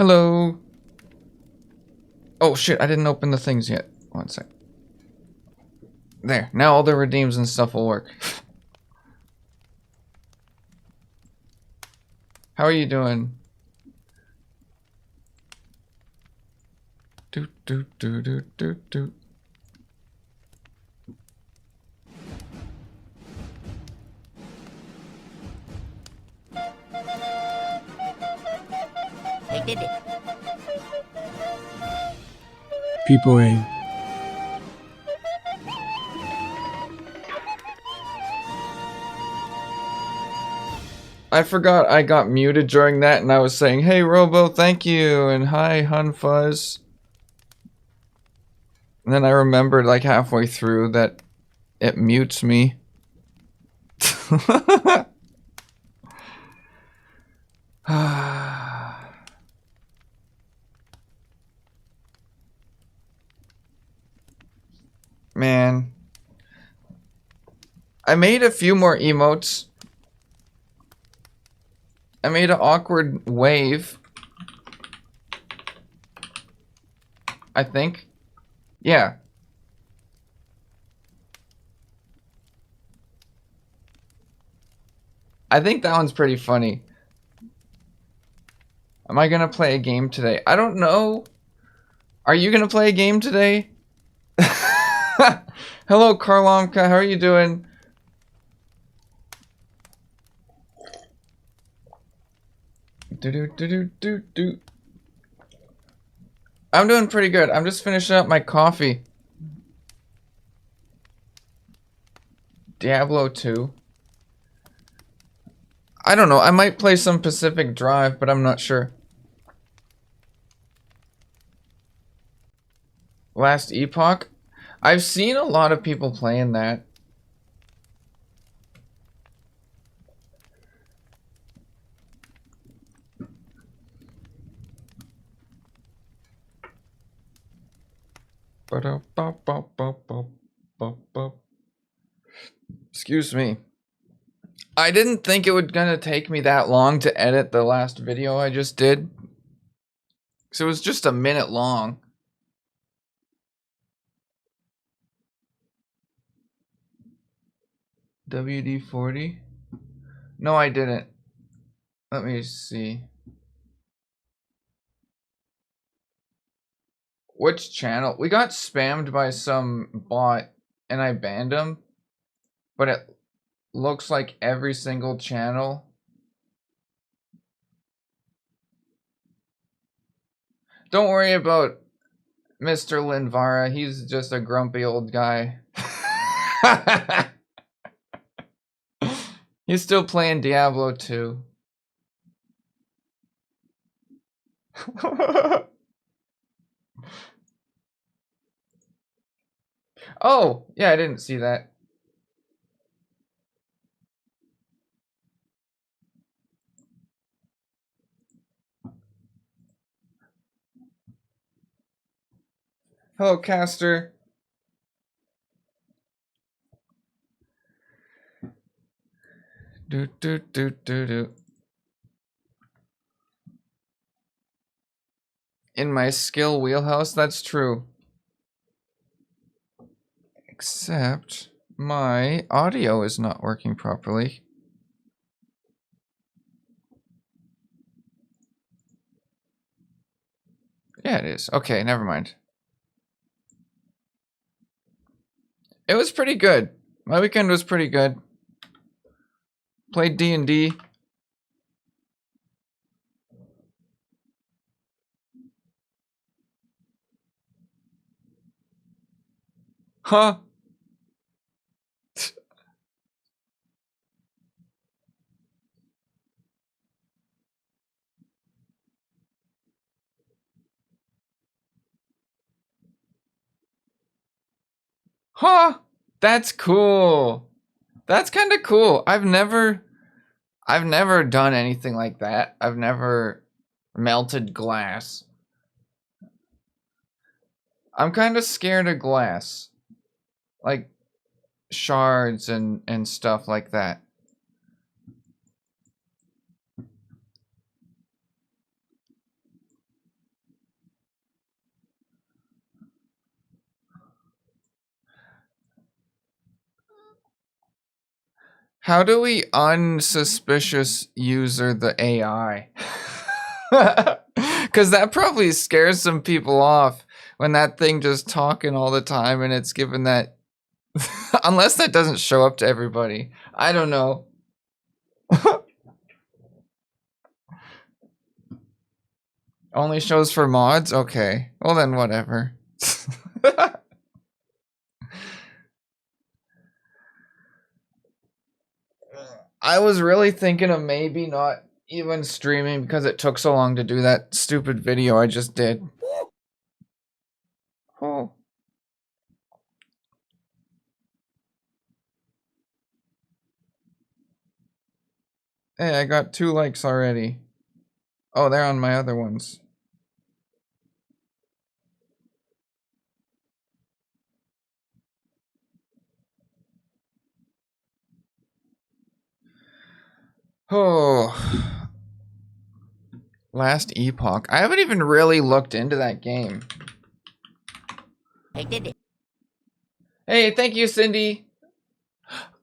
Hello. Oh shit, I didn't open the things yet. One sec. There, now all the redeems and stuff will work. How are you doing? Do do do do do do. They did it. People A. I forgot I got muted during that and I was saying, hey Robo, thank you, and hi Hunfuzz. And then I remembered like halfway through that it mutes me. Man. I made a few more emotes. I made an awkward wave. I think. Yeah. I think that one's pretty funny. Am I gonna play a game today? I don't know. Are you gonna play a game today? Hello, Karlomka. How are you doing? Do. I'm doing pretty good. I'm just finishing up my coffee. Diablo 2. I don't know. I might play some Pacific Drive, but I'm not sure. Last Epoch? I've seen a lot of people playing that. Excuse me. I didn't think it was gonna take me that long to edit the last video I just did. So it was just a minute long. WD-40? No, I didn't. Let me see. Which channel? We got spammed by some bot and I banned him. But it looks like every single channel. Don't worry about Mr. Linvara. He's just a grumpy old guy. He's still playing Diablo 2. Oh, yeah, I didn't see that. Hello, Caster. Do. In my skill wheelhouse, that's true. Except my audio is not working properly. Yeah, it is. Okay, never mind. It was pretty good. My weekend was pretty good. Played D&D. Huh? Huh? That's cool. That's kind of cool. I've never done anything like that. I've never melted glass. I'm kind of scared of glass. Like shards and stuff like that. How do we unsuspicious user the AI? Because that probably scares some people off when that thing just talking all the time and it's given that. Unless that doesn't show up to everybody. I don't know. Only shows for mods? Okay. Well then whatever. I was really thinking of maybe not even streaming because it took so long to do that stupid video I just did. Oh. Hey, I got 2 likes already. Oh, they're on my other ones. Oh. Last Epoch. I haven't even really looked into that game. Hey, thank you, Cindy.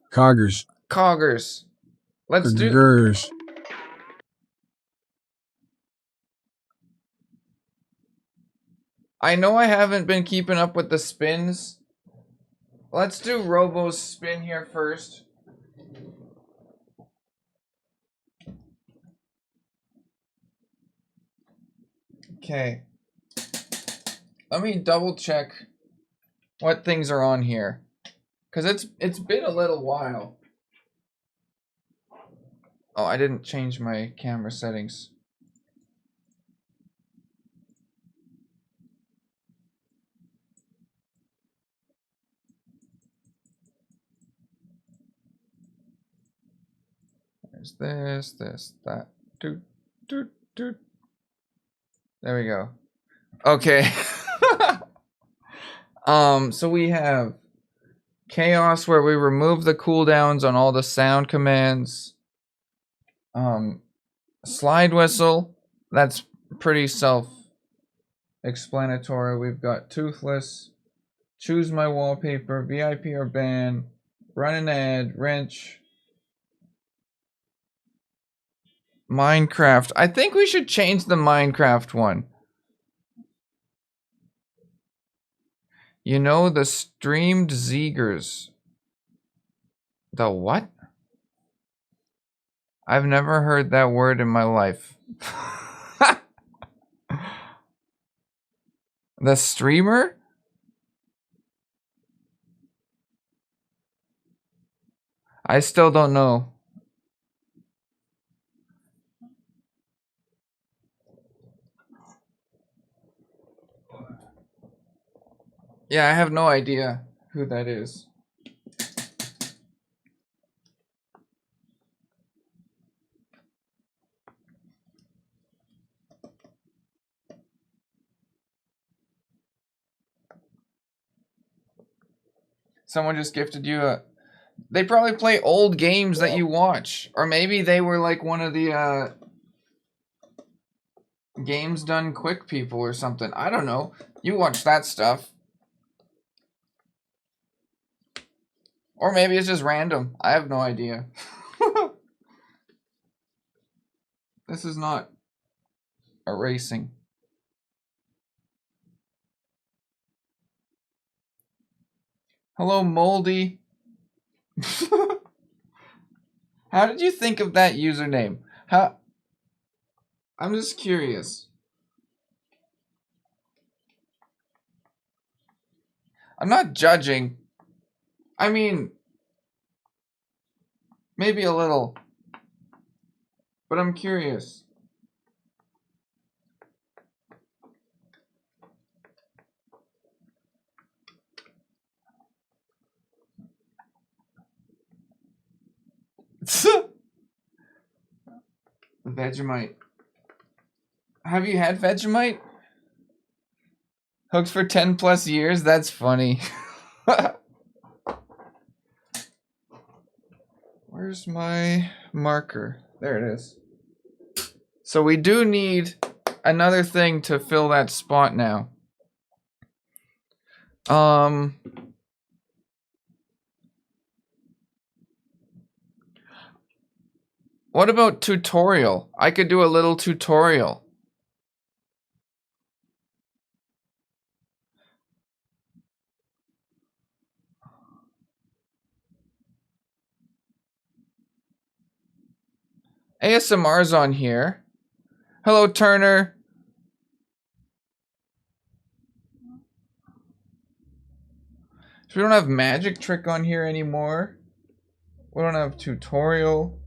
Coggers. Coggers. Let's do. Coggers. I know I haven't been keeping up with the spins. Let's do Robo's spin here first. Okay. Let me double check what things are on here. Cause it's been a little while. Oh, I didn't change my camera settings. There's this, that. Doot, doot, doot. There we go. Okay. So we have Chaos where we remove the cooldowns on all the sound commands. Slide whistle, that's pretty self-explanatory. We've got Toothless, choose my wallpaper, VIP or ban, run an ad, wrench, Minecraft. I think we should change the Minecraft one. You know, the streamed Zeegers. The what? I've never heard that word in my life. The streamer? I still don't know. Yeah, I have no idea who that is. Someone just gifted you a... They probably play old games that you watch. Or maybe they were like one of the games done quick people or something. I don't know. You watch that stuff. Or maybe it's just random. I have no idea. This is not erasing. Hello, Moldy. How did you think of that username? How? I'm just curious. I'm not judging. I mean, maybe a little. But I'm curious. Vegemite. Have you had Vegemite? Hooked for 10 plus years? That's funny. Where's my marker? There it is. So we do need another thing to fill that spot now. What about tutorial? I could do a little tutorial. ASMR's on here. Hello, Turner. So we don't have magic trick on here anymore. We don't have tutorial.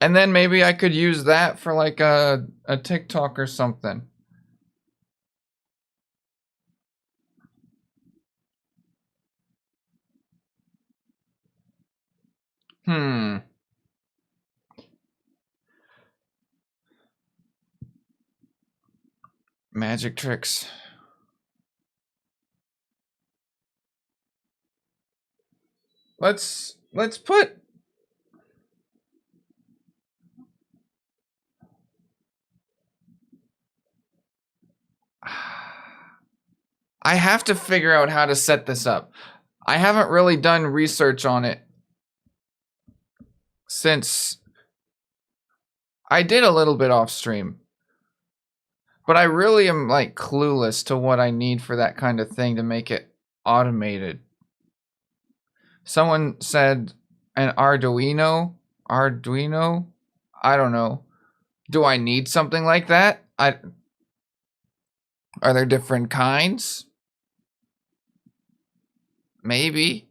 And then maybe I could use that for like a TikTok or something. Magic tricks. Let's put I have to figure out how to set this up. I haven't really done research on it since I did a little bit off stream. But I really am like clueless to what I need for that kind of thing to make it automated. Someone said an Arduino? Arduino? I don't know. Do I need something like that? Are there different kinds? Maybe.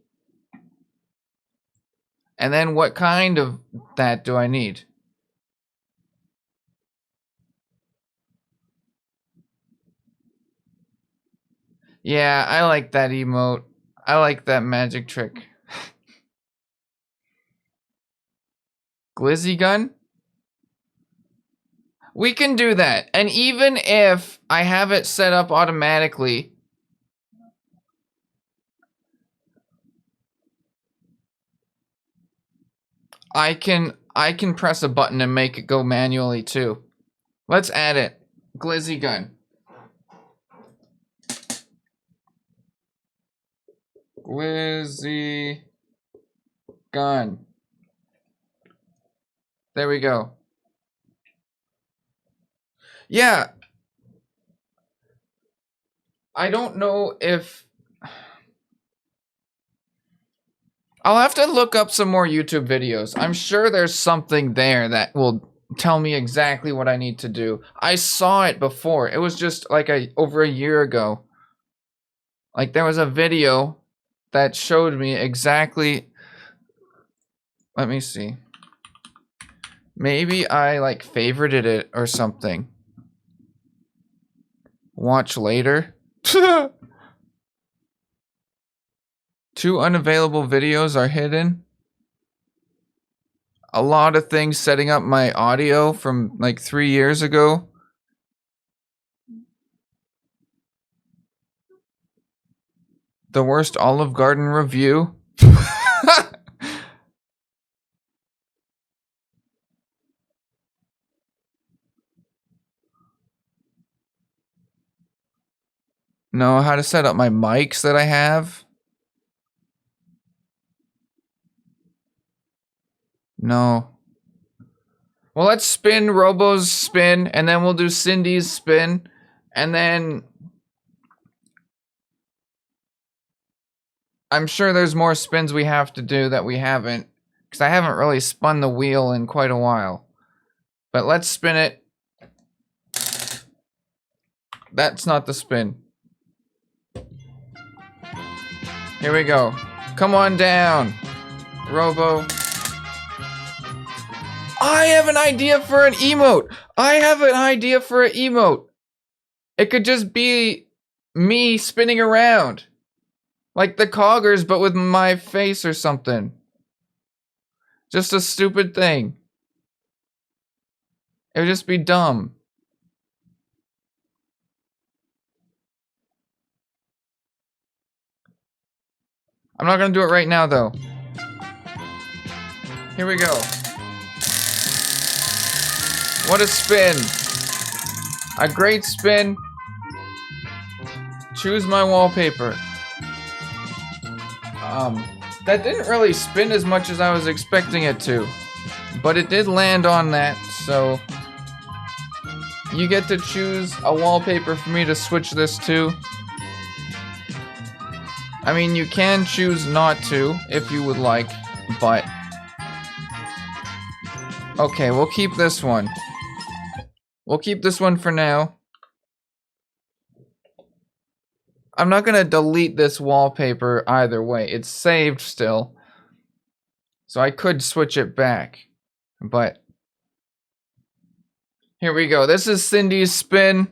And then what kind of that do I need? Yeah, I like that emote. I like that magic trick. Glizzy gun? We can do that. And even if I have it set up automatically, I can press a button and make it go manually too. Let's add it. Glizzy gun. Glizzy gun. There we go. Yeah. I don't know if... I'll have to look up some more YouTube videos. I'm sure there's something there that will tell me exactly what I need to do. I saw it before. It was just like over a year ago. Like there was a video that showed me exactly... Let me see. Maybe I like favorited it or something. Watch later. 2 unavailable videos are hidden. A lot of things setting up my audio from like 3 years ago. The worst Olive Garden review. No, how to set up my mics that I have. No. Well, let's spin Robo's spin, and then we'll do Cindy's spin, and then... I'm sure there's more spins we have to do that we haven't, because I haven't really spun the wheel in quite a while. But let's spin it. That's not the spin. Here we go. Come on down, Robo. I have an idea for an emote. I have an idea for an emote. It could just be me spinning around. Like the Coggers, but with my face or something. Just a stupid thing. It would just be dumb. I'm not gonna do it right now, though. Here we go. What a spin. A great spin. Choose my wallpaper. That didn't really spin as much as I was expecting it to. But it did land on that, so you get to choose a wallpaper for me to switch this to. I mean, you can choose not to if you would like, but okay, we'll keep this one. We'll keep this one for now. I'm not gonna delete this wallpaper either way. It's saved still. So I could switch it back. But here we go. This is Cindy's spin.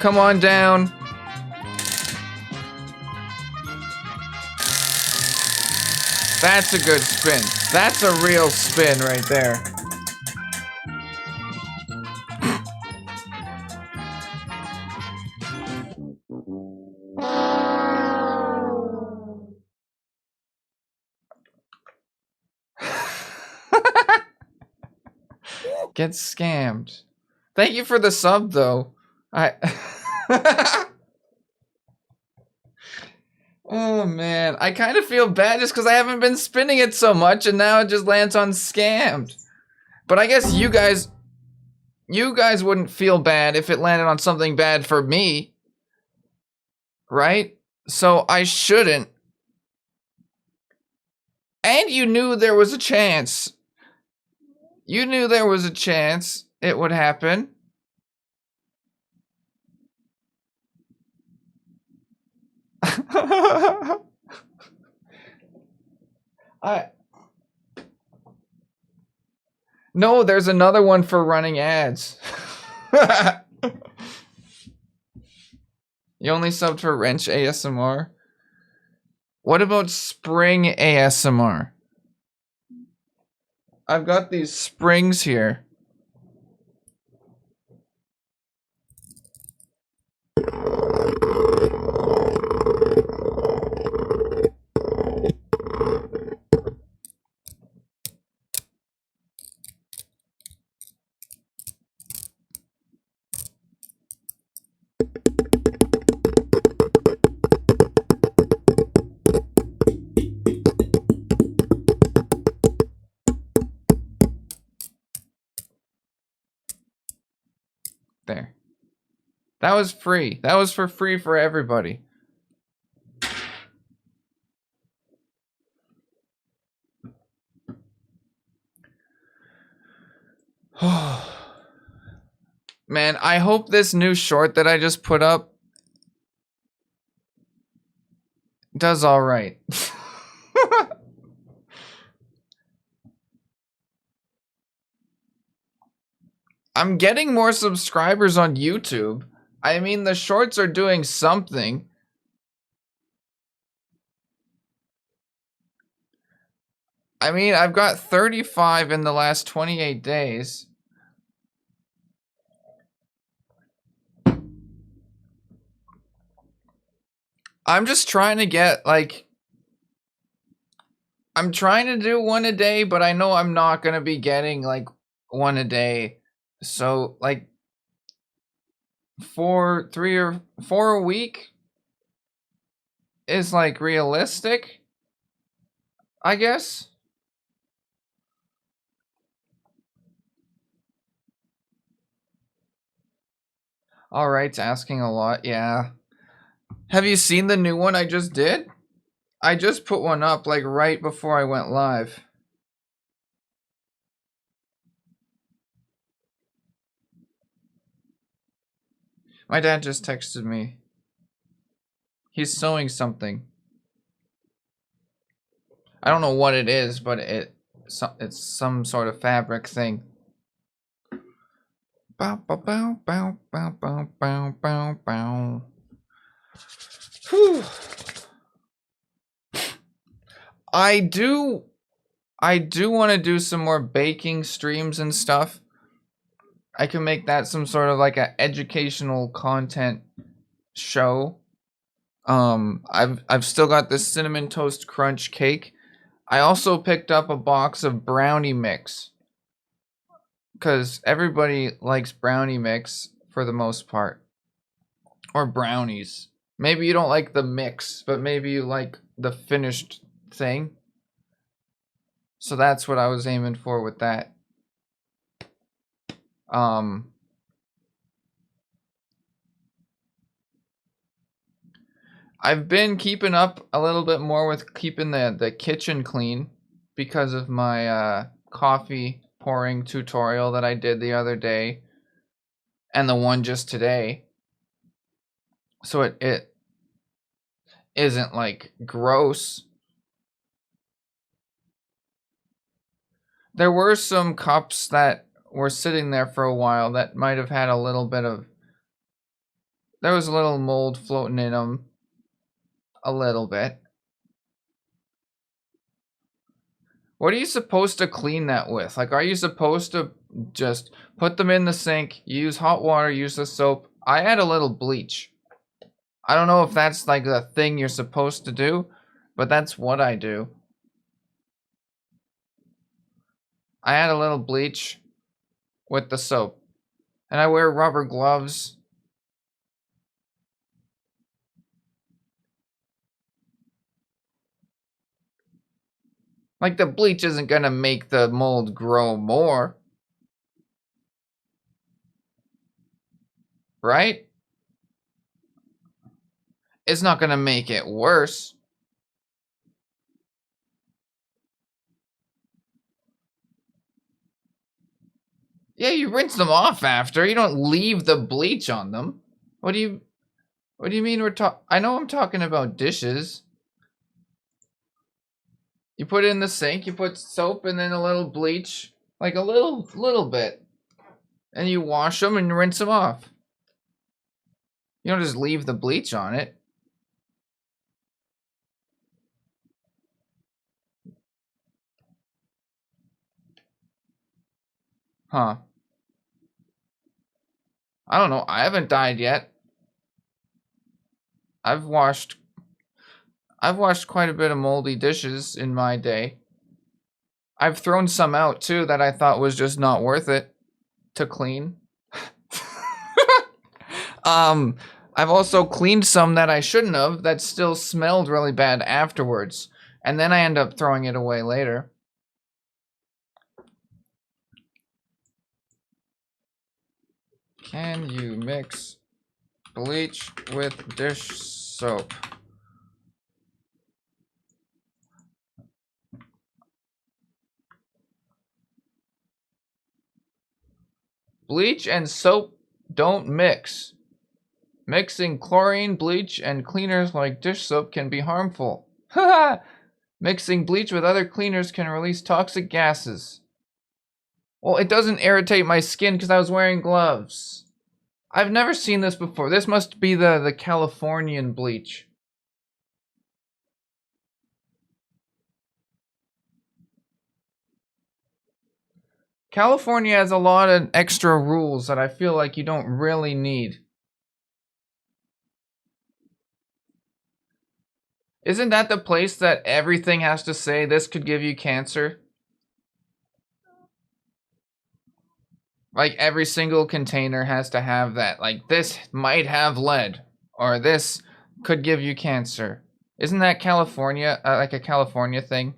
Come on down. That's a good spin. That's a real spin right there. Get scammed. Thank you for the sub, though. Oh, man. I kind of feel bad just because I haven't been spinning it so much, and now it just lands on scammed. But I guess you guys wouldn't feel bad if it landed on something bad for me. Right? So I shouldn't. And you knew there was a chance. You knew there was a chance it would happen. No, there's another one for running ads. You only subbed for Wrench ASMR? What about Spring ASMR? I've got these springs here. There. That was free. That was for free for everybody. Man, I hope this new short that I just put up does all right. I'm getting more subscribers on YouTube. I mean, the shorts are doing something. I mean, I've got 35 in the last 28 days. I'm just trying to get, like... I'm trying to do one a day, but I know I'm not going to be getting, like, one a day. So, like, 3 or 4 a week is, like, realistic, I guess. Alright, it's asking a lot, yeah. Have you seen the new one I just did? I just put one up, like, right before I went live. My dad just texted me. He's sewing something. I don't know what it is, but it's some sort of fabric thing. Bow, bow, bow, bow, bow, bow, bow, bow, bow. Whew. I do want to do some more baking streams and stuff. I can make that some sort of like an educational content show. I've still got this cinnamon toast crunch cake. I also picked up a box of brownie mix, because everybody likes brownie mix for the most part, or brownies. Maybe you don't like the mix, but maybe you like the finished thing. So that's what I was aiming for with that. I've been keeping up a little bit more with keeping the kitchen clean because of my coffee pouring tutorial that I did the other day and the one just today. So it isn't like gross. There were some cups that were sitting there for a while that might have had a little bit of, there was a little mold floating in them a little bit. What are you supposed to clean that with? Like, are you supposed to just put them in the sink, use hot water, use the soap? I add a little bleach. I don't know if that's like the thing you're supposed to do, but that's what I do. I add a little bleach with the soap. And I wear rubber gloves. Like, the bleach isn't gonna make the mold grow more. Right? It's not gonna make it worse. Yeah, you rinse them off after. You don't leave the bleach on them. What do you mean we're talking? I know I'm talking about dishes. You put it in the sink, you put soap and then a little bleach, like a little bit. And you wash them and rinse them off. You don't just leave the bleach on it. Huh. I don't know. I haven't died yet. I've washed quite a bit of moldy dishes in my day. I've thrown some out too that I thought was just not worth it to clean. I've also cleaned some that I shouldn't have that still smelled really bad afterwards. And then I end up throwing it away later. Can you mix bleach with dish soap? Bleach and soap don't mix. Mixing chlorine, bleach, and cleaners like dish soap can be harmful. Mixing bleach with other cleaners can release toxic gases. Well, it doesn't irritate my skin because I was wearing gloves. I've never seen this before. This must be the Californian bleach. California has a lot of extra rules that I feel like you don't really need. Isn't that the place that everything has to say this could give you cancer? Like every single container has to have that. Like this might have lead or this could give you cancer. Isn't that California, like a California thing?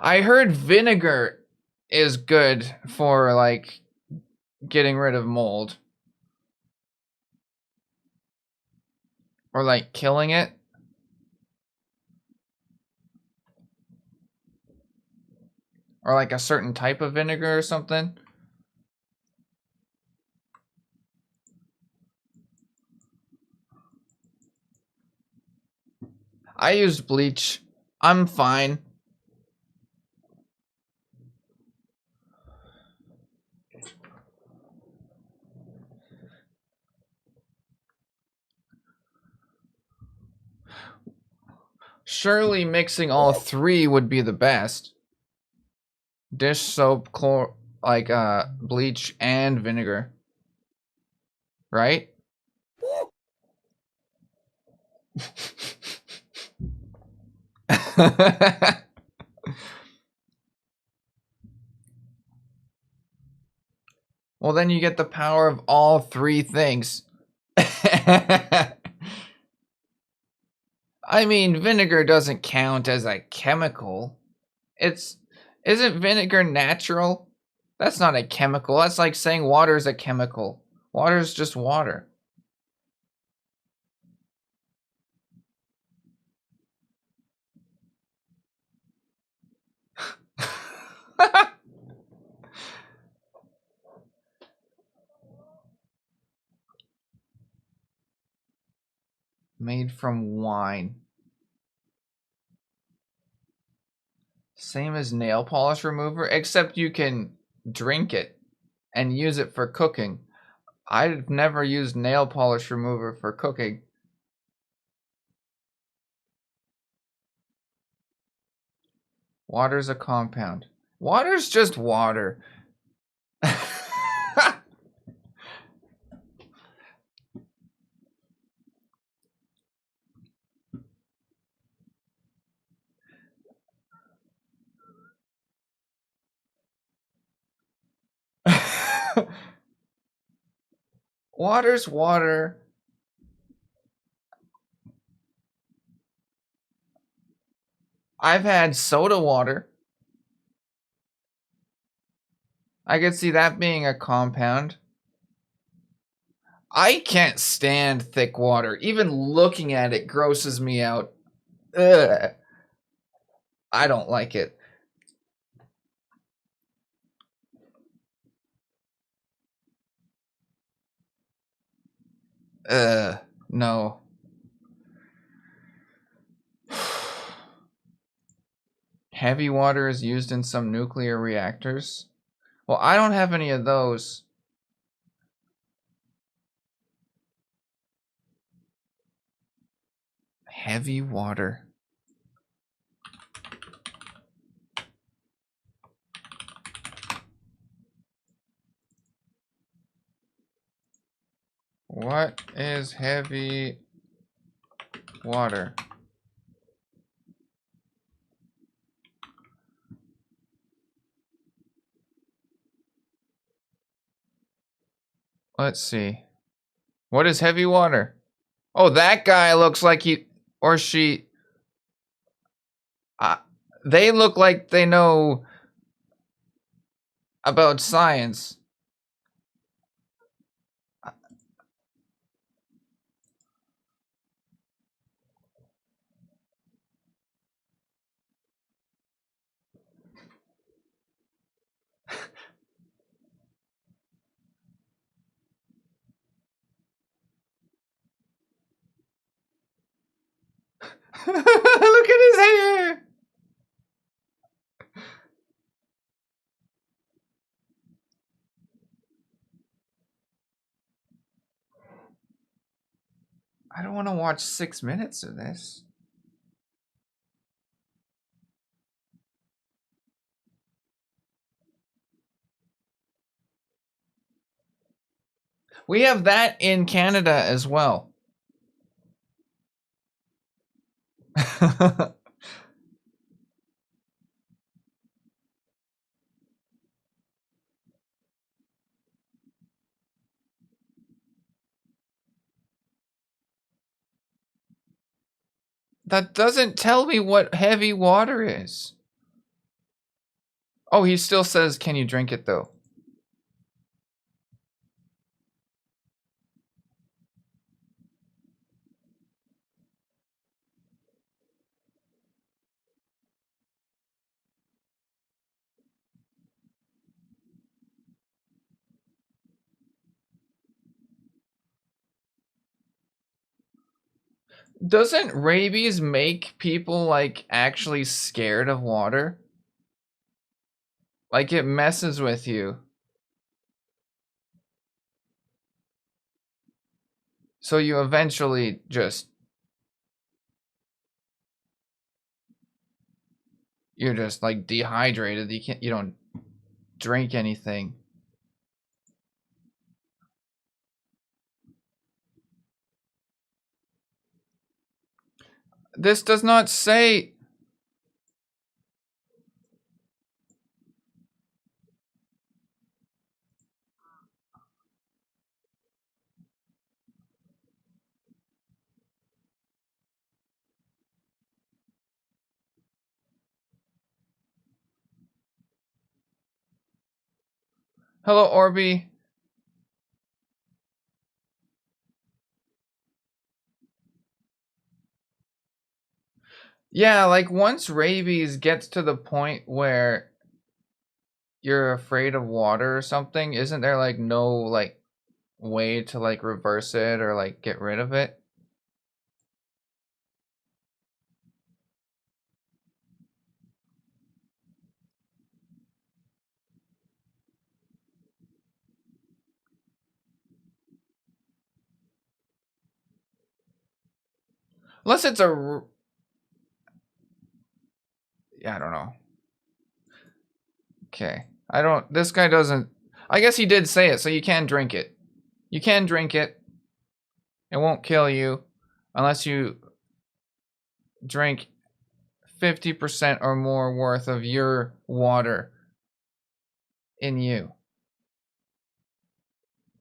I heard vinegar is good for like getting rid of mold. Or like killing it. Or like a certain type of vinegar or something. I used bleach. I'm fine. Surely mixing all three would be the best. Dish soap, bleach and vinegar. Right? Well, then you get the power of all three things. I mean, vinegar doesn't count as a chemical. Isn't vinegar natural? That's not a chemical. That's like saying water is a chemical. Water is just water. Made from wine. Same as nail polish remover, except you can drink it and use it for cooking. I've never used nail polish remover for cooking. Water's a compound. Water's just water. Water's water. I've had soda water. I could see that being a compound. I can't stand thick water. Even looking at it grosses me out. Ugh. I don't like it. No. Heavy water is used in some nuclear reactors. Well, I don't have any of those. Heavy water. What is heavy water? Let's see. What is heavy water? Oh, that guy looks like he or she. They look like they know about science. Look at his hair. I don't want to watch 6 minutes of this. We have that in Canada as well. That doesn't tell me what heavy water is. Oh, he still says, can you drink it though? Doesn't rabies make people like actually scared of water? Like it messes with you. So you eventually just you're just like dehydrated. You don't drink anything. This does not say. Hello, Orby. Yeah, like once rabies gets to the point where you're afraid of water or something, isn't there like no like way to like reverse it or like get rid of it? Unless it's a yeah, I don't know. Okay. I don't this guy doesn't I guess he did say it, so you can drink it. You can drink it. It won't kill you unless you drink 50% or more worth of your water in you.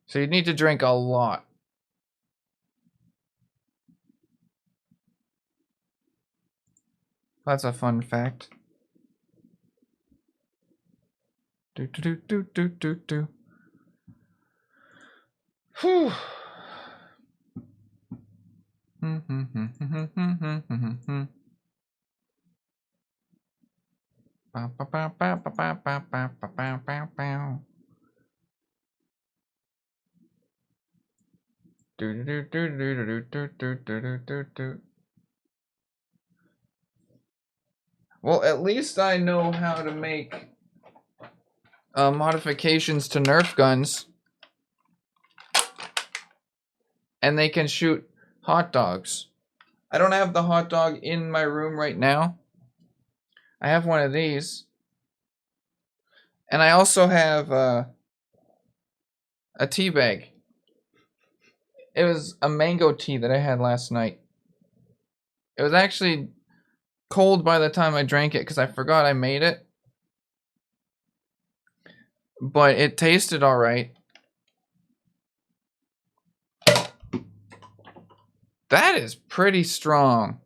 So you need to drink a lot. That's a fun fact. Do do do do do do. Whew. Well, at least I know how to make modifications to Nerf guns, and they can shoot hot dogs. I don't have the hot dog in my room right now. I have one of these, and I also have a tea bag. It was a mango tea that I had last night. It was actually cold by the time I drank it because I forgot I made it. But it tasted alright. That is pretty strong.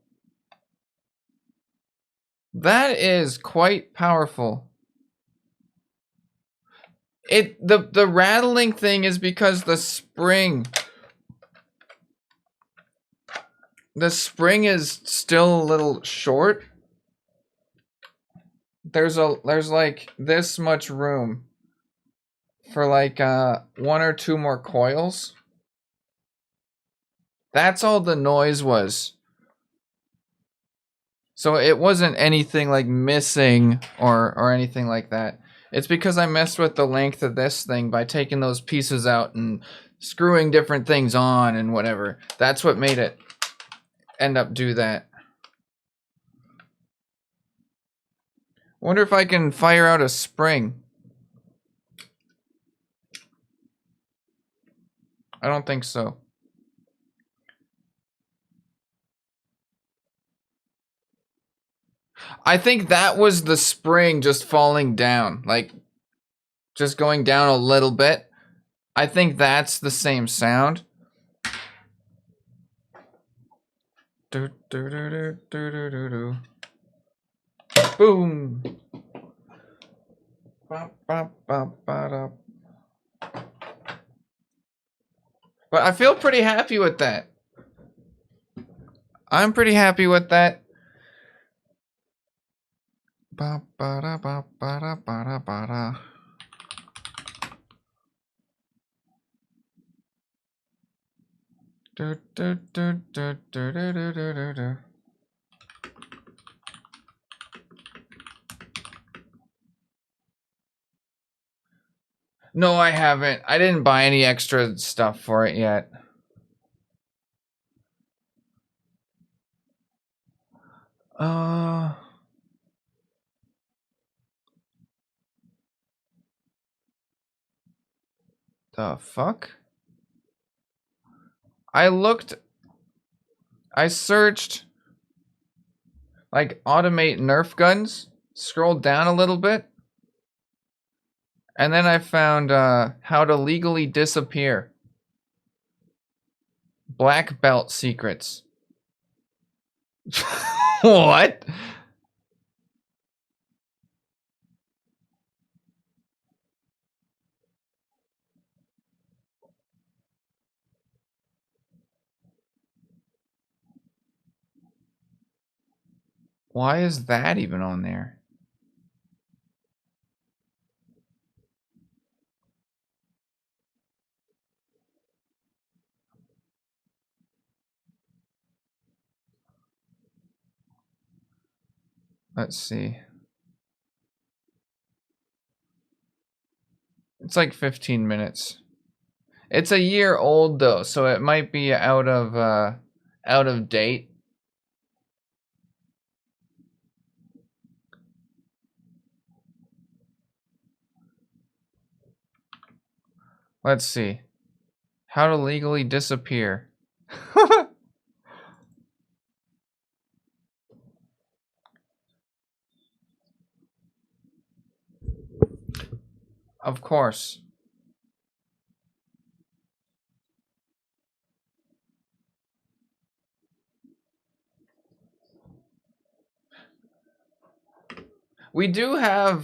That is quite powerful. The rattling thing is because the spring is still a little short. There's like this much room for like one or two more coils. That's all the noise was. So it wasn't anything like missing or anything like that. It's because I messed with the length of this thing by taking those pieces out and screwing different things on and whatever. That's what made it end up do that. Wonder if I can fire out a spring. I don't think so. I think that was the spring just falling down, like just going down a little bit. I think that's the same sound. Do, do, do, do, do, do, do, do. Boom. Ba, ba, ba, ba, da. But I feel pretty happy with that. I'm pretty happy with that. Ba, ba, da, ba, ba, da, ba, da, ba, da. Do, do, do, do, do, do, do, do, do. No, I haven't. I didn't buy any extra stuff for it yet. The fuck? I searched like automate Nerf guns, scrolled down a little bit, and then I found how to legally disappear. Black belt secrets. What? Why is that even on there? Let's see. It's like 15 minutes. It's a year old though, so it might be out of date. Let's see. How to legally disappear. Of course. We do have,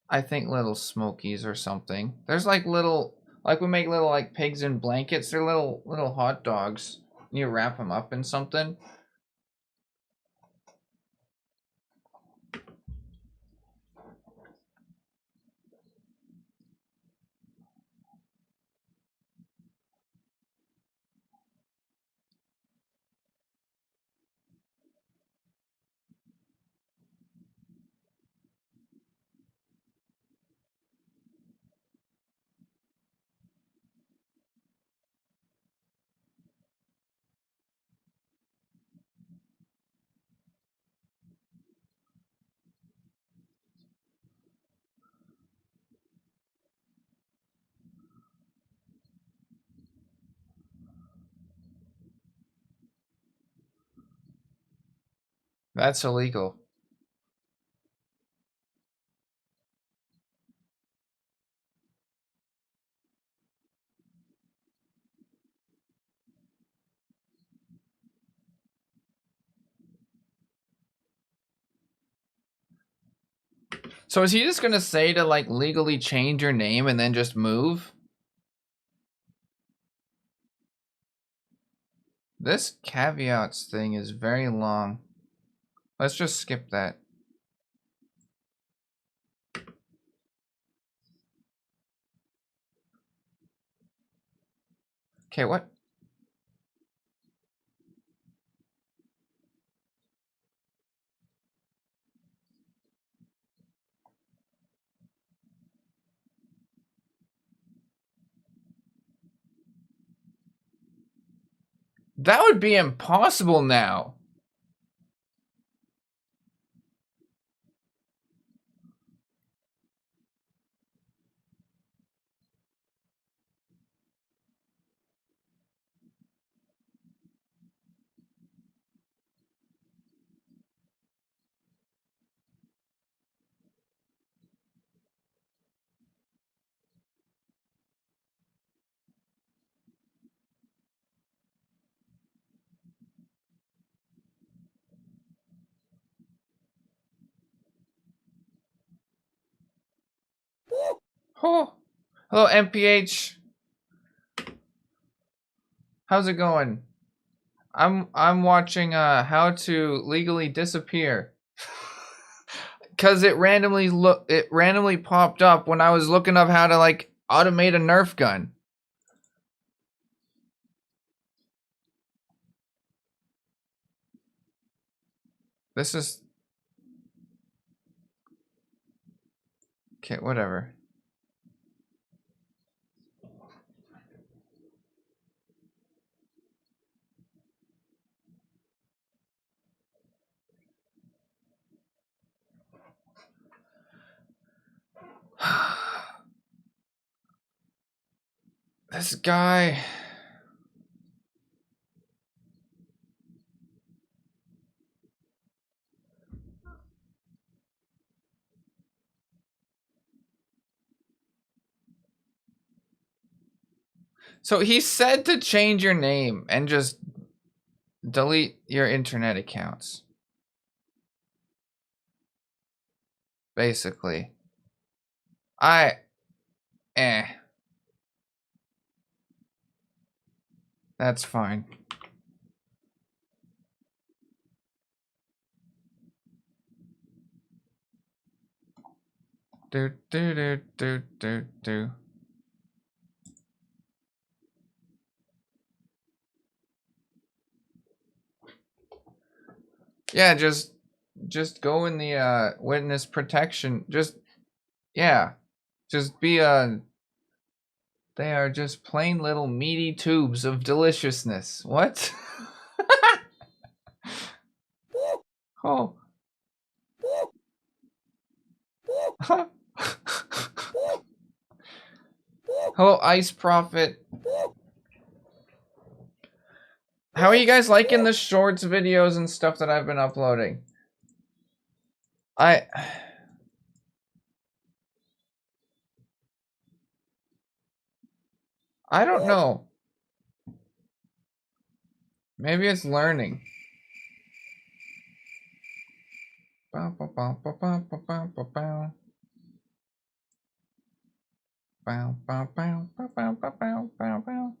I think, little smokies or something. There's like little, like we make little like pigs in blankets. They're little hot dogs. You wrap them up in something. That's illegal. So is he just gonna say to like legally change your name and then just move? This caveats thing is very long. Let's just skip that. Okay, what? That would be impossible now. Oh, hello MPH. How's it going? I'm watching how to legally disappear. Cause it randomly popped up when I was looking up how to like automate a Nerf gun. This is okay, whatever. This guy. So he said to change your name and just delete your internet accounts. Basically. Eh. That's fine. Do do do do do do. Yeah, just go in the witness protection. Just yeah. Just be they are just plain little meaty tubes of deliciousness. What? Oh. Hello, Ice Prophet. How are you guys liking the shorts videos and stuff that I've been uploading? I don't know. Maybe it's learning. Bow, bow, bow, bow, bow, bow, bow, bow, bow. Bow, bow, bow, bow, bow, bow, bow, bow, bow.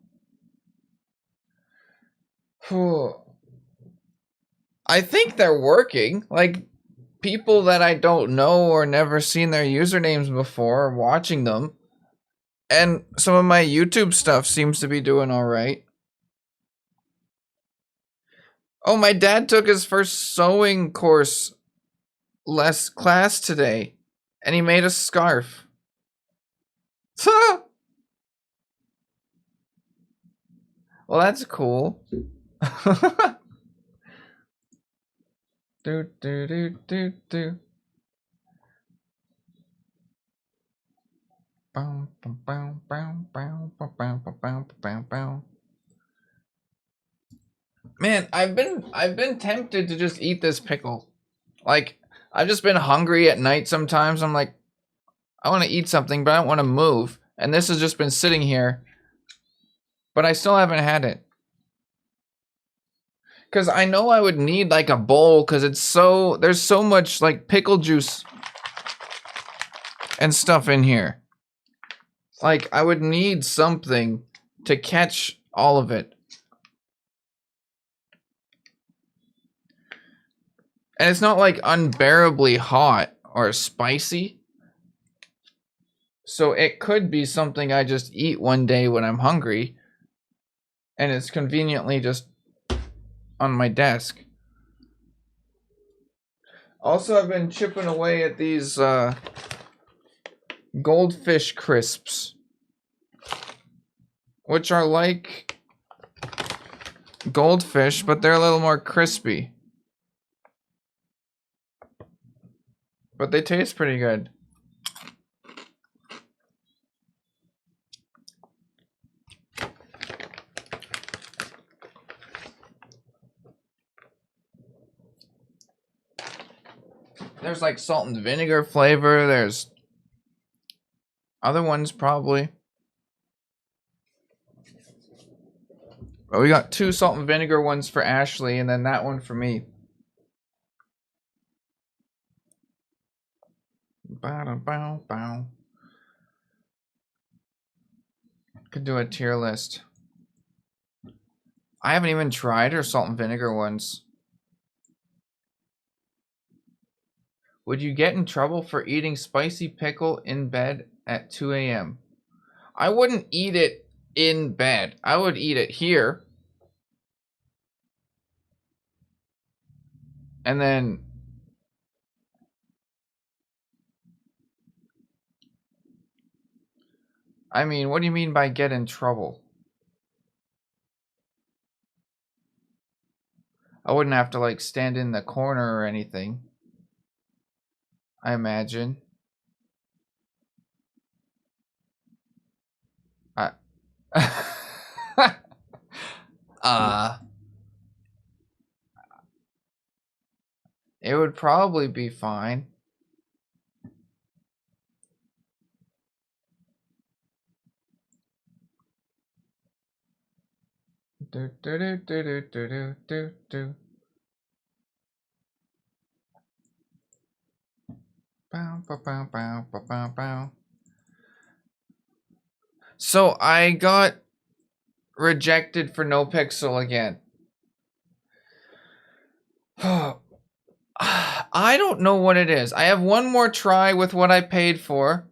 Phew. I think they're working. Like, people that I don't know or never seen their usernames before are watching them. And some of my YouTube stuff seems to be doing alright. Oh, my dad took his first sewing course class today. And he made a scarf. Well, that's cool. Do do do do do. Bow, bow, bow, bow, bow, bow, bow, bow, bow, bow. Man, I've been tempted to just eat this pickle. Like, I've just been hungry at night sometimes. I'm like, I want to eat something, but I don't want to move. And this has just been sitting here. But I still haven't had it. Because I know I would need like a bowl because there's so much like pickle juice and stuff in here. Like, I would need something to catch all of it. And it's not like unbearably hot or spicy. So it could be something I just eat one day when I'm hungry. And it's conveniently just on my desk. Also, I've been chipping away at these goldfish crisps, which are like goldfish, but they're a little more crispy. But they taste pretty good. There's like salt and vinegar flavor. There's other ones probably. But we got 2 salt and vinegar ones for Ashley, and then that one for me. Bow, bow, bow. Could do a tier list. I haven't even tried her salt and vinegar ones. Would you get in trouble for eating spicy pickle in bed at 2 a.m.? I wouldn't eat it in bed. I would eat it here. And then I mean, what do you mean by get in trouble? I wouldn't have to like stand in the corner or anything. I imagine. It would probably be fine. Do do do do do do do do. Bow bow bow bow bow bow bow. So I got rejected for no pixel again. I don't know what it is. I have one more try with what I paid for.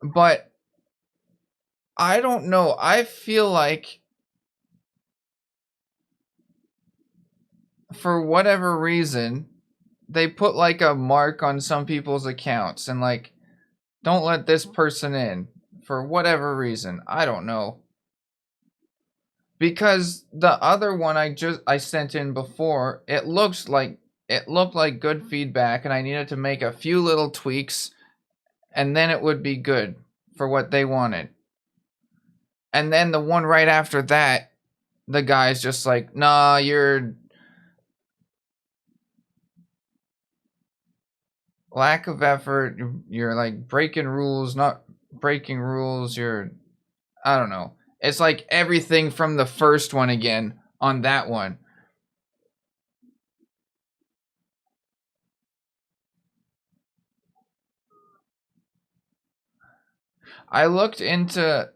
But I don't know. I feel like for whatever reason, they put like a mark on some people's accounts and like, don't let this person in for whatever reason. I don't know. Because the other one I sent in before, it looked like good feedback and I needed to make a few little tweaks and then it would be good for what they wanted. And then the one right after that, the guy's just like, "Nah, you're lack of effort. You're like breaking rules, not breaking rules. You're I don't know. It's like everything from the first one again on that one." I looked into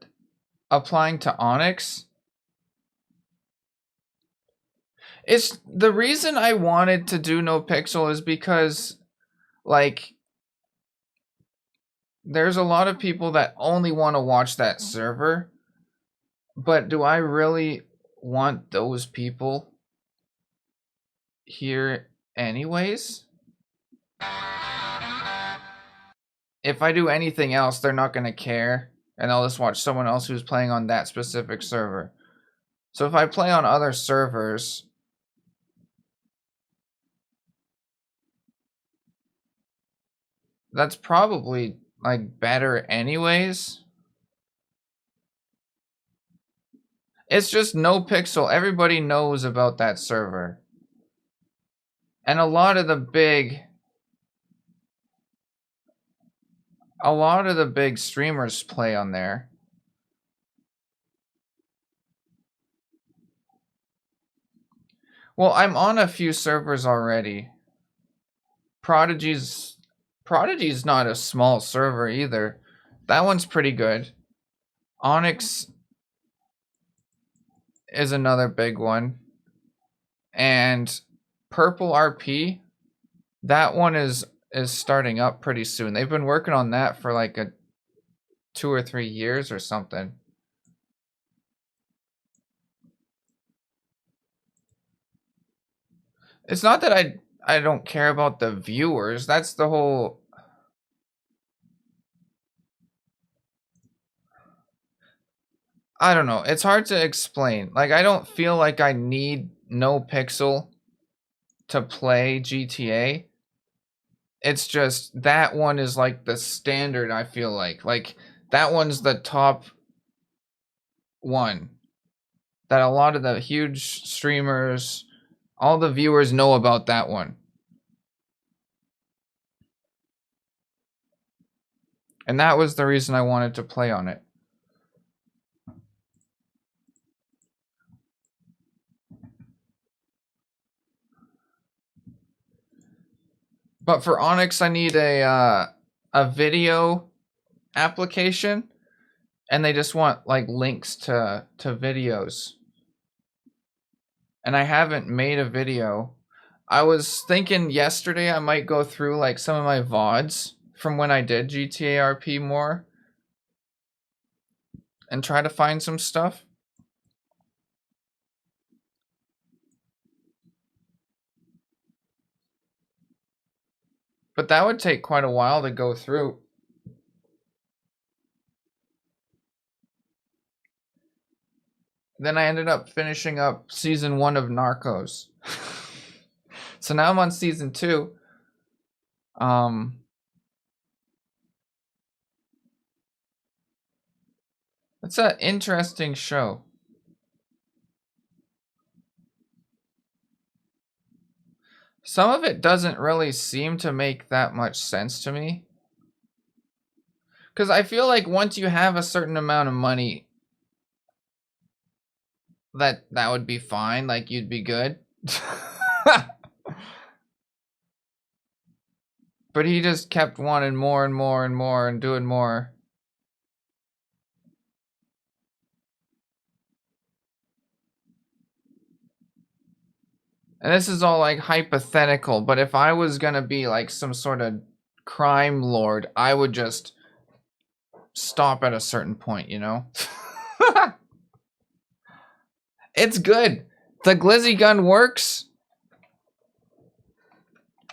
applying to Onyx. It's the reason I wanted to do no pixel is because like there's a lot of people that only want to watch that server, but do I really want those people here anyways? If I do anything else, they're not going to care and I'll just watch someone else who's playing on that specific server. So if I play on other servers, that's probably like better anyways. It's just no pixel. Everybody knows about that server. And a lot of the big streamers play on there. Well, I'm on a few servers already. Prodigy's not a small server either. That one's pretty good. Onyx is another big one. And Purple RP, that one is starting up pretty soon. They've been working on that for like a 2 or 3 years or something. It's not that I don't care about the viewers. That's the whole I don't know. It's hard to explain. Like I don't feel like I need no pixel to play GTA. It's just that one is like the standard, I feel like. Like that one's the top one that a lot of the huge streamers, all the viewers know about that one. And that was the reason I wanted to play on it. But for Onyx, I need a video application, and they just want like links to videos. And I haven't made a video. I was thinking yesterday I might go through like some of my VODs from when I did GTA RP more and try to find some stuff. But that would take quite a while to go through. Then I ended up finishing up season 1 of Narcos. So now I'm on season 2. It's an interesting show. Some of it doesn't really seem to make that much sense to me. Because I feel like once you have a certain amount of money, that would be fine. Like you'd be good. But he just kept wanting more and more and more and doing more. And this is all like hypothetical, but if I was gonna be like some sort of crime lord, I would just stop at a certain point, you know? It's good. The glizzy gun works.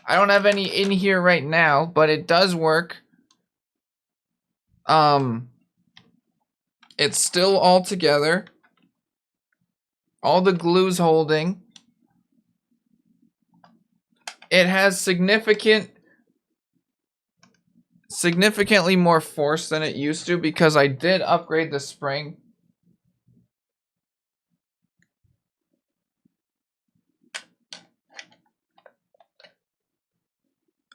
I don't have any in here right now, but it does work. It's still all together. All the glue's holding. It has significantly more force than it used to because I did upgrade the spring.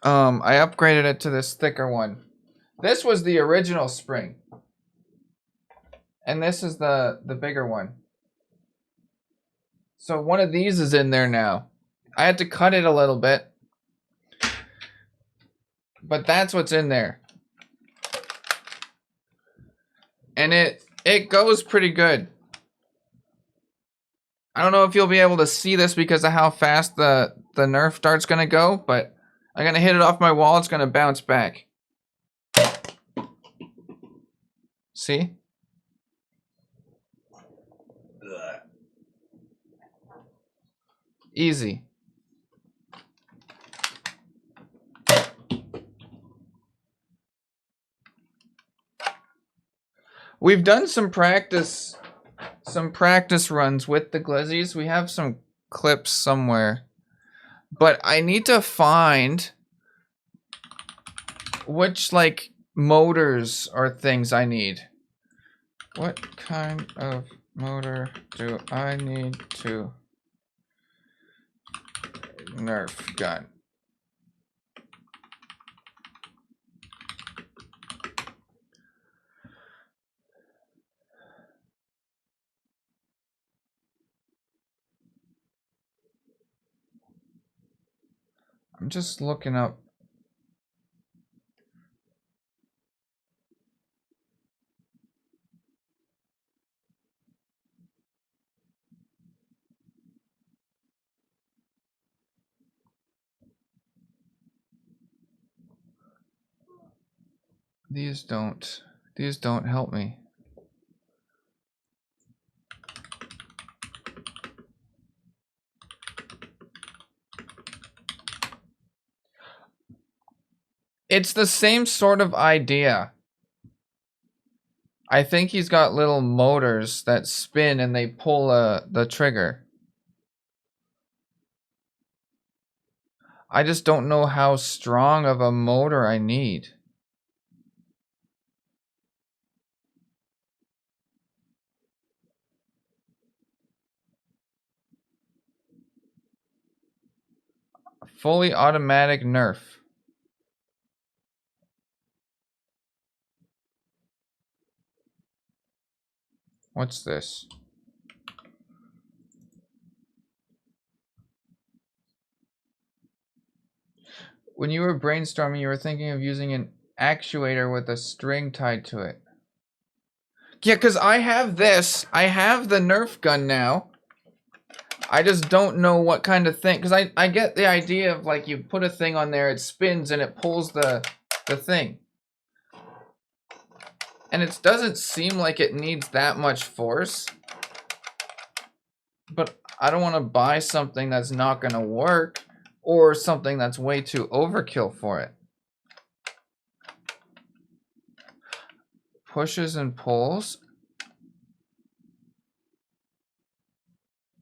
I upgraded it to this thicker one. This was the original spring. And this is the bigger one. So one of these is in there now. I had to cut it a little bit. But that's what's in there. And it goes pretty good. I don't know if you'll be able to see this because of how fast the Nerf dart's gonna go, but I'm gonna hit it off my wall, it's gonna bounce back. See? Easy. We've done some practice runs with the glizzies. We have some clips somewhere. But I need to find which like motors or things I need. What kind of motor do I need to Nerf gun? I'm just looking up. These don't help me. It's the same sort of idea. I think he's got little motors that spin and they pull the trigger. I just don't know how strong of a motor I need. Fully automatic Nerf. What's this? When you were brainstorming, you were thinking of using an actuator with a string tied to it. Yeah, because I have this. I have the Nerf gun now. I just don't know what kind of thing. Because I get the idea of like you put a thing on there, it spins and it pulls the thing. And it doesn't seem like it needs that much force. But I don't want to buy something that's not going to work or something that's way too overkill for it. Pushes and pulls.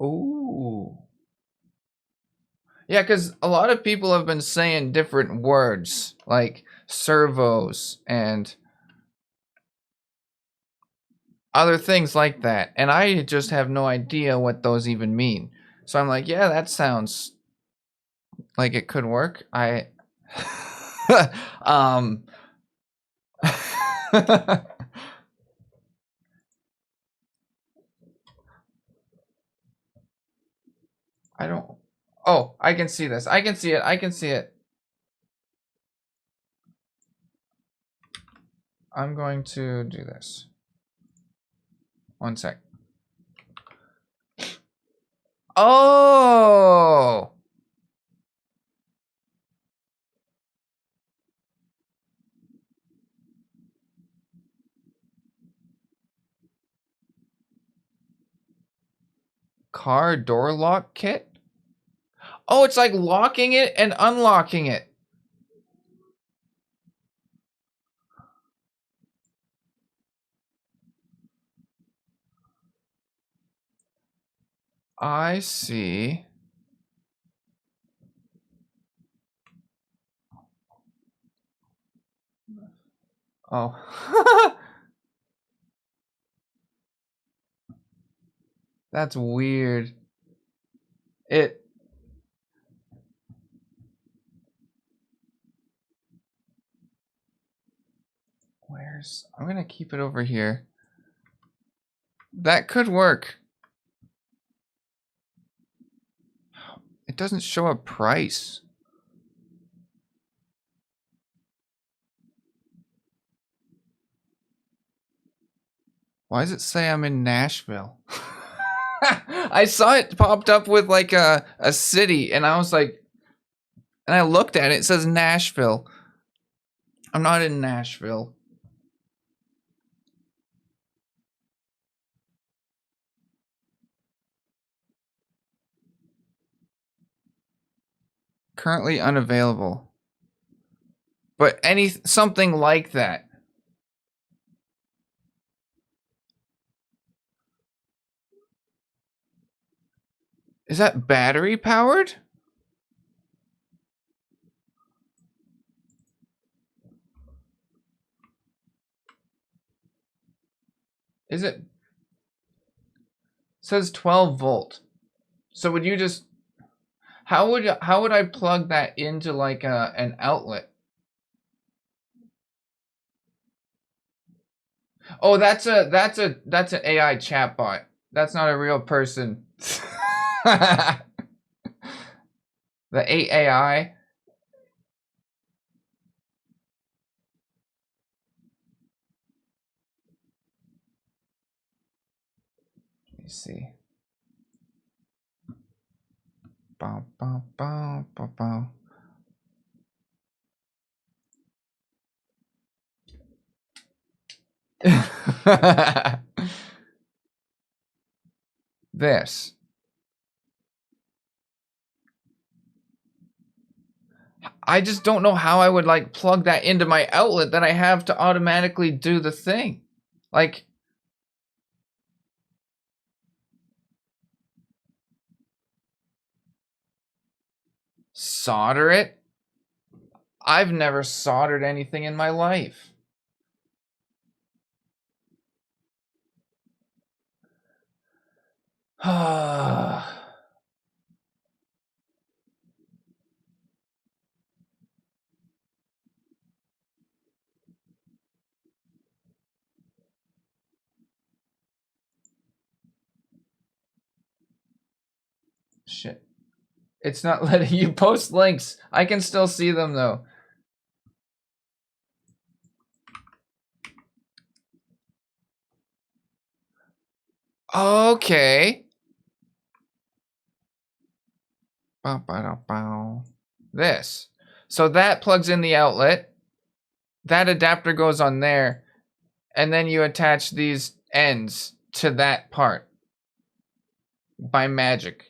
Ooh. Yeah, because a lot of people have been saying different words like servos and other things like that. And I just have no idea what those even mean. So I'm like, yeah, that sounds like it could work. I I don't. Oh, I can see this. I can see it. I can see it. I'm going to do this. One sec. Oh! Car door lock kit? Oh, it's like locking it and unlocking it. I see. Oh. That's weird. I'm gonna keep it over here. That could work. It doesn't show a price. Why does it say I'm in Nashville? I saw it popped up with like a city, and I was like, and I looked at it, it says Nashville. I'm not in Nashville. Currently unavailable. But something like that. Is that battery powered? Is it? It says 12 volt. So would you just how would I plug that into like an outlet? Oh, that's an AI chatbot. That's not a real person. The AI. Let me see. Bow, bow, bow, bow, bow. This. I just don't know how I would like plug that into my outlet that I have to automatically do the thing. Like, solder it? I've never soldered anything in my life. Shit. It's not letting you post links. I can still see them though. Okay. This. So that plugs in the outlet. That adapter goes on there. And then you attach these ends to that part. By magic.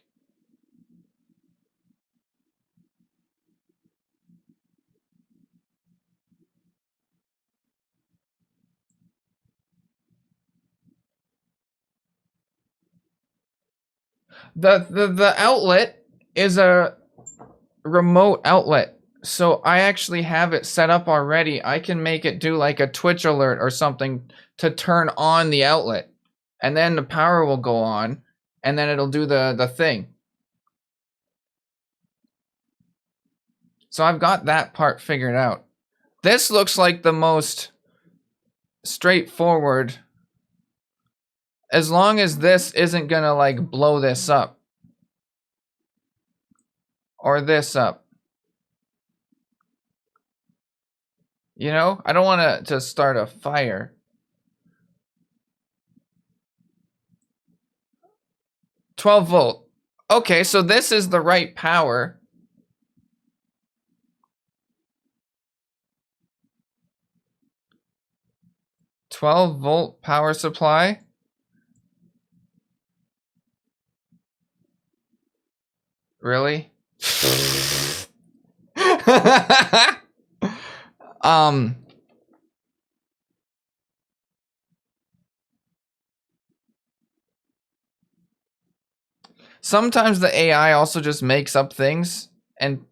The outlet is a remote outlet. So I actually have it set up already. I can make it do like a Twitch alert or something to turn on the outlet. And then the power will go on. And then it'll do the thing. So I've got that part figured out. This looks like the most straightforward. As long as this isn't gonna like blow this up. Or this up. You know, I don't want to start a fire. 12 volt. Okay, so this is the right power. $12-volt power supply. Really? um Sometimes the AI also just makes up things and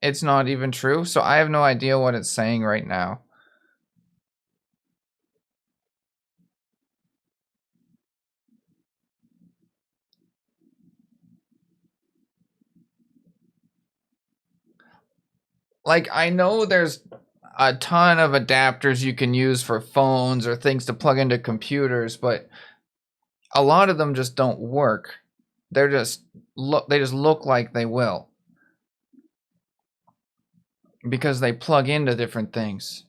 it's not even true, so I have no idea what it's saying right now. Like, I know there's a ton of adapters you can use for phones or things to plug into computers, but a lot of them just don't work. They just look like they will because they plug into different things.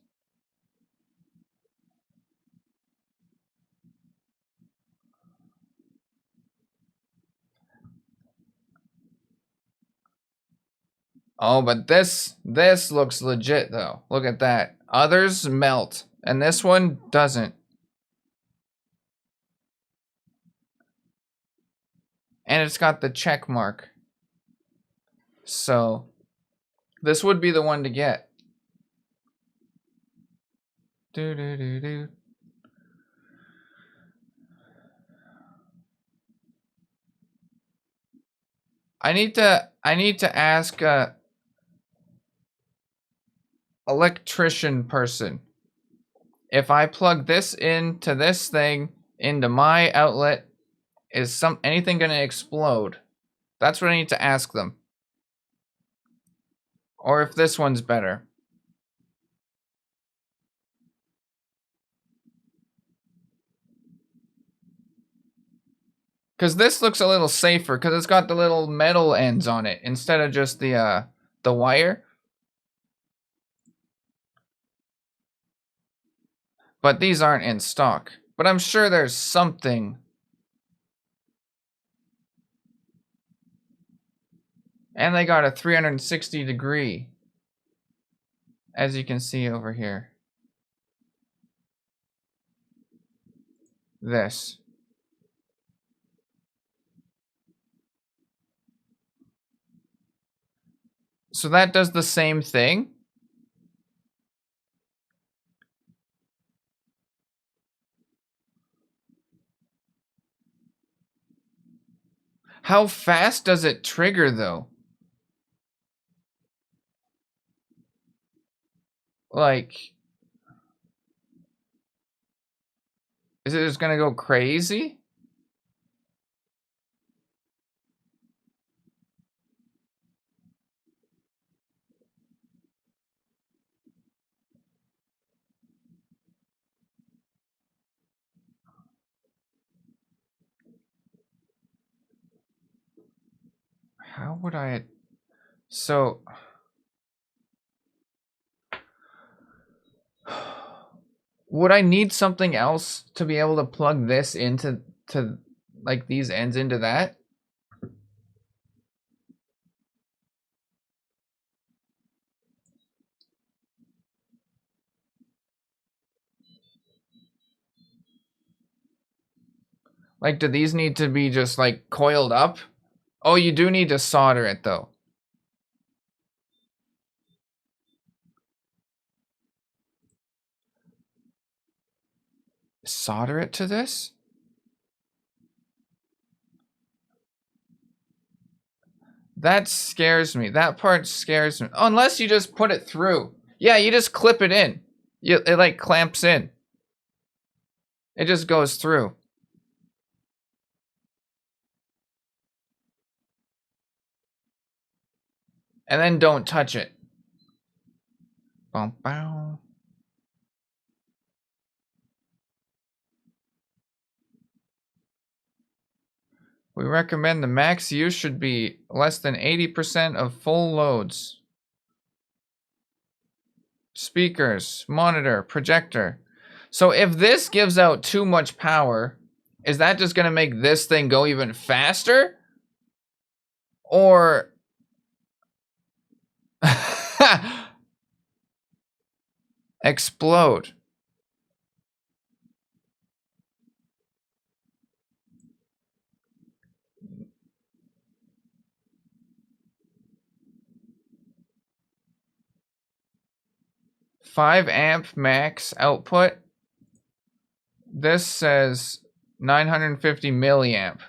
Oh, but this looks legit though. Look at that. Others melt, and this one doesn't. And it's got the check mark. So this would be the one to get. Do do do do. I need to ask a electrician person. If I plug this into this thing into my outlet, is anything gonna explode? That's what I need to ask them. Or if this one's better. Because this looks a little safer because it's got the little metal ends on it instead of just the wire. But these aren't in stock. But I'm sure there's something. And they got a 360 degree. As you can see over here. This. So that does the same thing. How fast does it trigger though? Like, is it just gonna go crazy? How would I? So, would I need something else to be able to plug this into like these ends into that? Like, do these need to be just like coiled up? Oh, you do need to solder it though. Solder it to this? That scares me. That part scares me. Unless you just put it through. Yeah, you just clip it in. It like clamps in. It just goes through. And then don't touch it. Bow, bow. We recommend the max use should be less than 80% of full loads. Speakers, monitor, projector. So if this gives out too much power, is that just going to make this thing go even faster? Or explode. $5 amp max output. This says 950 milliamp.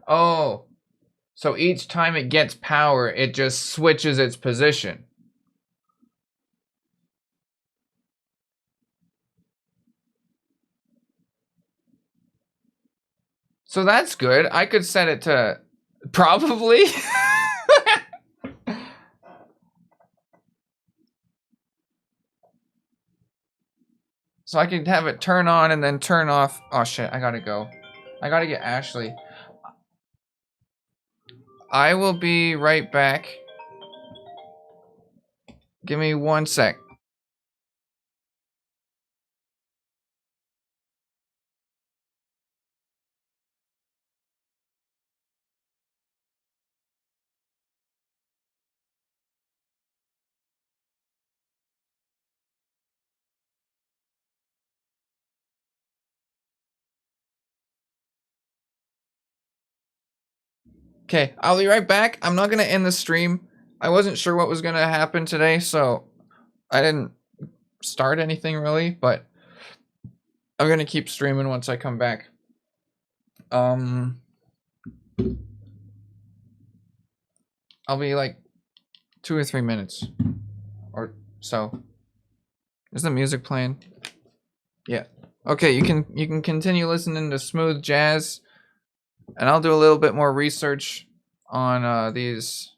Oh, so each time it gets power, it just switches its position. So that's good. I could set it to probably. So I could have it turn on and then turn off. Oh shit, I gotta go. I gotta get Ashley. I will be right back. Give me 1 sec. Okay, I'll be right back. I'm not gonna end the stream. I wasn't sure what was gonna happen today, so I didn't start anything really, but I'm gonna keep streaming once I come back. I'll be like 2 or 3 minutes or so. Is the music playing? Yeah. Okay, you can continue listening to smooth jazz, and I'll do a little bit more research on these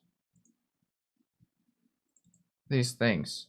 things.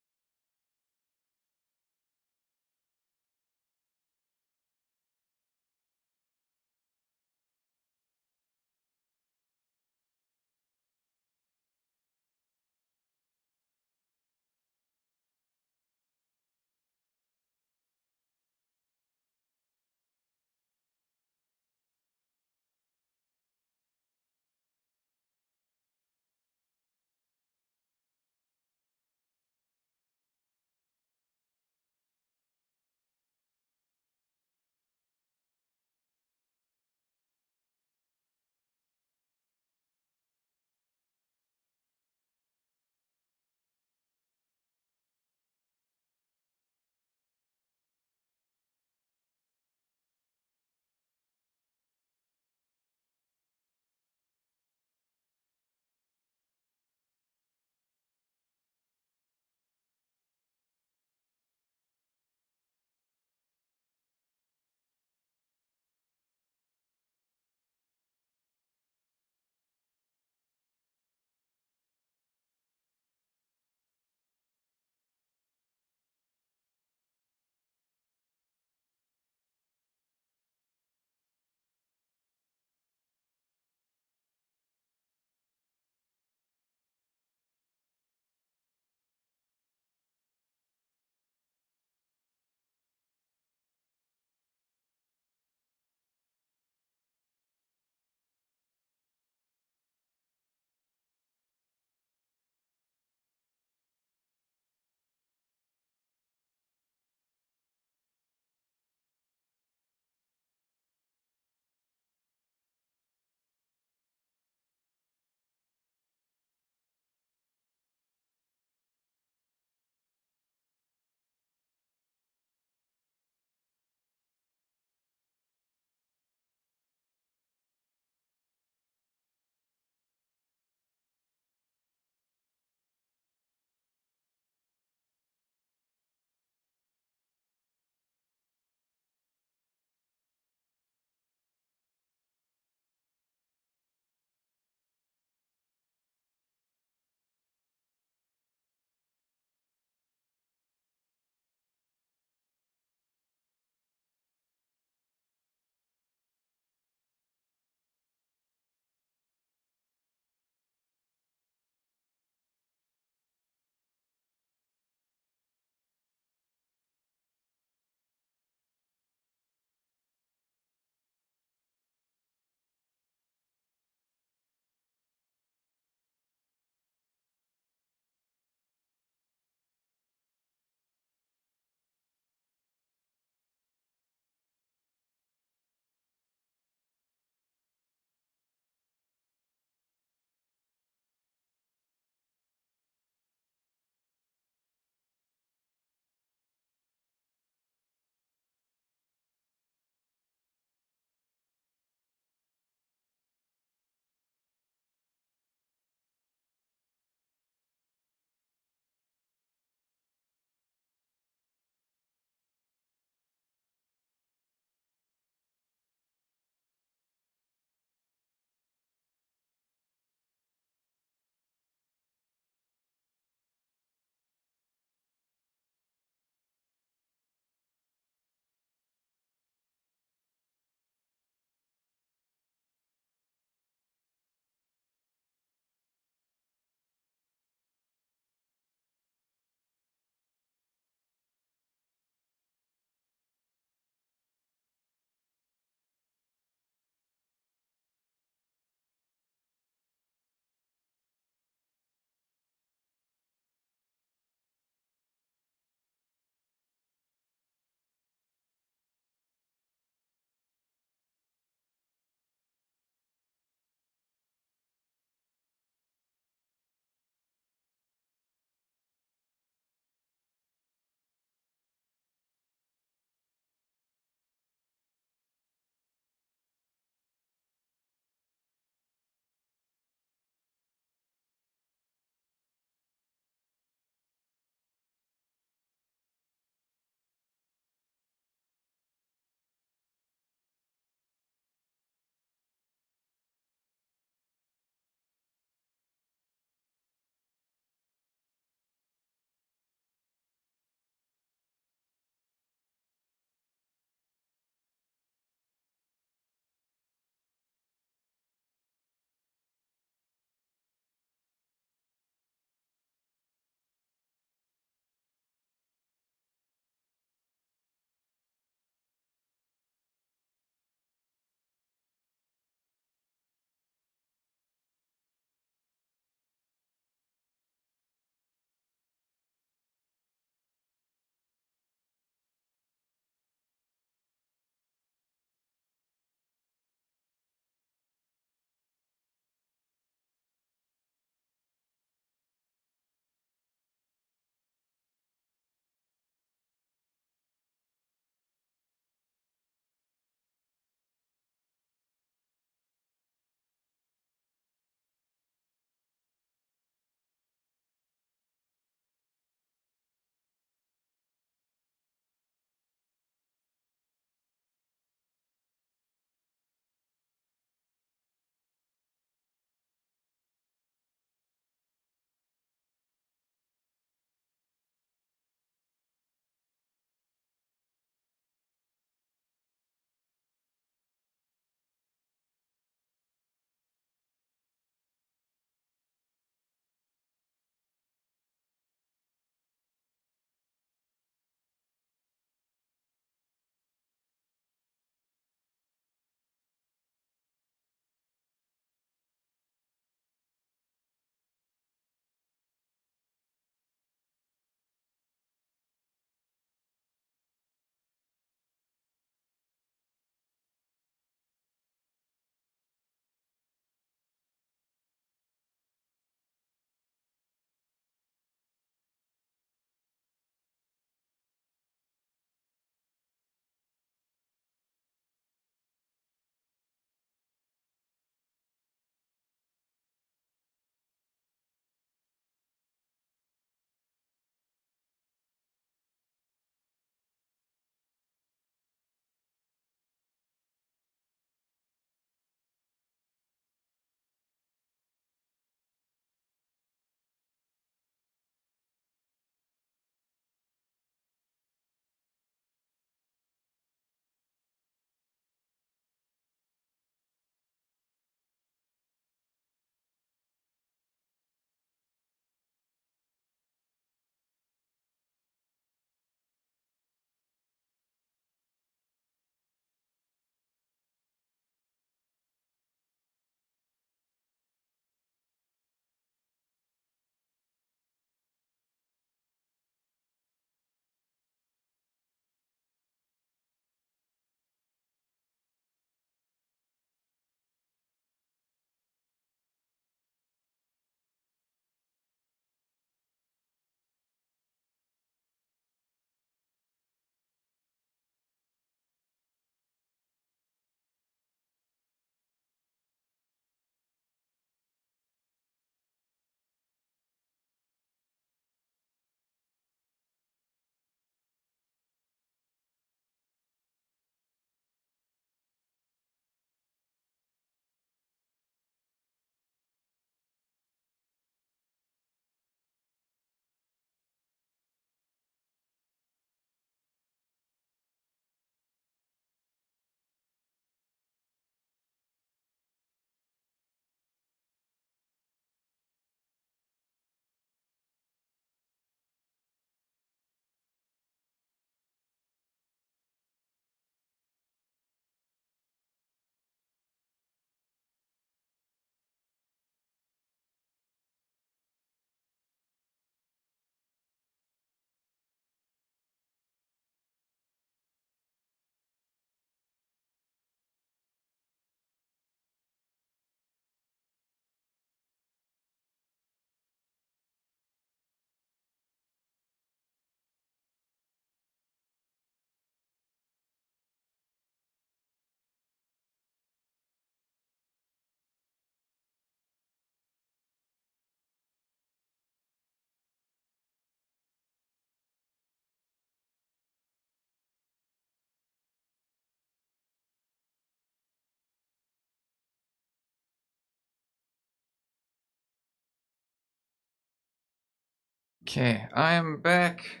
Okay, I am back.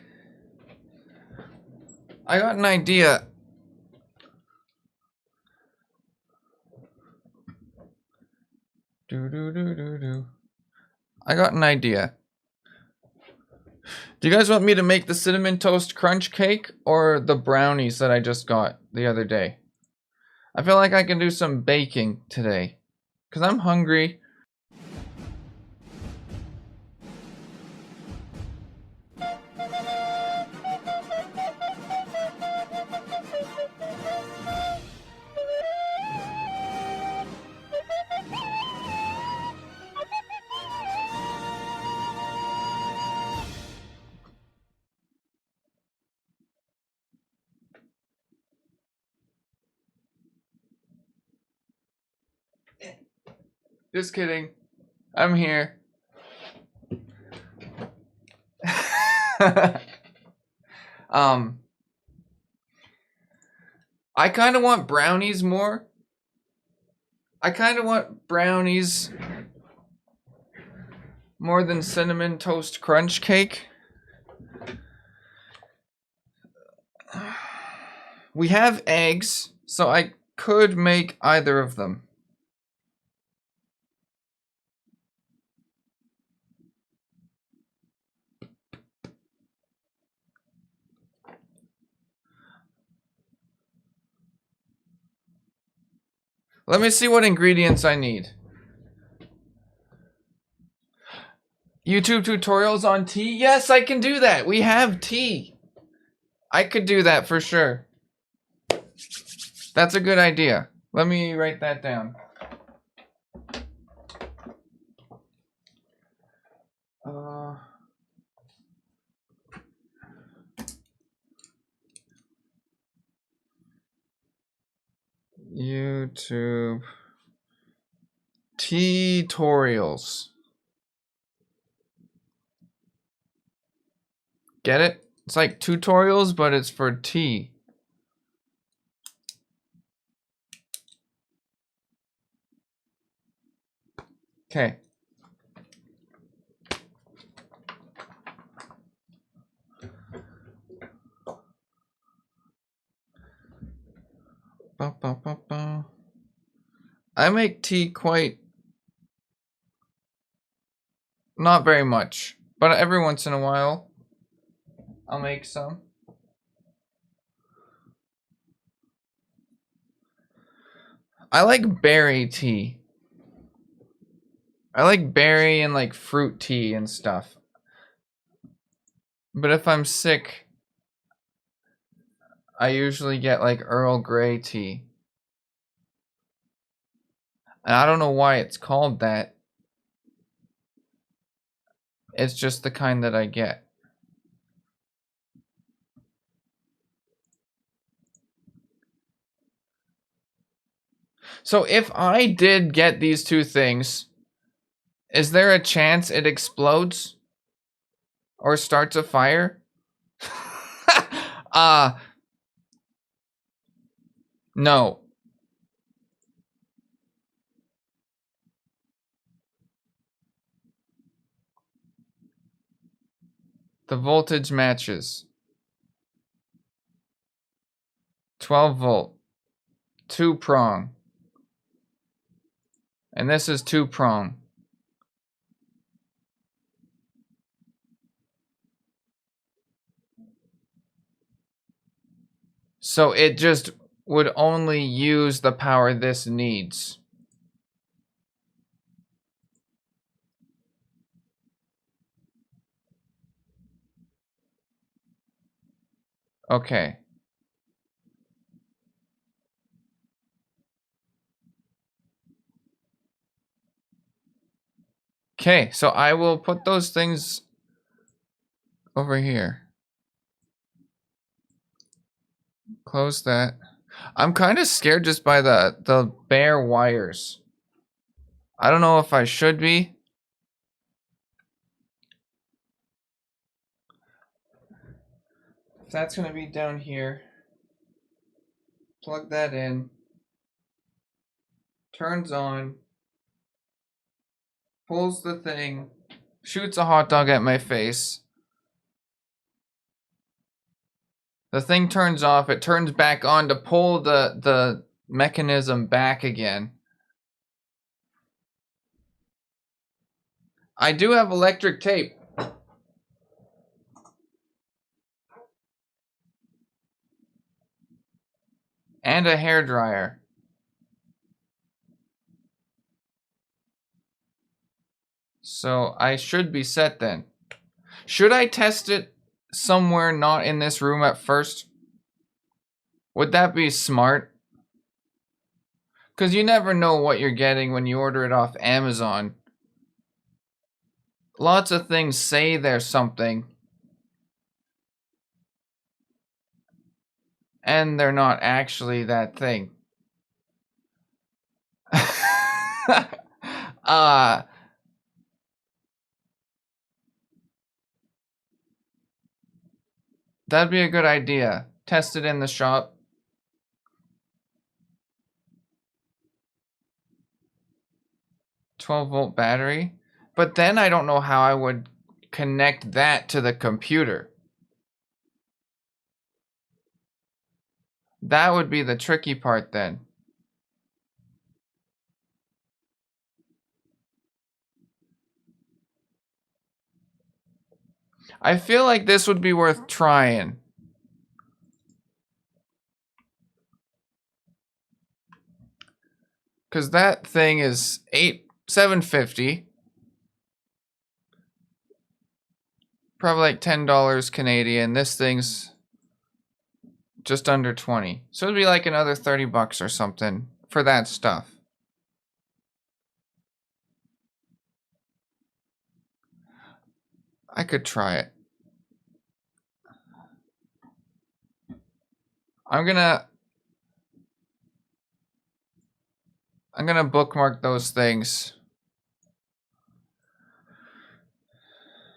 I got an idea. I got an idea. Do you guys want me to make the cinnamon toast crunch cake or the brownies that I just got the other day? I feel like I can do some baking today because I'm hungry. Just kidding. I'm here. I kind of want brownies more. I kind of want brownies more than cinnamon toast crunch cake. We have eggs, so I could make either of them. Let me see what ingredients I need. YouTube tutorials on tea? Yes, I can do that. We have tea. I could do that for sure. That's a good idea. Let me write that down. YouTube tutorials. Get it? It's like tutorials, but it's for tea. Okay. I make tea quite... not very much, but every once in a while, I'll make some. I like berry tea. I like berry and like fruit tea and stuff. But if I'm sick, I usually get like Earl Grey tea. And I don't know why it's called that. It's just the kind that I get. So if I did get these two things, is there a chance it explodes? Or starts a fire? No. The voltage matches. 12 volt. 2-prong. And this is 2-prong. So it just would only use the power this needs. Okay. Okay, so I will put those things over here. Close that. I'm kind of scared just by the bare wires. I don't know if I should be. That's going to be down here. Plug that in. Turns on. Pulls the thing. Shoots a hot dog at my face. The thing turns off, it turns back on to pull the mechanism back again. I do have electric tape. And a hairdryer. So I should be set then. Should I test it somewhere not in this room at first? Would that be smart? Because you never know what you're getting when you order it off Amazon. Lots of things say there's something. And they're not actually that thing. That'd be a good idea. Test it in the shop. "12-volt battery." But then I don't know how I would connect that to the computer. That would be the tricky part then. I feel like this would be worth trying. Cause that thing is $750. Probably like $10 Canadian. This thing's just under 20. So it'd be like another 30 bucks or something for that stuff. I could try it. I'm gonna bookmark those things.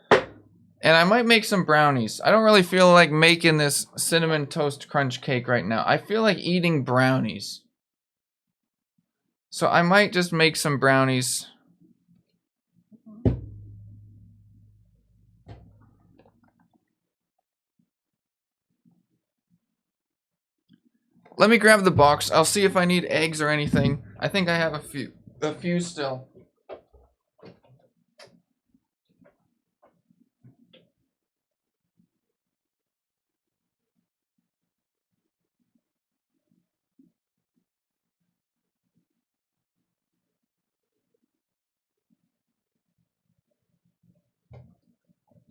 And I might make some brownies. I don't really feel like making this cinnamon toast crunch cake right now. I feel like eating brownies. So I might just make some brownies. Let me grab the box. I'll see if I need eggs or anything. I think I have a few still.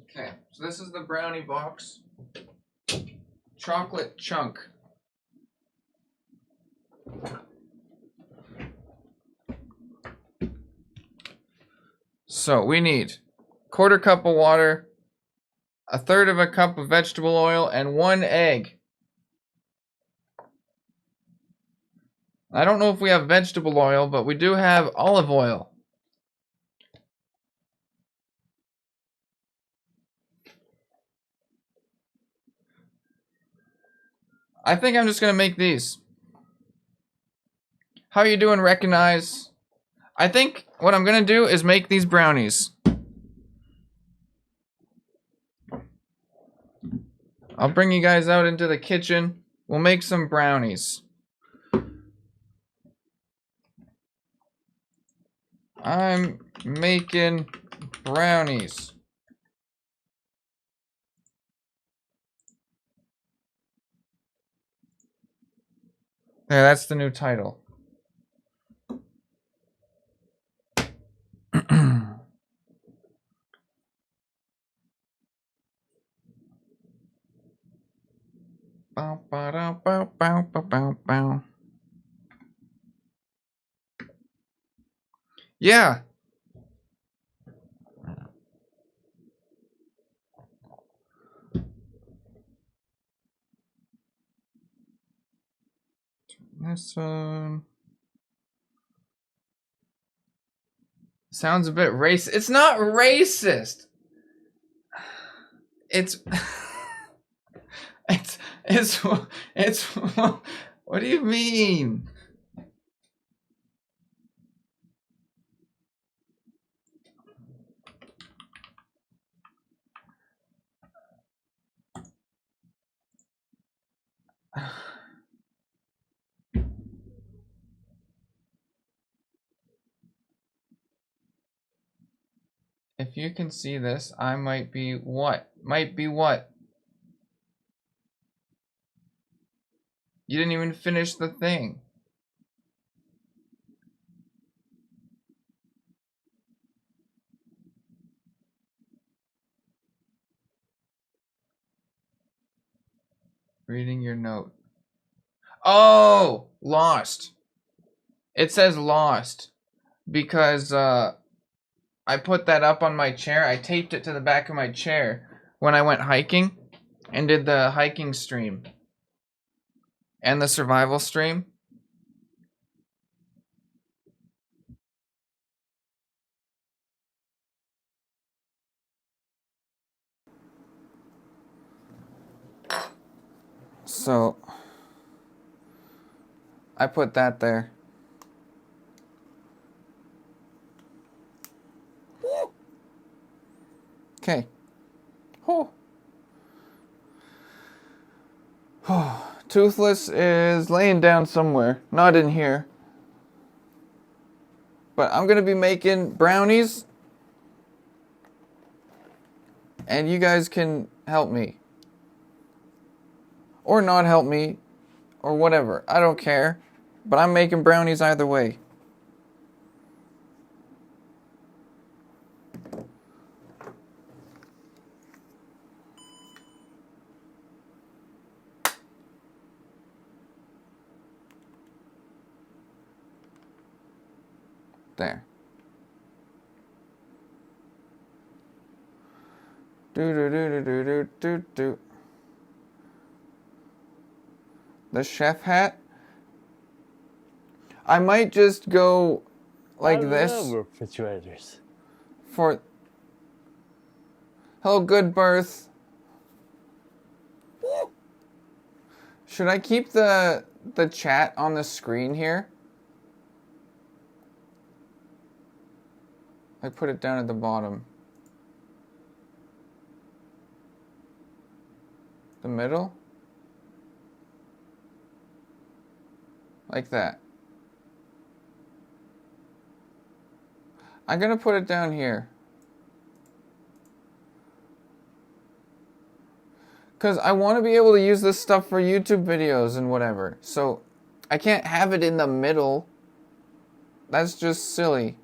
Okay, so this is the brownie box. Chocolate chunk. So we need 1/4 cup of water, 1/3 of a cup of vegetable oil, and 1 egg. I don't know if we have vegetable oil, but we do have olive oil. I think I'm just gonna make these. How you doing, Recognize? I think what I'm gonna do is make these brownies. I'll bring you guys out into the kitchen. We'll make some brownies. I'm making brownies. Yeah, that's the new title. Bow, bow, bow, bow, bow, bow, bow. Yeah. This one sounds a bit racist. It's not racist. It's it's what do you mean? If you can see this, I might be what? Might be what? You didn't even finish the thing. Reading your note. Oh, lost. It says lost because I put that up on my chair. I taped it to the back of my chair when I went hiking and did the hiking stream and the survival stream. So I put that there. Okay. Oh. Toothless is laying down somewhere. Not in here. But I'm going to be making brownies. And you guys can help me. Or not help me. Or whatever. I don't care. But I'm making brownies either way. There. Do do do do do do do do. The chef hat. I might just go like this. I love refrigerators. For hello, good birth. Should I keep the chat on the screen here? I put it down at the bottom. The middle? Like that. I'm gonna put it down here. Because I want to be able to use this stuff for YouTube videos and whatever. So I can't have it in the middle. That's just silly.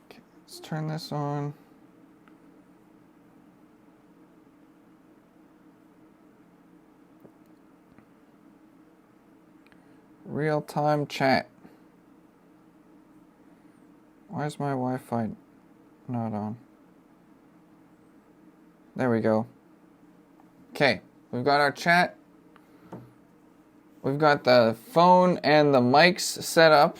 Okay, let's turn this on. Real-time chat. Why is my Wi-Fi not on? There we go. Okay, we've got our chat. We've got the phone and the mics set up.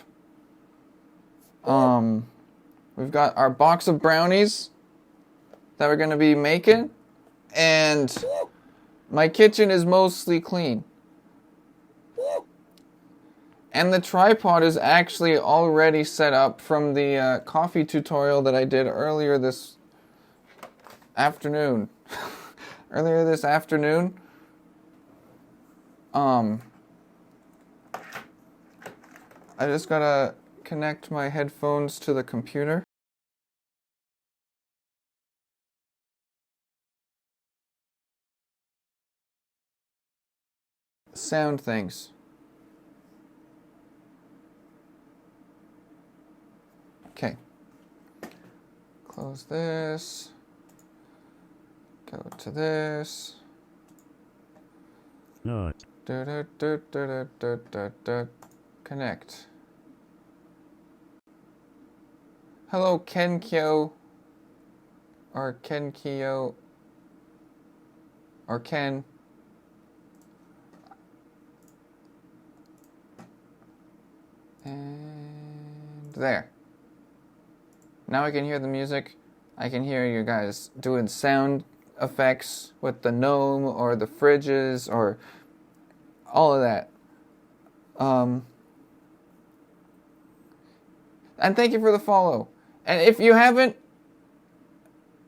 We've got our box of brownies that we're gonna be making, and my kitchen is mostly clean. And the tripod is actually already set up from the coffee tutorial that I did earlier this afternoon. I just gotta connect my headphones to the computer. Sound things. Okay. Close this. Go to this. No. Connect. Hello, Kenkyo. Or Kenkyo. Or Ken. And there. Now I can hear the music. I can hear you guys doing sound effects with the gnome or the fridges or all of that. And thank you for the follow. And if you haven't,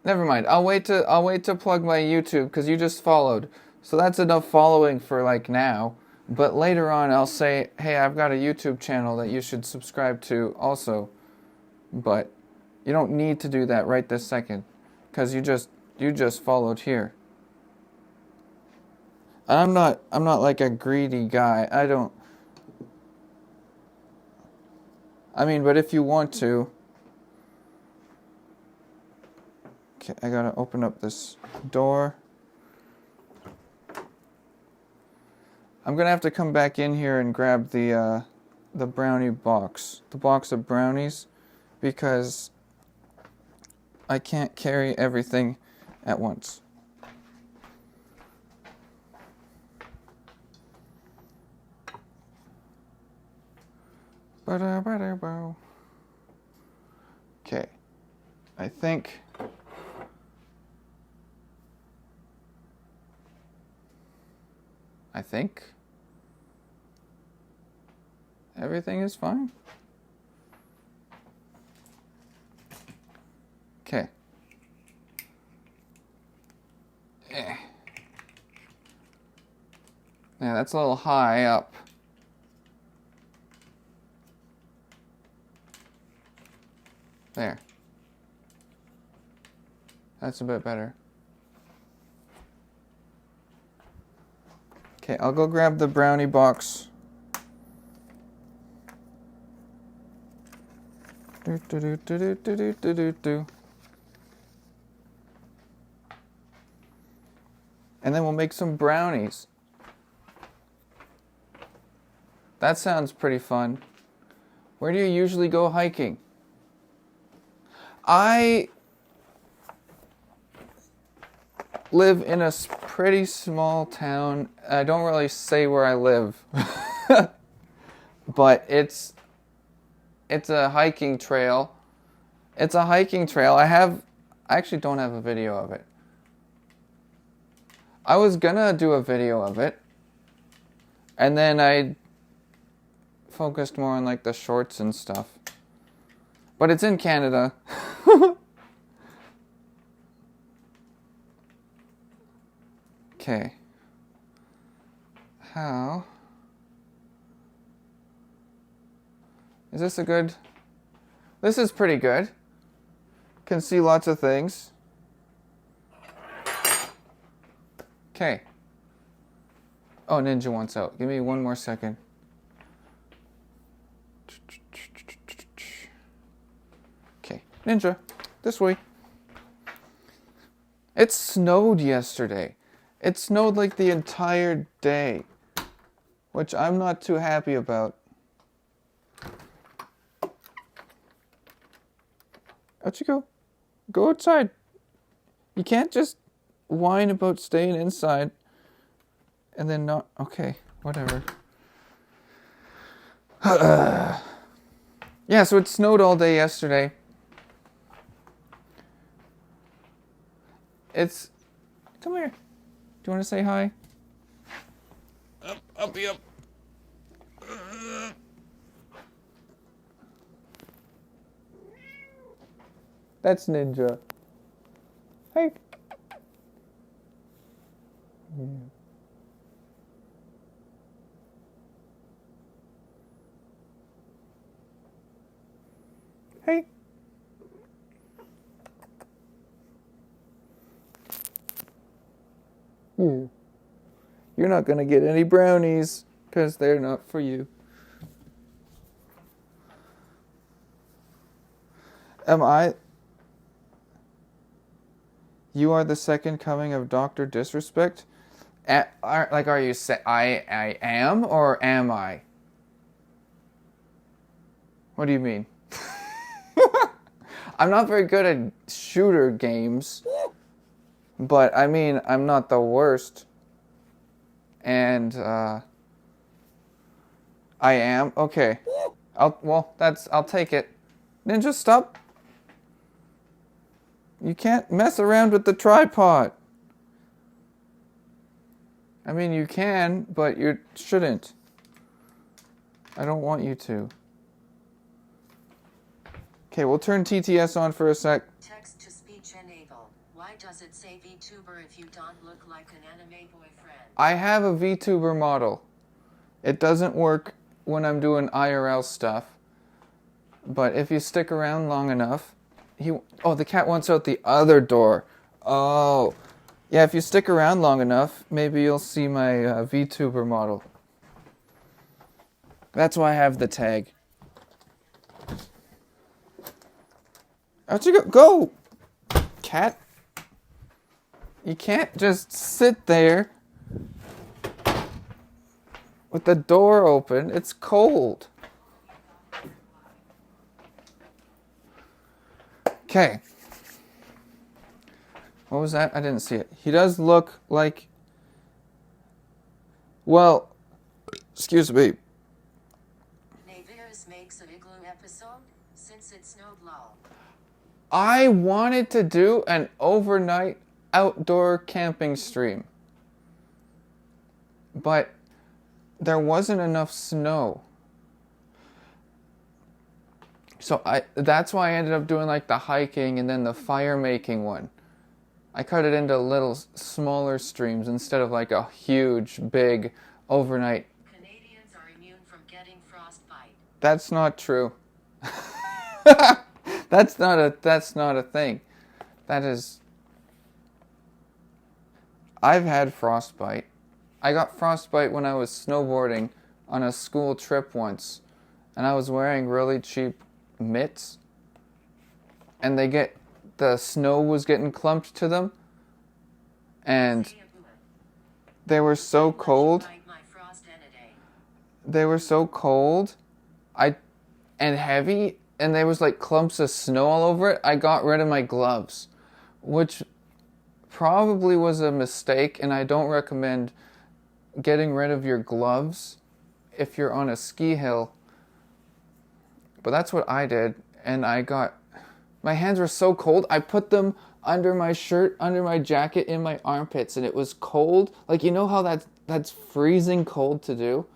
never mind. I'll wait to plug my YouTube because you just followed. So that's enough following for like now. But later on I'll say, hey, I've got a YouTube channel that you should subscribe to also. But you don't need to do that right this second, because you just followed here. I'm not like a greedy guy. But if you want to. Okay, I gotta open up this door. I'm gonna have to come back in here and grab the brownie box, the box of brownies, because I can't carry everything at once. Okay, I think everything is fine. Okay. Yeah, that's a little high up. There. That's a bit better. Okay, I'll go grab the brownie box. And then we'll make some brownies. That sounds pretty fun. Where do you usually go hiking? I live in a pretty small town. I don't really say where I live. But it's a hiking trail. It's a hiking trail. I actually don't have a video of it. I was gonna do a video of it, and then I focused more on like the shorts and stuff. But it's in Canada. Okay. How? Is this a good? This is pretty good. Can see lots of things. Okay. Oh, Ninja wants out. Give me one more second. Okay, Ninja, this way. It snowed yesterday. It snowed like the entire day, which I'm not too happy about. Out you go. Go outside. You can't just whine about staying inside and then not. Okay, whatever. Yeah, so it snowed all day yesterday. Come here. Do you want to say hi? Up. That's Ninja. Hey. Yeah. Hey. Yeah. You're not going to get any brownies because they're not for you. Am I? You are the second coming of Dr. Disrespect? Are you say I am or am I? What do you mean? I'm not very good at shooter games, but I mean, I'm not the worst. And I am okay. I'll take it. Ninja, stop. You can't mess around with the tripod. I mean, you can, but you shouldn't. I don't want you to. Okay, we'll turn TTS on for a sec. Text to speech enable. Why does it say VTuber if you don't look like an anime boyfriend? I have a VTuber model. It doesn't work when I'm doing IRL stuff. But if you stick around long enough, the cat wants out the other door. Oh, yeah, if you stick around long enough, maybe you'll see my VTuber model. That's why I have the tag. Out you go! Go! Cat. You can't just sit there with the door open. It's cold. Okay. What was that? I didn't see it. He does look like... Well, excuse me. Navious makes an igloo episode since it snowed low. I wanted to do an overnight outdoor camping stream, but there wasn't enough snow. So that's why I ended up doing like the hiking and then the fire making one. I cut it into little smaller streams instead of like a huge, big overnight. Canadians are immune from getting frostbite. That's not true. That's not a thing. That is... I've had frostbite. I got frostbite when I was snowboarding on a school trip once, and I was wearing really cheap mitts, and the snow was getting clumped to them, and they were so cold. They were so cold, and heavy, and there was like clumps of snow all over it. I got rid of my gloves, which probably was a mistake, and I don't recommend getting rid of your gloves if you're on a ski hill. But that's what I did, and my hands were so cold, I put them under my shirt, under my jacket, in my armpits, and it was cold. Like, you know how that's freezing cold to do?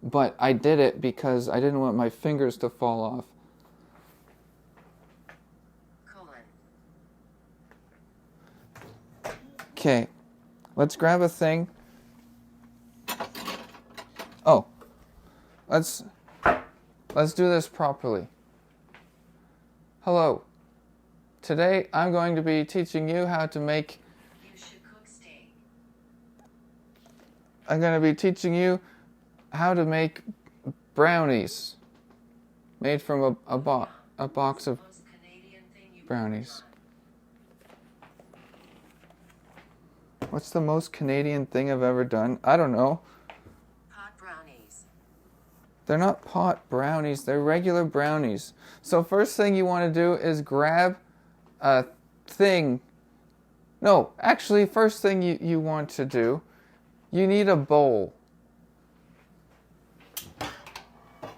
But I did it because I didn't want my fingers to fall off. Okay, let's grab a thing. Oh, let's do this properly. Hello. Today I'm going to be teaching you how to make... You should cook steak. I'm going to be teaching you how to make brownies made from a box of brownies. What's the most Canadian thing I've ever done? I don't know. Pot brownies. They're not pot brownies, they're regular brownies. So first thing you want to do is grab a thing. No, actually, first thing you want to do, you need a bowl.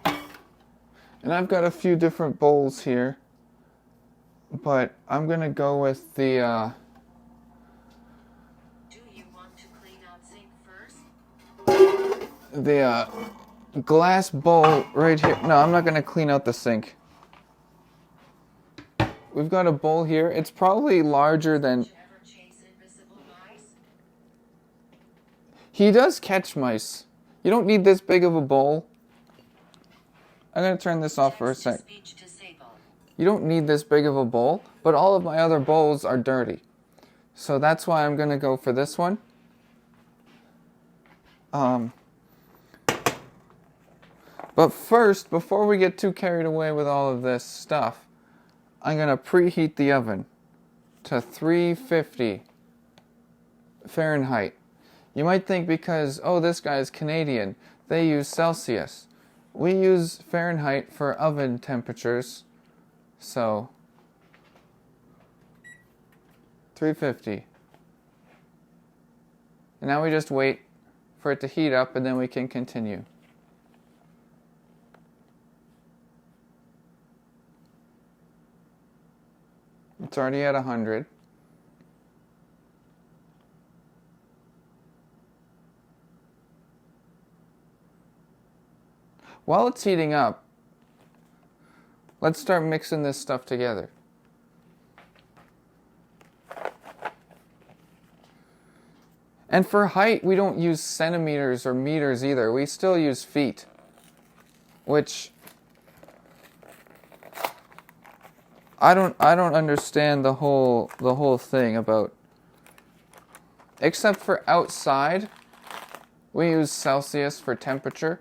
And I've got a few different bowls here, but I'm going to go with the... Do you want to clean out sink first? the glass bowl right here. No, I'm not going to clean out the sink. We've got a bowl here. It's probably larger than... Did you ever chase invisible mice? He does catch mice. You don't need this big of a bowl. I'm going to turn this off for a sec. Speech disabled. You don't need this big of a bowl, but all of my other bowls are dirty. So that's why I'm going to go for this one. But first, before we get too carried away with all of this stuff, I'm going to preheat the oven to 350 Fahrenheit. You might think because, oh, this guy's Canadian, they use Celsius. We use Fahrenheit for oven temperatures, so 350. And now we just wait for it to heat up and then we can continue. It's already at 100. While it's heating up, let's start mixing this stuff together. And for height, we don't use centimeters or meters either. We still use feet, which I don't understand the whole thing about, except for outside, we use Celsius for temperature.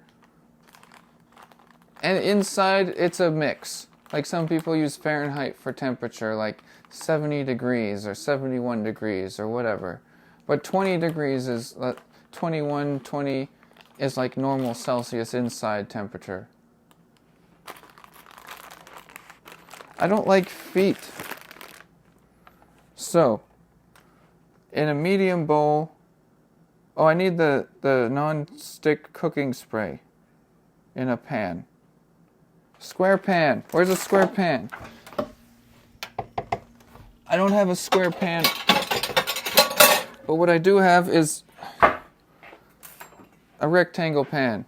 And inside, it's a mix. Like some people use Fahrenheit for temperature, like 70 degrees or 71 degrees or whatever. But 20 degrees is 20 is like normal Celsius inside temperature. I don't like feet. So, in a medium bowl, oh, I need the non-stick cooking spray in a pan. Square pan. Where's a square pan? I don't have a square pan. But what I do have is a rectangle pan.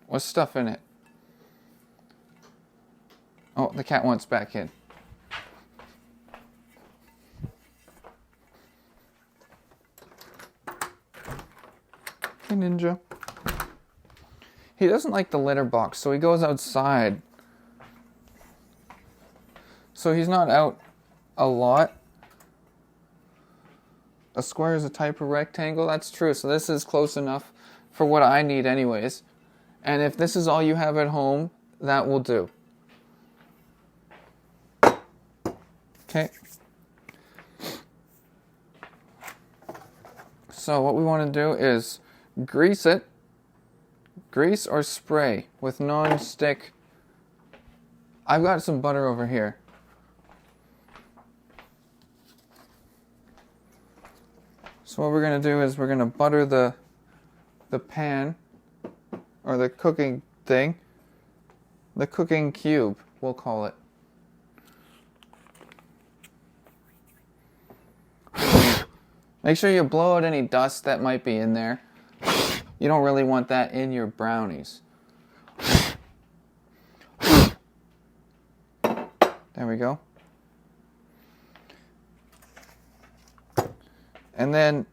With stuff in it. Oh, the cat wants back in. Hey, Ninja. He doesn't like the litter box, so he goes outside. So he's not out a lot. A square is a type of rectangle, that's true. So this is close enough for what I need anyways. And if this is all you have at home, that will do. Okay. So what we want to do is grease it. Grease or spray with non-stick. I've got some butter over here. So what we're going to do is we're going to butter the pan, or the cooking thing, the cooking cube, we'll call it. Make sure you blow out any dust that might be in there. You don't really want that in your brownies. There we go. And then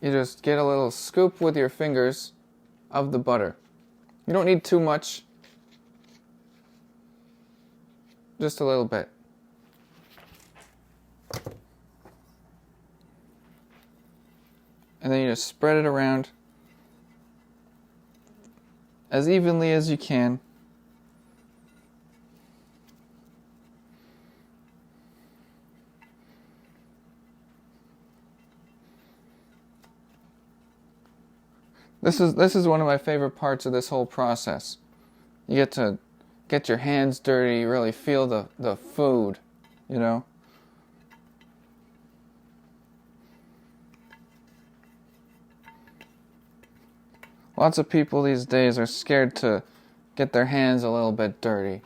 you just get a little scoop with your fingers of the butter. You don't need too much. Just a little bit. And then you just spread it around as evenly as you can. This is one of my favorite parts of this whole process. You get to get your hands dirty, you really feel the food, you know? Lots of people these days are scared to get their hands a little bit dirty.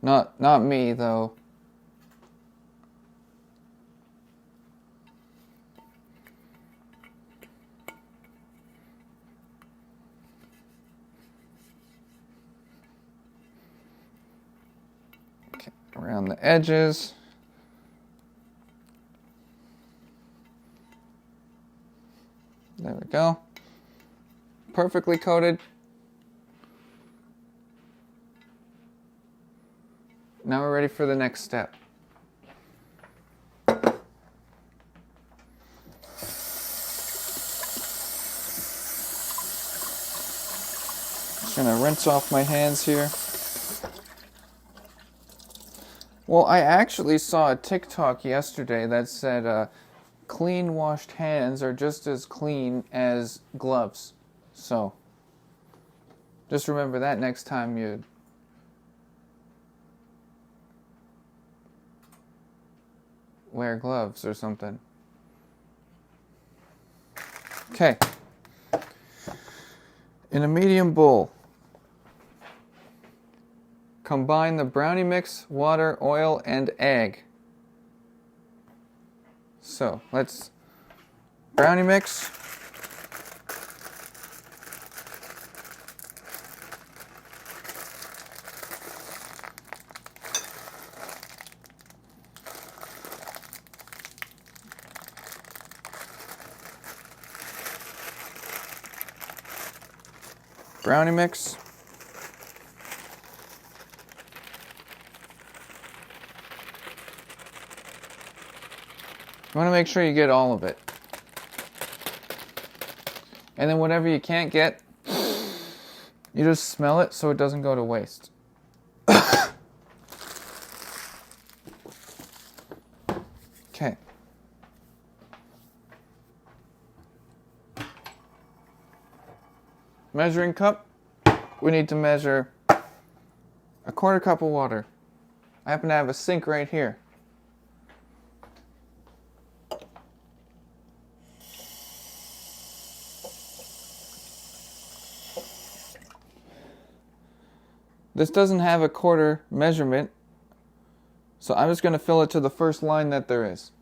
Not me, though. Okay, around the edges. There we go. Perfectly coated. Now we're ready for the next step. Just gonna rinse off my hands here. Well, I actually saw a TikTok yesterday that said clean washed hands are just as clean as gloves. So, just remember that next time you wear gloves or something. Okay. In a medium bowl, combine the brownie mix, water, oil, and egg. So, let's brownie mix. brownie mix. You want to make sure you get all of it. And then whatever you can't get, you just smell it so it doesn't go to waste. Okay. Measuring cup. We need to measure a quarter cup of water. I happen to have a sink right here. This doesn't have a quarter measurement, so I'm just going to fill it to the first line that there is.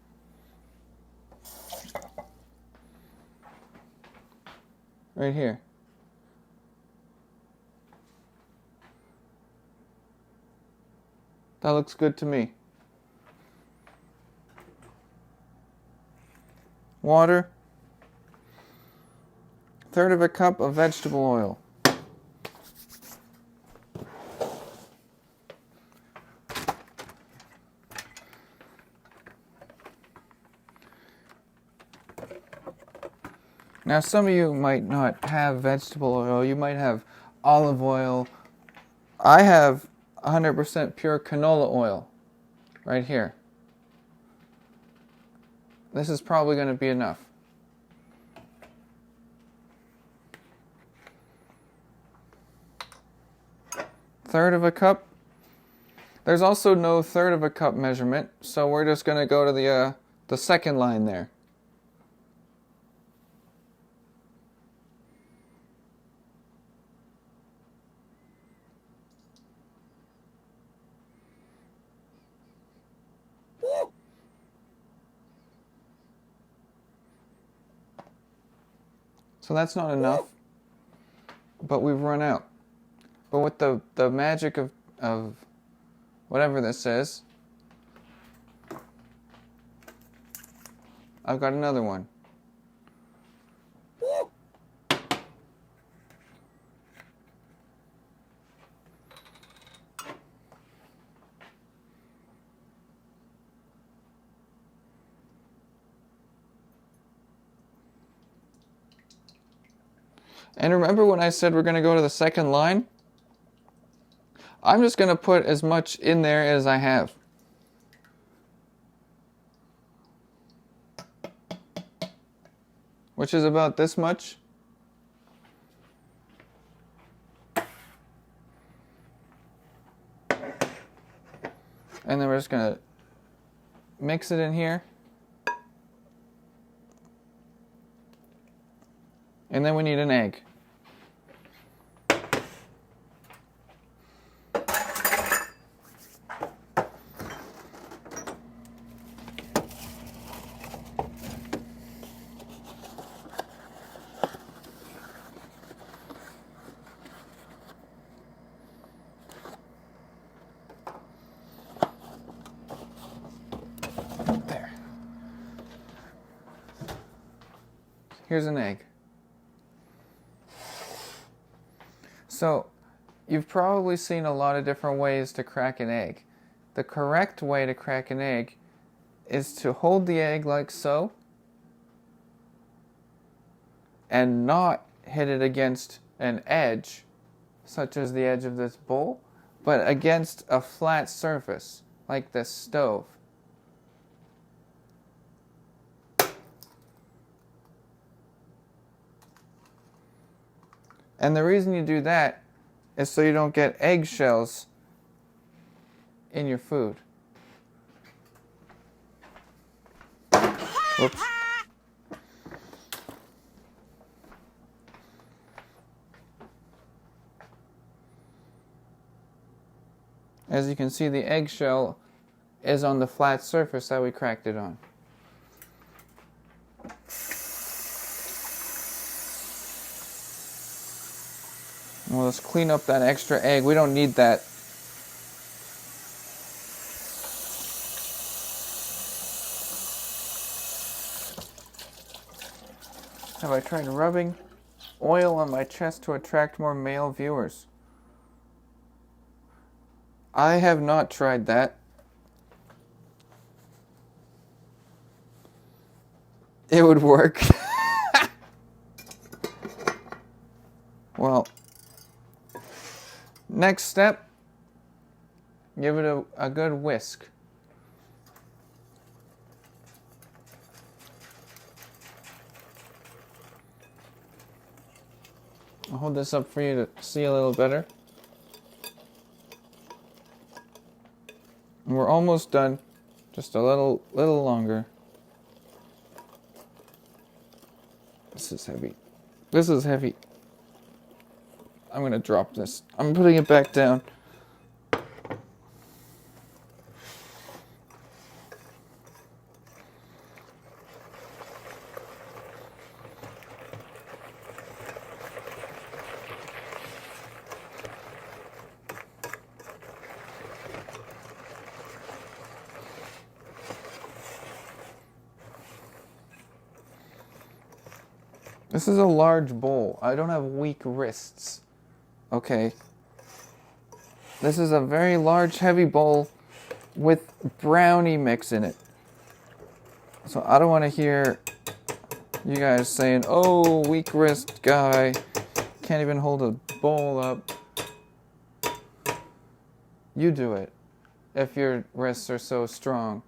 Right here. That looks good to me. Water. 1/3 of a cup of vegetable oil. Now, some of you might not have vegetable oil. You might have olive oil. I have 100% pure canola oil right here. This is probably going to be enough. Third of a cup. There's also no 1/3 of a cup measurement, so we're just going to go to the second line there. So that's not enough, but we've run out. But with the magic of whatever this is, I've got another one. And remember when I said we're going to go to the second line? I'm just going to put as much in there as I have. Which is about this much. And then we're just going to mix it in here. And then we need an egg. There. Here's an egg. So, you've probably seen a lot of different ways to crack an egg. The correct way to crack an egg is to hold the egg like so and not hit it against an edge, such as the edge of this bowl, but against a flat surface, like this stove. And the reason you do that is so you don't get eggshells in your food. Whoops. As you can see, the eggshell is on the flat surface that we cracked it on. Well, let's clean up that extra egg. We don't need that. Have I tried rubbing oil on my chest to attract more male viewers. I have not tried that. It would work. Well, next step, give it a good whisk. I'll hold this up for you to see a little better. And we're almost done. Just a little longer. This is heavy. This is heavy. I'm gonna drop this. I'm putting it back down. This is a large bowl. I don't have weak wrists. Okay. This is a very large, heavy bowl with brownie mix in it. So I don't want to hear you guys saying, oh, weak wrist guy, can't even hold a bowl up. You do it, if your wrists are so strong.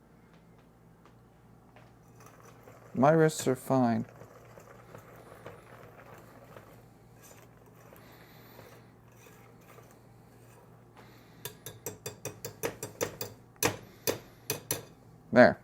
My wrists are fine. There.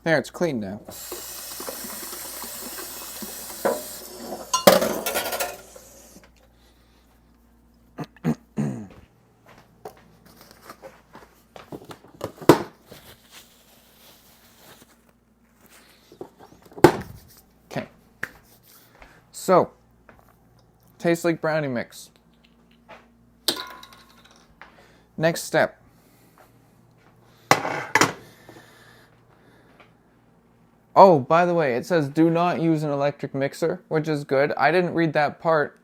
There, it's clean now. Okay. So, tastes like brownie mix. Next step. Oh, by the way, it says do not use an electric mixer, which is good. I didn't read that part,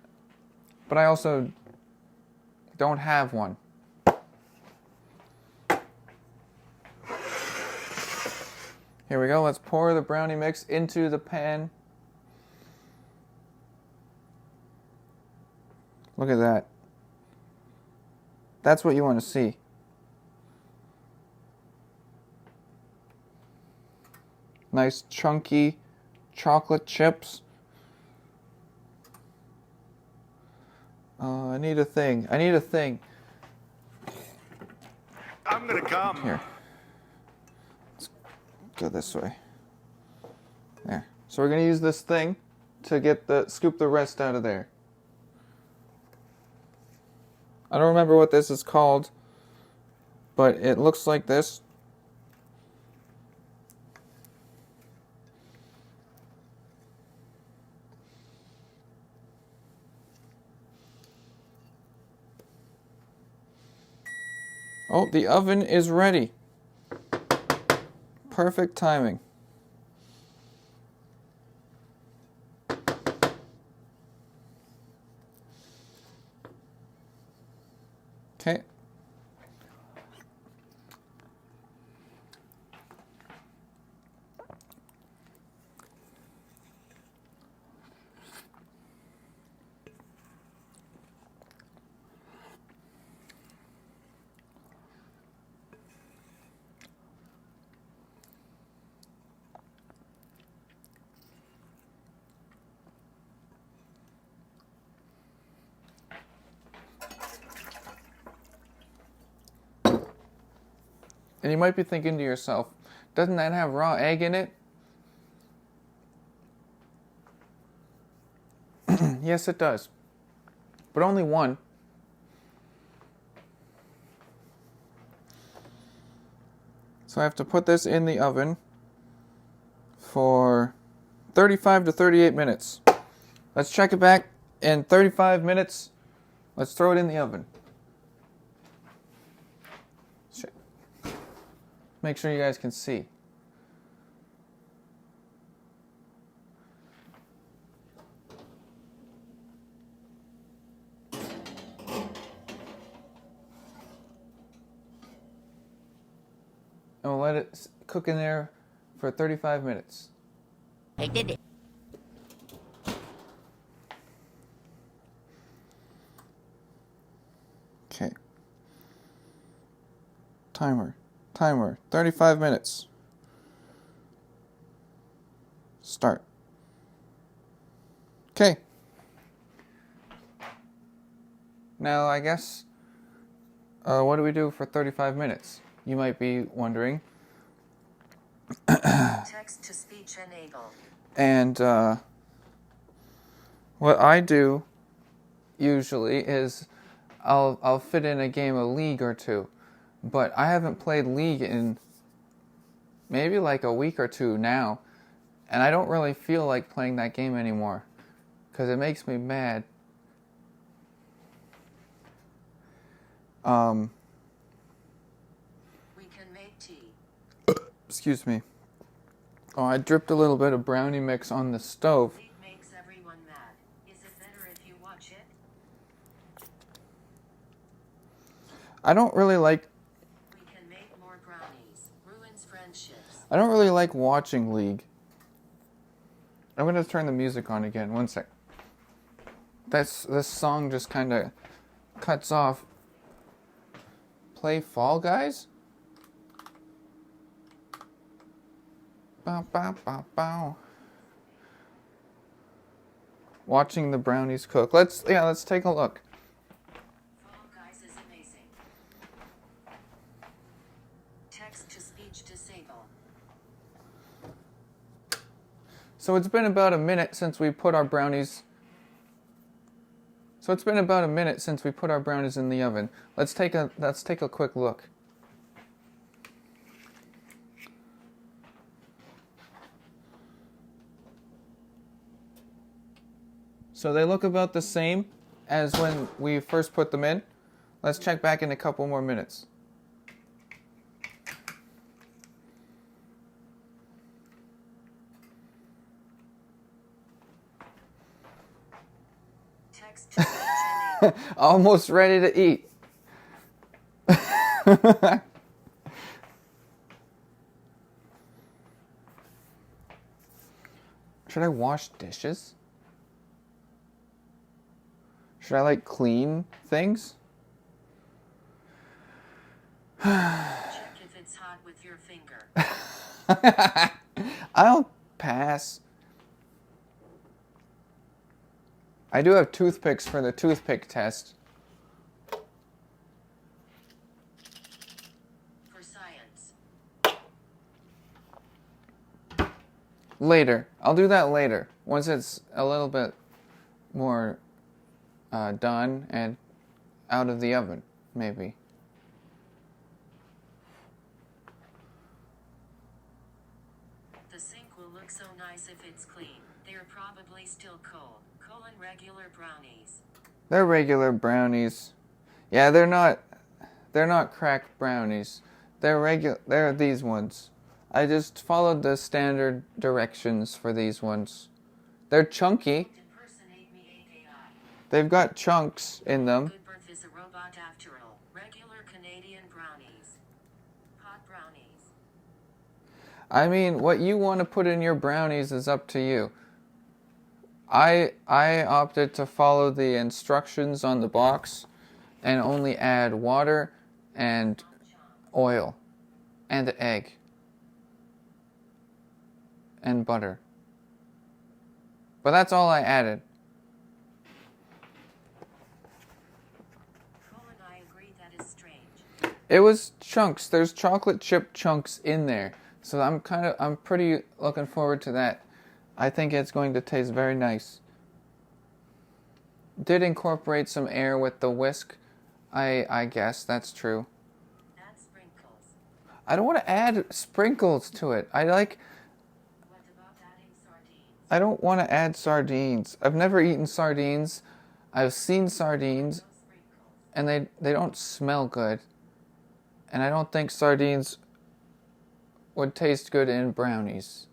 but I also don't have one. Here we go. Let's pour the brownie mix into the pan. Look at that. That's what you want to see. Nice chunky chocolate chips. I need a thing. I'm gonna come. Here. Let's go this way. There. So we're gonna use this thing to scoop the rest out of there. I don't remember what this is called, but it looks like this. Oh, the oven is ready. Perfect timing. Okay. And you might be thinking to yourself, doesn't that have raw egg in it? Yes, it does. But only one. So I have to put this in the oven for 35 to 38 minutes. Let's check it back in 35 minutes. Let's throw it in the oven. Make sure you guys can see. And we'll let it cook in there for 35 minutes. I did it. Okay. Timer, 35 minutes. Start. Okay. Now, I guess, what do we do for 35 minutes? You might be wondering. Text to speech enabled. And what I do usually is I'll fit in a game of League or two. But I haven't played League in maybe like a week or two now. And I don't really feel like playing that game anymore. Because it makes me mad. We can make tea. Excuse me. Oh, I dripped a little bit of brownie mix on the stove. League makes everyone mad. Is it better if you watch it? I don't really like We can make more brownies. Ruins friendships. I don't really like watching League. I'm gonna turn the music on again. One sec. This song just kind of cuts off. Play Fall Guys? Bow, bow, bow, bow. Watching the brownies cook. Let's take a look. Fall Guys is amazing. Text to speech disabled. So it's been about a minute since we put our brownies. So it's been about a minute since we put our brownies in the oven. Let's take a quick look. So they look about the same as when we first put them in. Let's check back in a couple more minutes. Text to speech enabled. Almost ready to eat. Should I wash dishes? Should I like clean things? Check if it's hot with your finger. I'll pass. I do have toothpicks for the toothpick test. For science. Later. I'll do that later. Once it's a little bit more done and out of the oven, maybe. The sink will look so nice if it's clean. They're probably still cold. Regular brownies. They're regular brownies. Yeah, they're not cracked brownies. They're these ones. I just followed the standard directions for these ones. They're chunky. Impersonate me, AKI. They've got chunks in them. Good Birth is a robot after all. Regular Canadian brownies. Hot brownies. I mean, what you want to put in your brownies is up to you. I opted to follow the instructions on the box and only add water and oil and egg and butter. But that's all I added. Colin, I agree that is strange. It was chunks. There's chocolate chip chunks in there. So I'm pretty looking forward to that. I think it's going to taste very nice. Did incorporate some air with the whisk. I guess that's true. Add sprinkles. I don't want to add sprinkles to it. What about adding sardines? I don't want to add sardines. I've never eaten sardines. I've seen sardines, No sprinkles. and they don't smell good. And I don't think sardines would taste good in brownies.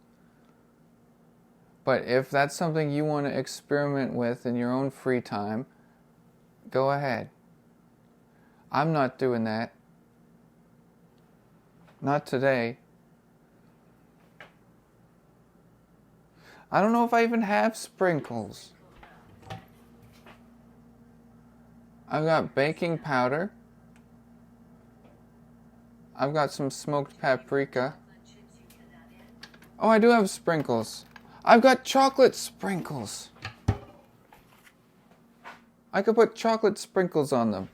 But if that's something you want to experiment with in your own free time, go ahead. I'm not doing that. Not today. I don't know if I even have sprinkles. I've got baking powder. I've got some smoked paprika. Chocolate chips you can add in. Oh, I do have sprinkles. I've got chocolate sprinkles. I could put chocolate sprinkles on them.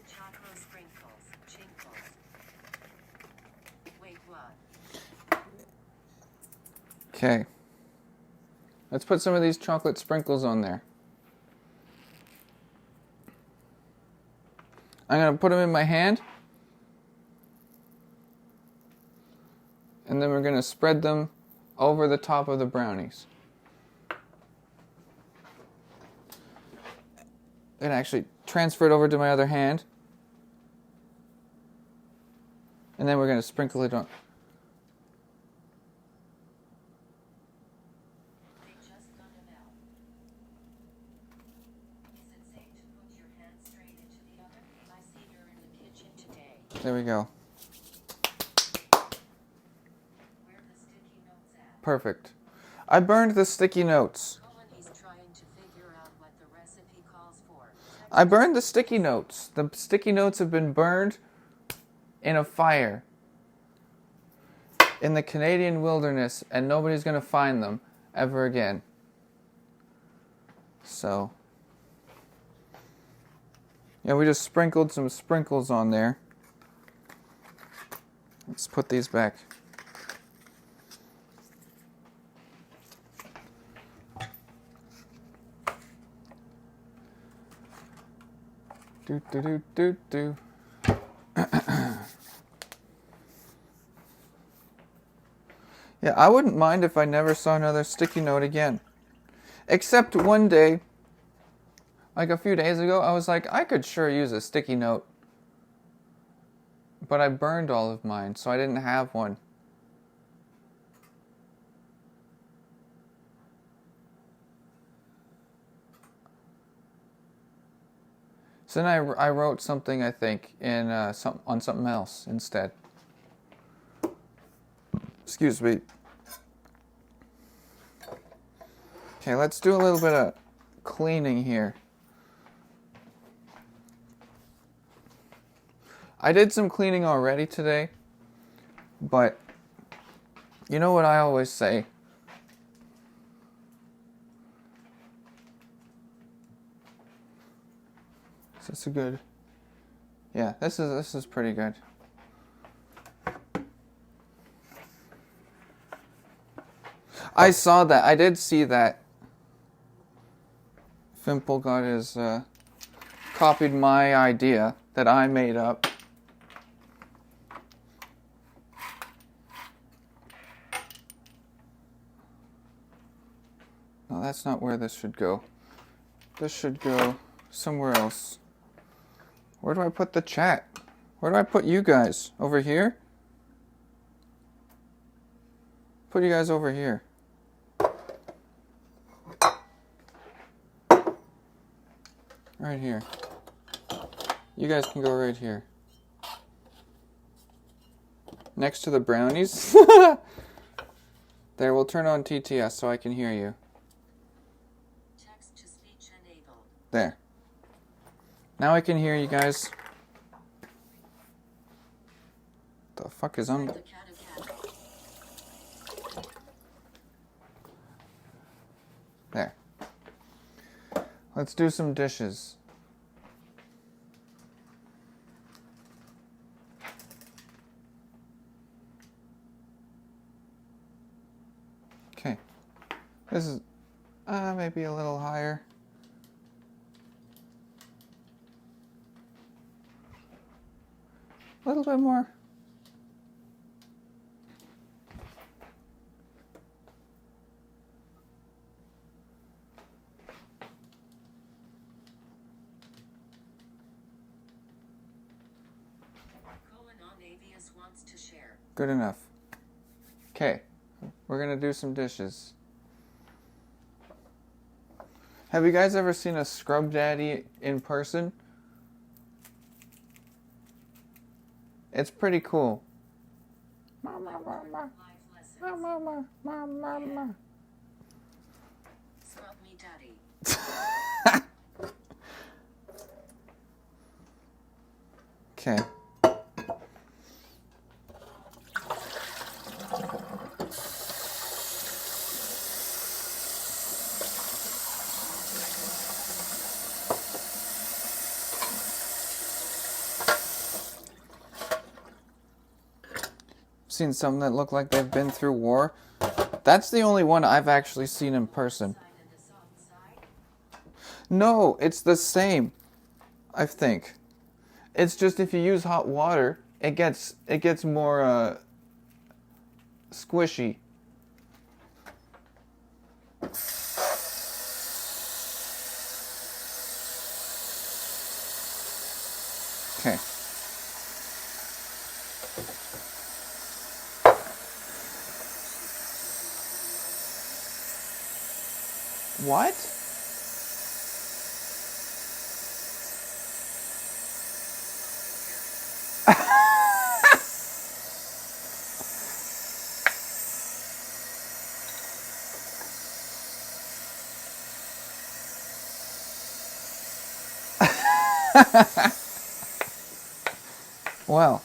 Chocolate sprinkles. Chinkles. Wait, what? Okay. Let's put some of these chocolate sprinkles on there. I'm going to put them in my hand. And then we're going to spread them over the top of the brownies. I'm going to actually transfer it over to my other hand. And then we're going to sprinkle it on. They just gonna melt. Is it safe to put your hand straight into the oven? I see you're in the kitchen today. There we go. Where the sticky notes at? Perfect. I burned the sticky notes. Colin, he's trying to figure out what the recipe calls for. I burned the sticky notes. The sticky notes have been burned in a fire in the Canadian wilderness, and nobody's going to find them ever again. So, yeah, we just sprinkled some sprinkles on there. Let's put these back. Do do do do do. Yeah, I wouldn't mind if I never saw another sticky note again. Except one day, like a few days ago, I was like, I could sure use a sticky note. But I burned all of mine, so I didn't have one. So then I wrote something, I think, in on something else instead. Excuse me. Okay, let's do a little bit of cleaning here. I did some cleaning already today, but you know what I always say? Is this a good? Yeah, this is pretty good. I saw that. I did see that. Fimple got his copied my idea that I made up. No, that's not where this should go. This should go somewhere else. Where do I put the chat? Where do I put you guys? Over here? Put you guys over here. Right here. You guys can go right here. Next to the brownies. There, we'll turn on TTS so I can hear you. Text to speech enabled. There. Now I can hear you guys. The fuck is on? The cat a cat. There. Let's do some dishes. Okay. This is maybe a little higher. A little bit more. Navious wants to share. Good enough. Okay, we're gonna do some dishes. Have you guys ever seen a scrub daddy in person? It's pretty cool. Life lessons. Scrub me daddy. Okay. Seen some that look like they've been through war. That's the only one I've actually seen in person. Side and the soft side. No, it's the same, I think. It's just if you use hot water, it gets more squishy. Okay. What? Well.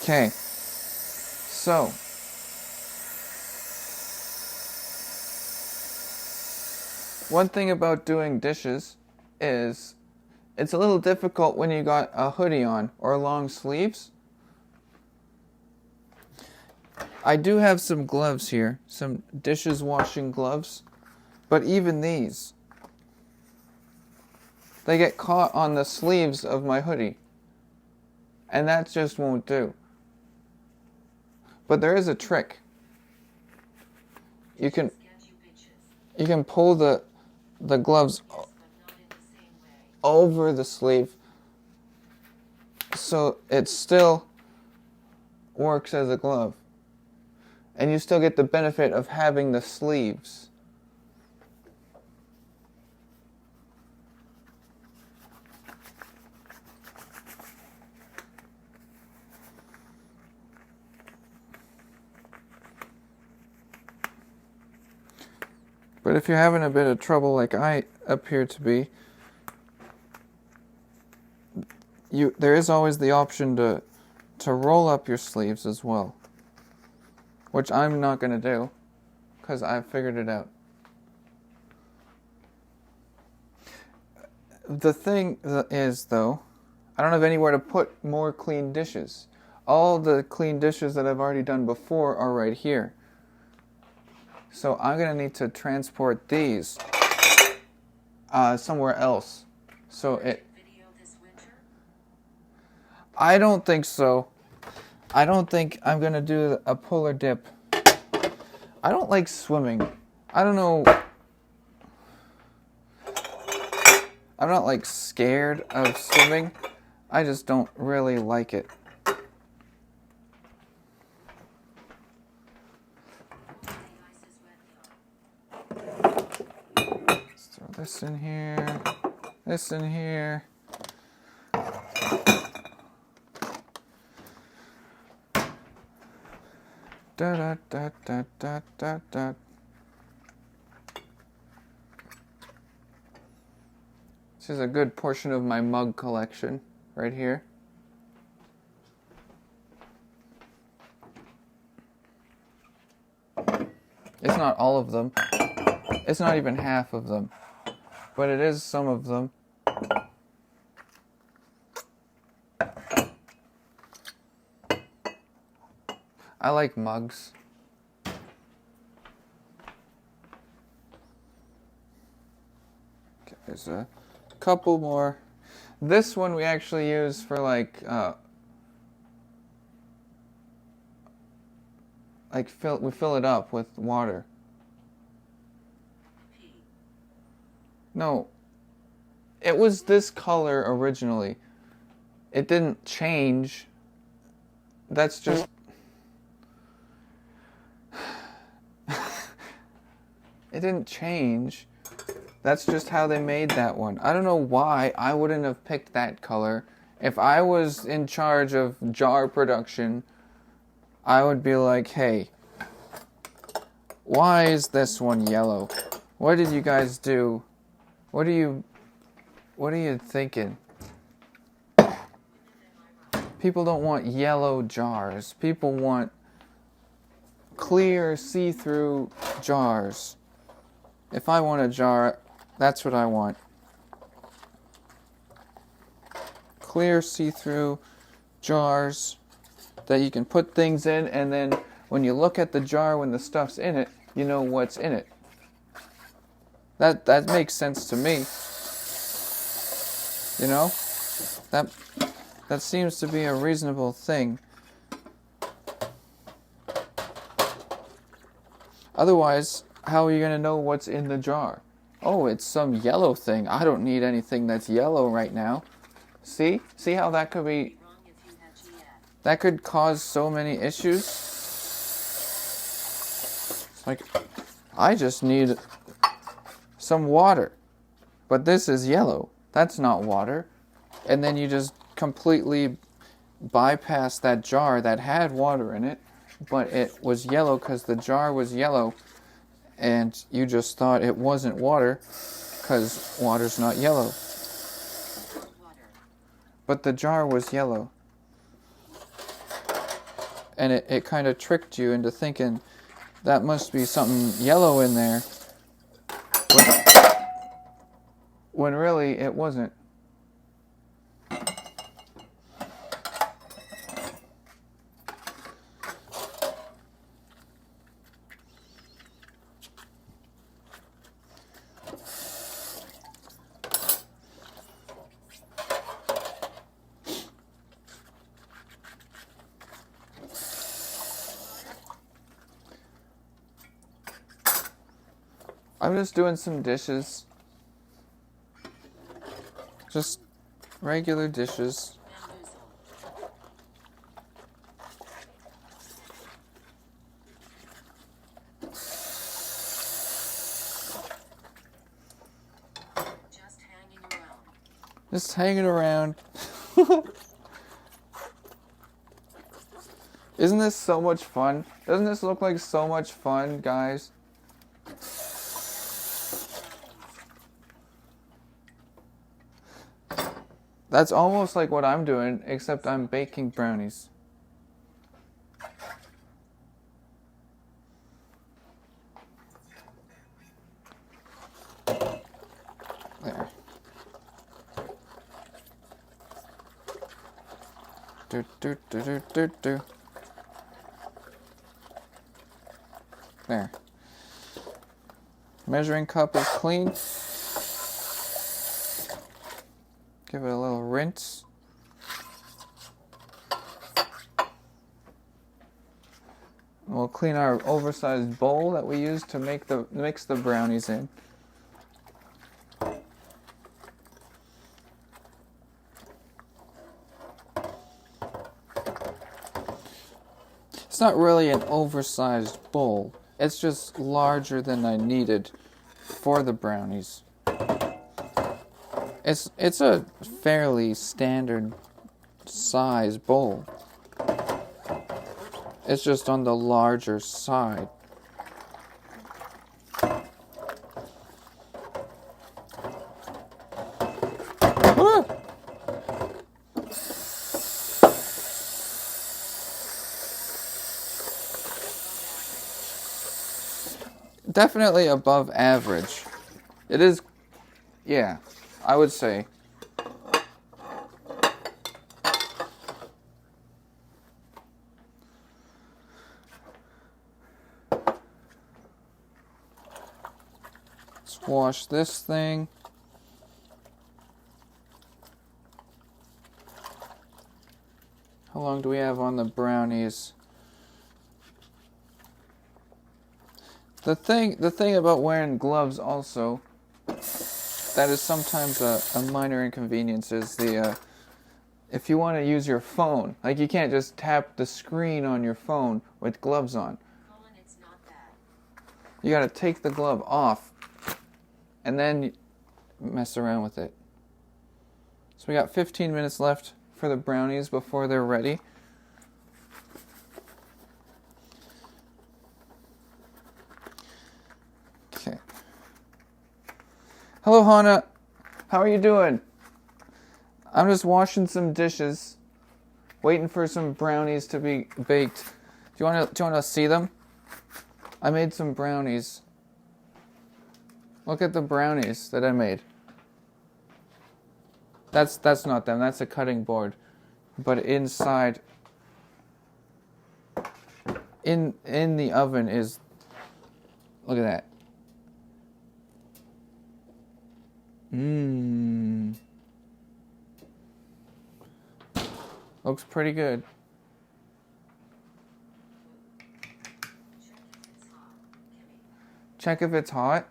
Okay. So. One thing about doing dishes is it's a little difficult when you got a hoodie on or long sleeves. I do have some gloves here, some dishes washing gloves, but even these, they get caught on the sleeves of my hoodie, and that just won't do. But there is a trick. You can pull the gloves over the sleeve so it still works as a glove. And you still get the benefit of having the sleeves. But if you're having a bit of trouble like I appear to be, there is always the option to roll up your sleeves as well. Which I'm not going to do, because I've figured it out. The thing is, though, I don't have anywhere to put more clean dishes. All the clean dishes that I've already done before are right here. So I'm going to need to transport these somewhere else. So Video this winter? I don't think so. I don't think I'm going to do a polar dip. I don't like swimming. I don't know. I'm not like scared of swimming. I just don't really like it. Let's throw this in here. This in here. Da da da da da da da. This is a good portion of my mug collection right here. It's not all of them. It's not even half of them. But it is some of them. I like mugs. Okay, there's a couple more. This one we actually use for like we fill it up with water. P. No. It was this color originally. It didn't change. That's just... It didn't change. That's just how they made that one. I don't know why I wouldn't have picked that color. If I was in charge of jar production, I would be like, hey, why is this one yellow? What did you guys do? What are you thinking? People don't want yellow jars. People want clear, see-through jars. If I want a jar, that's what I want. Clear, see-through jars that you can put things in, and then when you look at the jar when the stuff's in it, you know what's in it. That makes sense to me. You know? That seems to be a reasonable thing. Otherwise, how are you going to know what's in the jar? Oh, it's some yellow thing. I don't need anything that's yellow right now. See? See how that could be... Wrong if you had GF. That could cause so many issues. It's like, I just need some water. But this is yellow. That's not water. And then you just completely bypass that jar that had water in it, but it was yellow because the jar was yellow, and you just thought it wasn't water because water's not yellow. Water. But the jar was yellow. And it kind of tricked you into thinking that must be something yellow in there, when really it wasn't. I'm just doing some dishes. Just regular dishes. Bamboozle. Just hanging around. Just hanging around. Isn't this so much fun? Doesn't this look like so much fun, guys? That's almost like what I'm doing, except I'm baking brownies. There. Do. There. Measuring cup is clean. Give it a little rinse. We'll clean our oversized bowl that we use to mix the brownies in. It's not really an oversized bowl. It's just larger than I needed for the brownies. It's a fairly standard size bowl. It's just on the larger side. Ah! Definitely above average. It is, yeah, I would say. Let's wash this thing. How long do we have on the brownies? The thing about wearing gloves also, that is sometimes a minor inconvenience, is the if you want to use your phone, like you can't just tap the screen on your phone with gloves on. Colin, it's not that. You gotta take the glove off and then mess around with it. So we got 15 minutes left for the brownies before they're ready. Okay. Hello, Hannah. How are you doing? I'm just washing some dishes, waiting for some brownies to be baked. Do you want to see them? I made some brownies. Look at the brownies that I made. That's not them. That's a cutting board. But inside, in the oven is. Look at that. Mmm. Looks pretty good. Check if it's hot.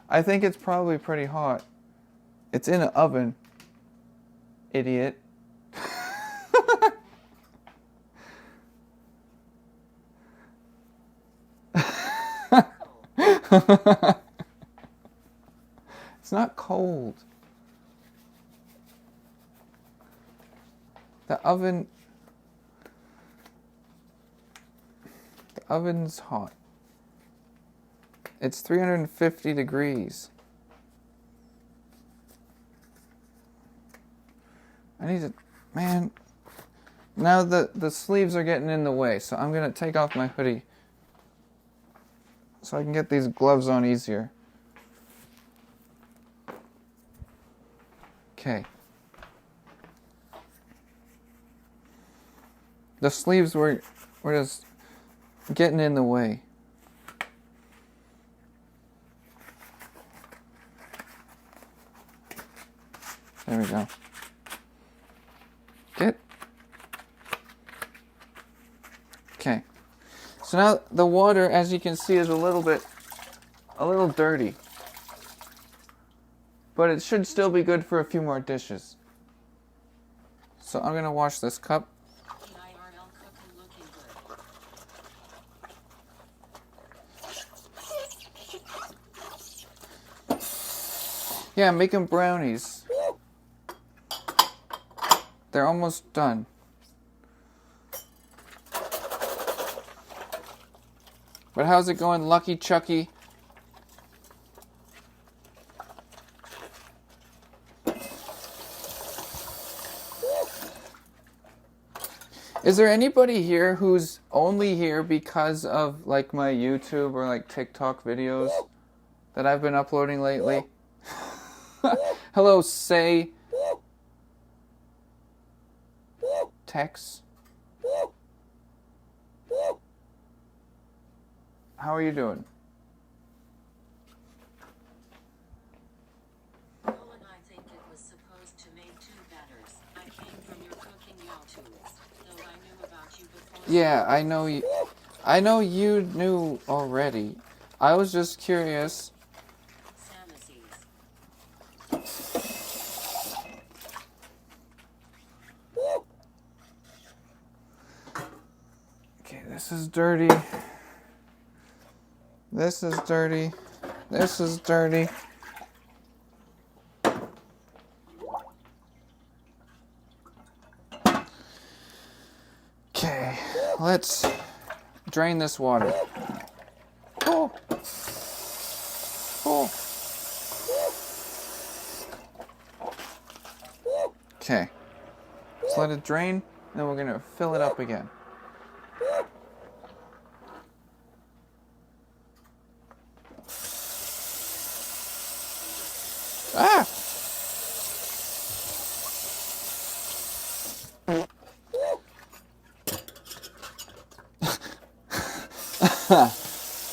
I think it's probably pretty hot. It's in an oven. Idiot. It's not cold. The oven's hot. It's 350 degrees. I need to, man. Now the sleeves are getting in the way, so I'm gonna take off my hoodie so I can get these gloves on easier. Okay. The sleeves were just getting in the way. There we go. Get. Okay. So now the water, as you can see, is a little dirty. But it should still be good for a few more dishes. So I'm gonna wash this cup. IRL cooking looking good. Yeah, I'm making brownies. They're almost done. But how's it going, Lucky Chucky? Is there anybody here who's only here because of like my YouTube or like TikTok videos that I've been uploading lately? Hello, Say. Tex. How are you doing? Colin, I think it was supposed to make two batters. I came from your cooking YouTubes, though I knew about you before. Yeah, I know you. I know you knew already. I was just curious. Samases. Okay, this is dirty. This is dirty. This is dirty. Okay, let's drain this water. Oh. Oh. Okay, let's let it drain, then we're gonna fill it up again. Ah!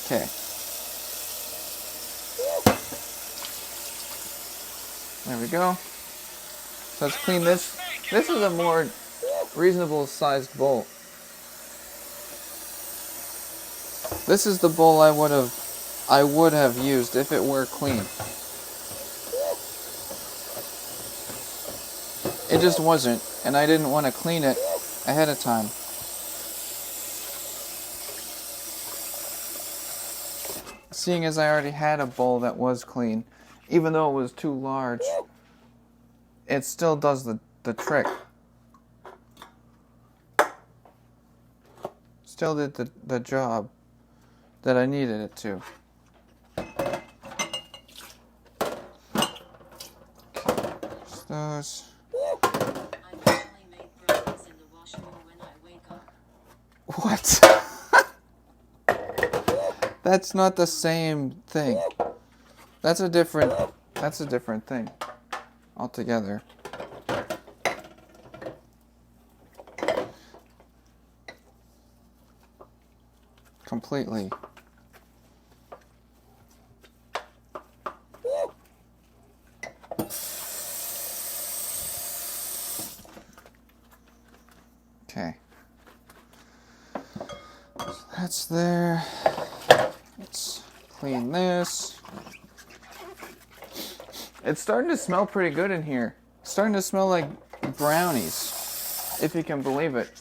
Okay. There we go. So let's clean this. This is a more reasonable sized bowl. This is the bowl I would have used if it were clean. It just wasn't, and I didn't want to clean it ahead of time. Seeing as I already had a bowl that was clean, even though it was too large, it still does the trick. Still did the job that I needed it to. Just those. I usually make brownies in the washroom when I wake up. What? That's not the same thing. That's a different thing altogether. Completely. Okay. So that's there. Let's clean this. It's starting to smell pretty good in here. It's starting to smell like brownies, if you can believe it.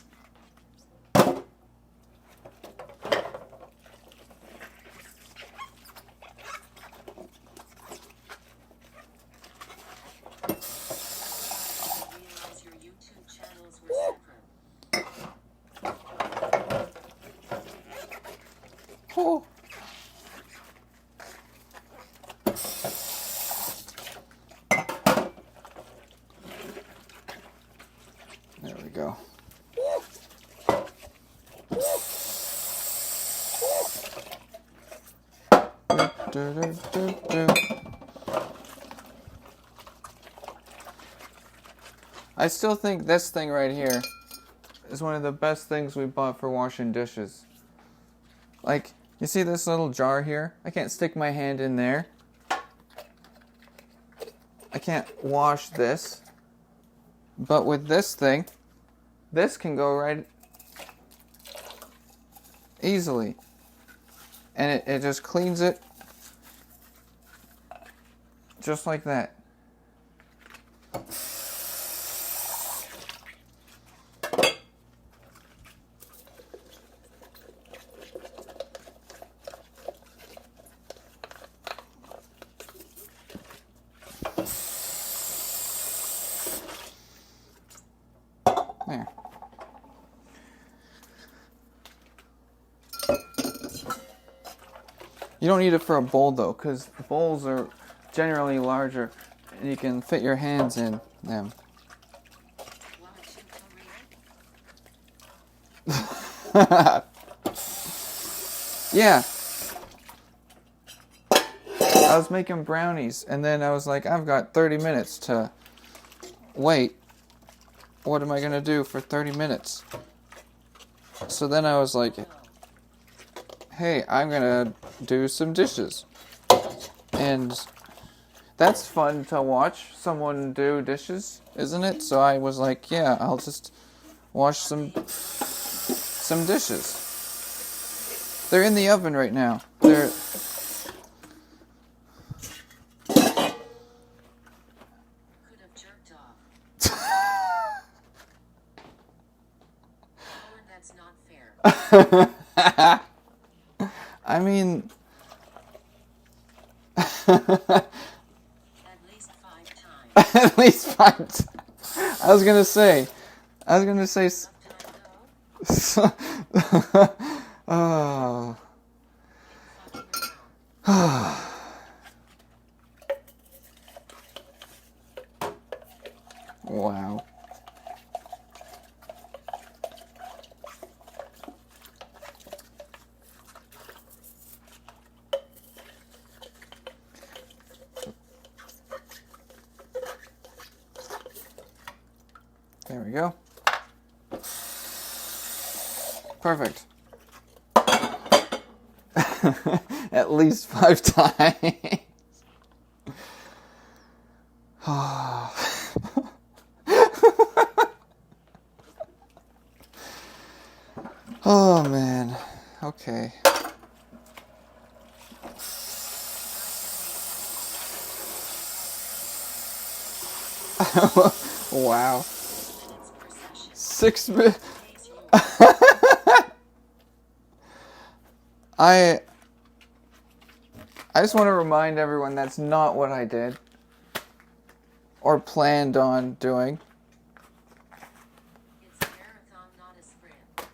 Realize your YouTube channels were separate. Oh. There we go. I still think this thing right here is one of the best things we bought for washing dishes. Like, you see this little jar here? I can't stick my hand in there. I can't wash this. But with this thing, this can go right easily. And it just cleans it just like that. There. You don't need it for a bowl though, because bowls are generally larger and you can fit your hands in them. Yeah. I was making brownies and then I was like, I've got 30 minutes to wait. What am I going to do for 30 minutes? So then I was like, hey, I'm going to do some dishes. And that's fun to watch someone do dishes, isn't it? So I was like, yeah, I'll just wash some dishes. They're in the oven right now. They're Could have jerked off. Colin, that's not fair. I mean At least 5 times. at least 5 times. I was going to say Enough time though? oh. Fucking around. Wow. There we go. Perfect. At least 5 times. Wow. Minutes per session. 6 minutes. In case you I just want to remind everyone that's not what I did. Or planned on doing. It's a marathon, not a sprint.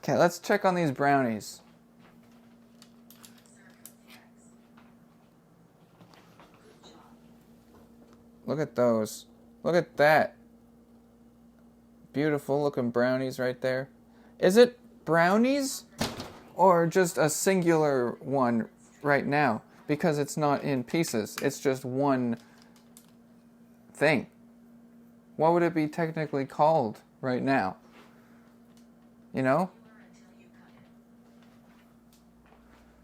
Okay, let's check on these brownies. Circumflex. Good job. Look at those. Look at that. Beautiful looking brownies right there. Is it brownies? Or just a singular one right now? Because it's not in pieces. It's just one thing. What would it be technically called right now? You know? Until you cut it.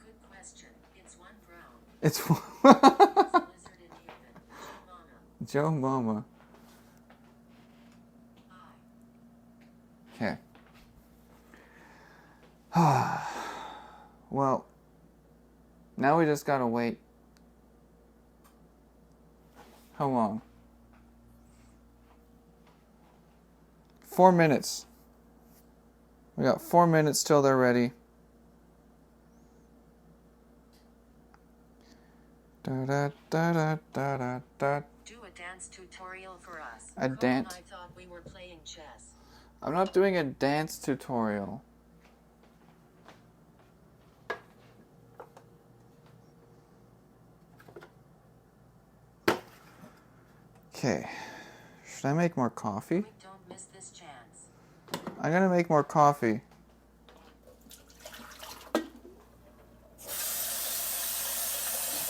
Good question. It's one brown. It's It's a lizard in human. Joe Joe Mama. Mama. I. Okay. Well, now we just gotta wait. How long? 4 minutes. We got 4 minutes till they're ready. Da da da da da da da. Do a dance tutorial for us. A Cole dance? and I thought we were playing chess. I'm not doing a dance tutorial. Okay. Should I make more coffee? Quick, don't miss this chance. I'm gonna make more coffee.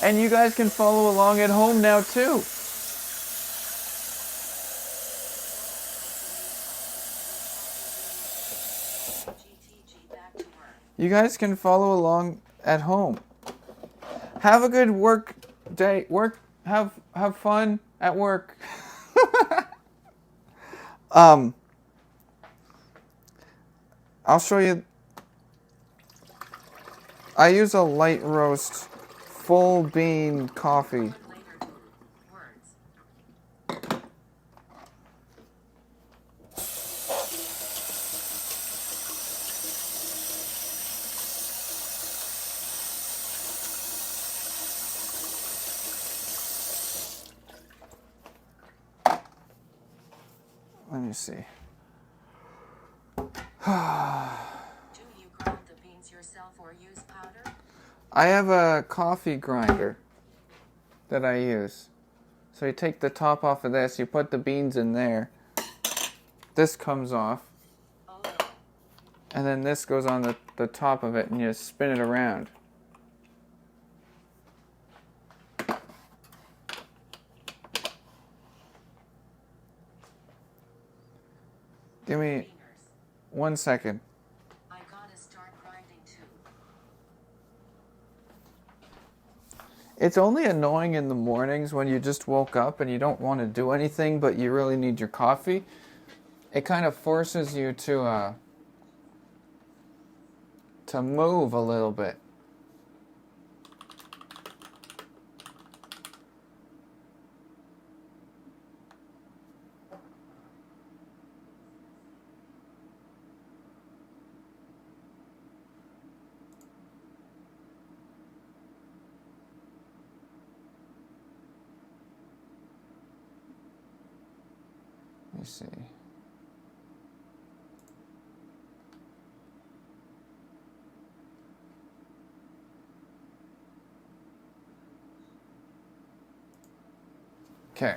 And you guys can follow along at home now too. GTG back to work. You guys can follow along at home. Have a good work day. Have fun at work. I'll show you. I use a light roast full bean coffee. Later, words. Let me see. Do you grind the beans yourself or use powder? I have a coffee grinder that I use. So you take the top off of this, you put the beans in there. This comes off. Oh, And then this goes on the top of it and you spin it around. Give me beaners. 1 second. I gotta start grinding too. It's only annoying in the mornings when you just woke up and you don't want to do anything but you really need your coffee. It kind of forces you to move a little bit. Let me see. Okay.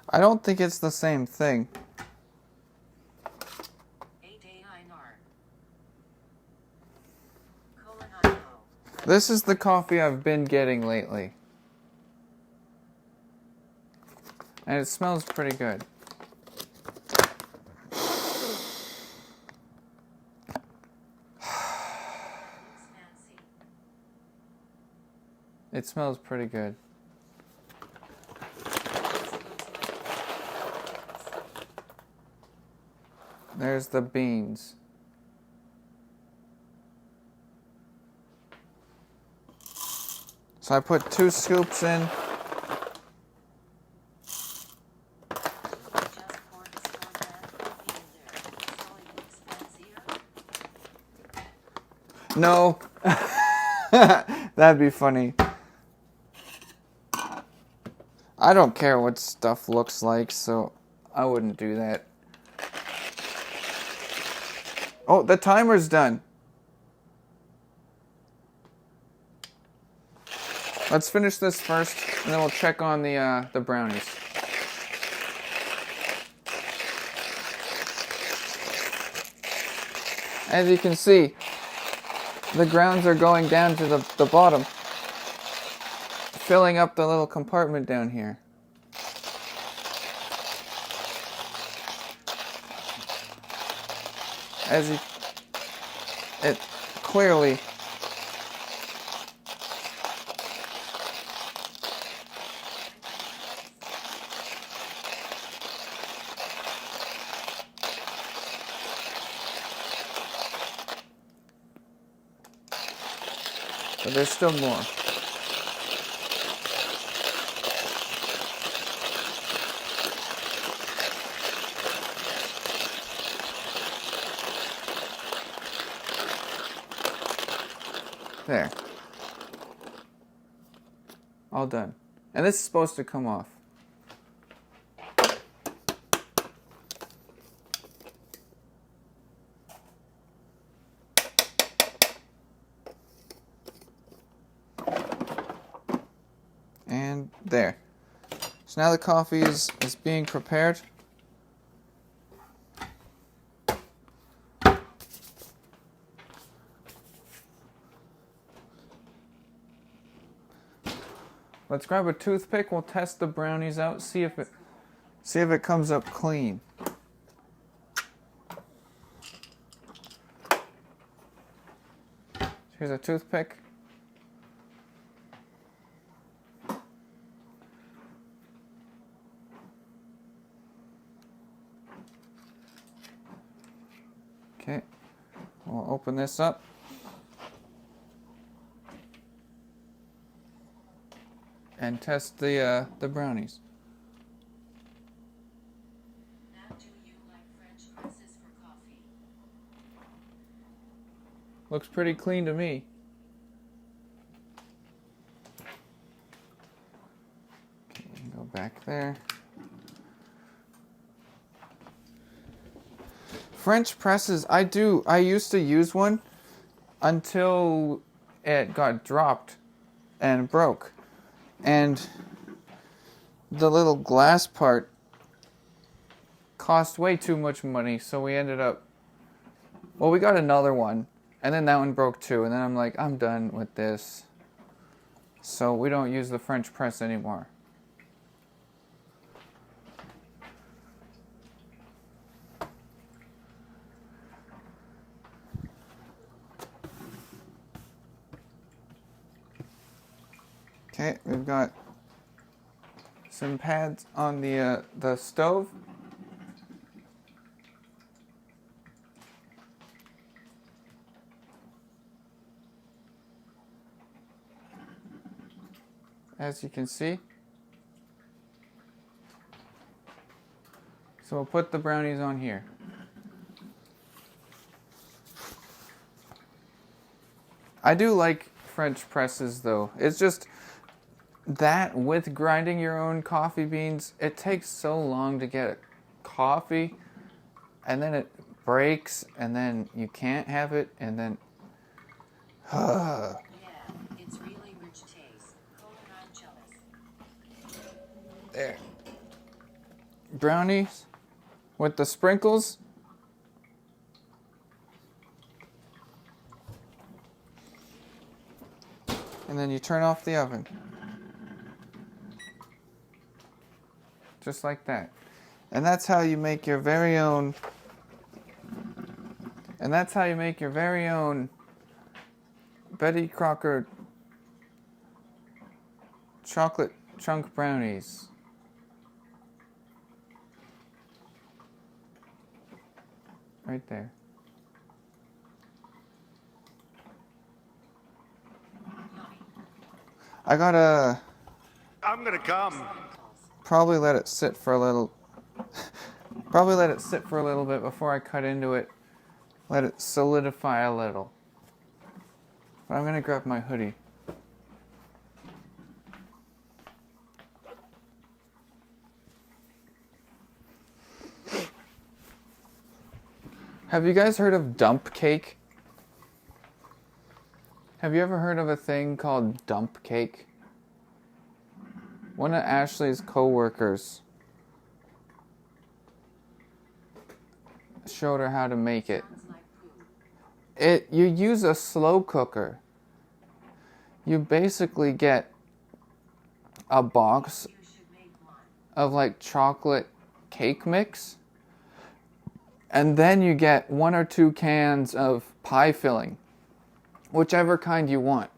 I don't think it's the same thing. 8 AINR. Colon I know. This is the coffee I've been getting lately. And it smells pretty good. Looks fancy. It smells pretty good. This looks like There's the beans. So I put 2 scoops in. Just pour the store brand coffee in there, so it looks fancier. No. That'd be funny. I don't care what stuff looks like, so I wouldn't do that. Oh, the timer's done. Let's finish this first, and then we'll check on the brownies. As you can see, the grounds are going down to the bottom, filling up the little compartment down here. As you, it clearly but there's still more. There. All done. And this is supposed to come off. And there. So now the coffee is being prepared. Let's grab a toothpick. We'll test the brownies out. See if it comes up clean. Here's a toothpick. Okay. We'll open this up. And test the brownies. Now, do you like French presses for coffee? Looks pretty clean to me. Okay, we can go back there. French presses, I used to use one until it got dropped and broke. And the little glass part cost way too much money, so we ended up, well, we got another one, and then that one broke too, and then I'm like, I'm done with this. So we don't use the French press anymore. Okay, we've got some pads on the stove. As you can see. So we'll put the brownies on here. I do like French presses though. It's just that with grinding your own coffee beans, it takes so long to get coffee, and then it breaks, and then you can't have it, and then Yeah, it's really rich taste. Colin, I'm jealous. there. Brownies with the sprinkles. And then you turn off the oven. Just like that. And that's how you make your very own. And that's how you make your very own Betty Crocker chocolate chunk brownies. Right there. I gotta I'm gonna come. probably let it sit for a little. Probably let it sit for a little bit before I cut into it. Let it solidify a little. But I'm gonna grab my hoodie. Have you guys heard of dump cake? Have you ever heard of a thing called dump cake? One of Ashley's co-workers showed her how to make it. You use a slow cooker. You basically get a box of like chocolate cake mix, and then you get 1 or 2 cans of pie filling, whichever kind you want.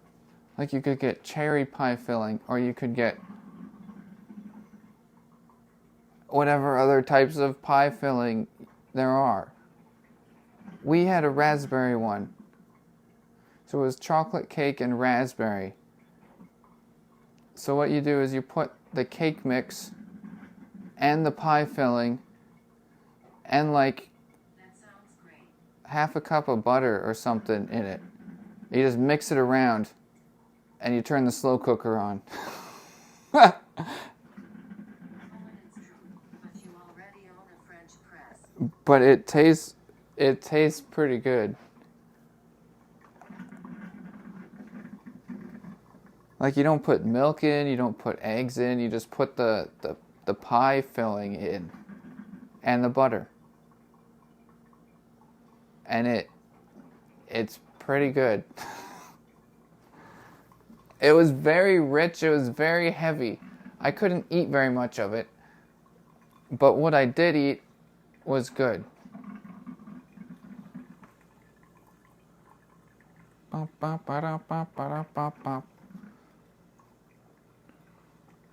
Like you could get cherry pie filling, or you could get whatever other types of pie filling there are. We had a raspberry one. So it was chocolate cake and raspberry. So what you do is you put the cake mix and the pie filling and like half a cup of butter or something in it. You just mix it around and you turn the slow cooker on. But it tastes pretty good. Like you don't put milk in, you don't put eggs in, you just put the pie filling in and the butter. And it's pretty good. It was very rich, it was very heavy. I couldn't eat very much of it, but what I did eat was good.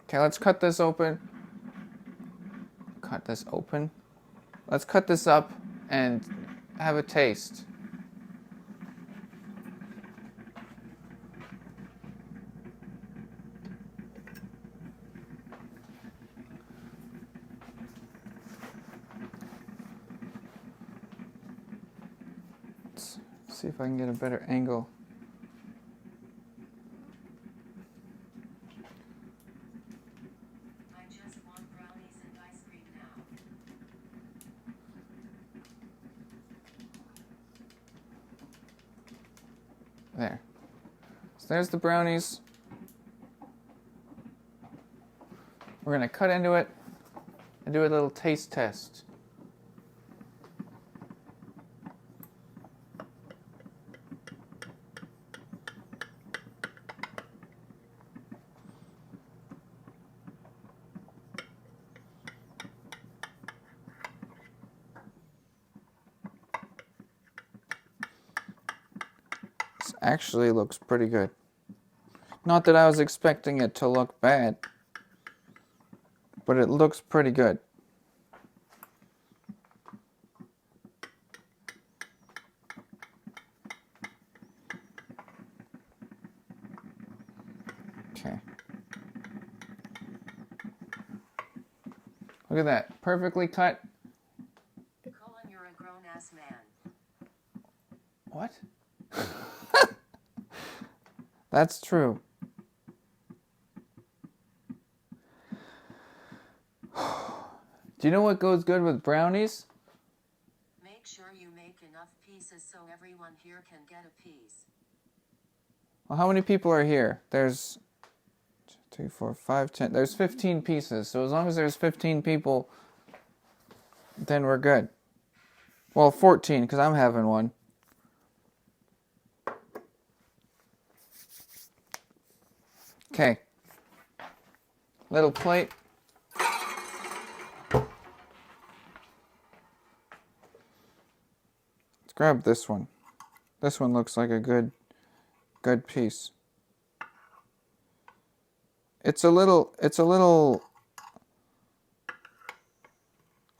Okay, let's cut this open. Cut this open. Let's cut this up and have a taste. Let's see if I can get a better angle. I just want brownies and ice cream now. There. So there's the brownies. We're gonna cut into it and do a little taste test. This actually looks pretty good. Not that I was expecting it to look bad, but it looks pretty good. Okay. Look at that. Perfectly cut. Colin, you're a grown-ass man. What? That's true. Do you know what goes good with brownies? Make sure you make enough pieces so everyone here can get a piece. Well, how many people are here? There's 2, 3, 4, 5, 10. There's 15 pieces. So as long as there's 15 people, then we're good. Well, 14, because I'm having one. Okay. Little plate. Let's grab this one. This one looks like a good piece. It's a little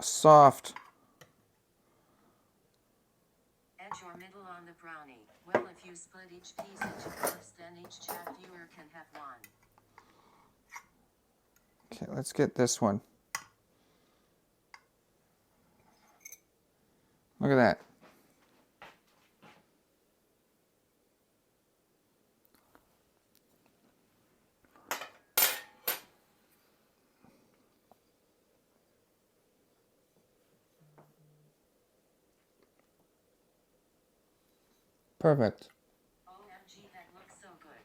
soft each piece into cups, then each chat viewer can have one. Okay, let's get this one. Look at that. Perfect. OMG, that looks so good.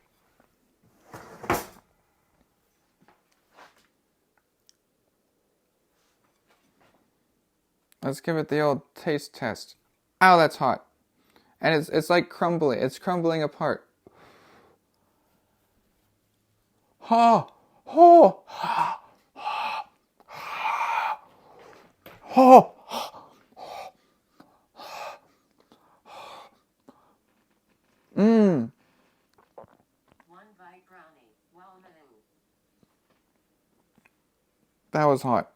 Let's give it the old taste test. Ow, that's hot. And it's like crumbling. It's crumbling apart. Ha! Ho! Ho! Mmm. One bite brownie. Wow, Manu. That was hot.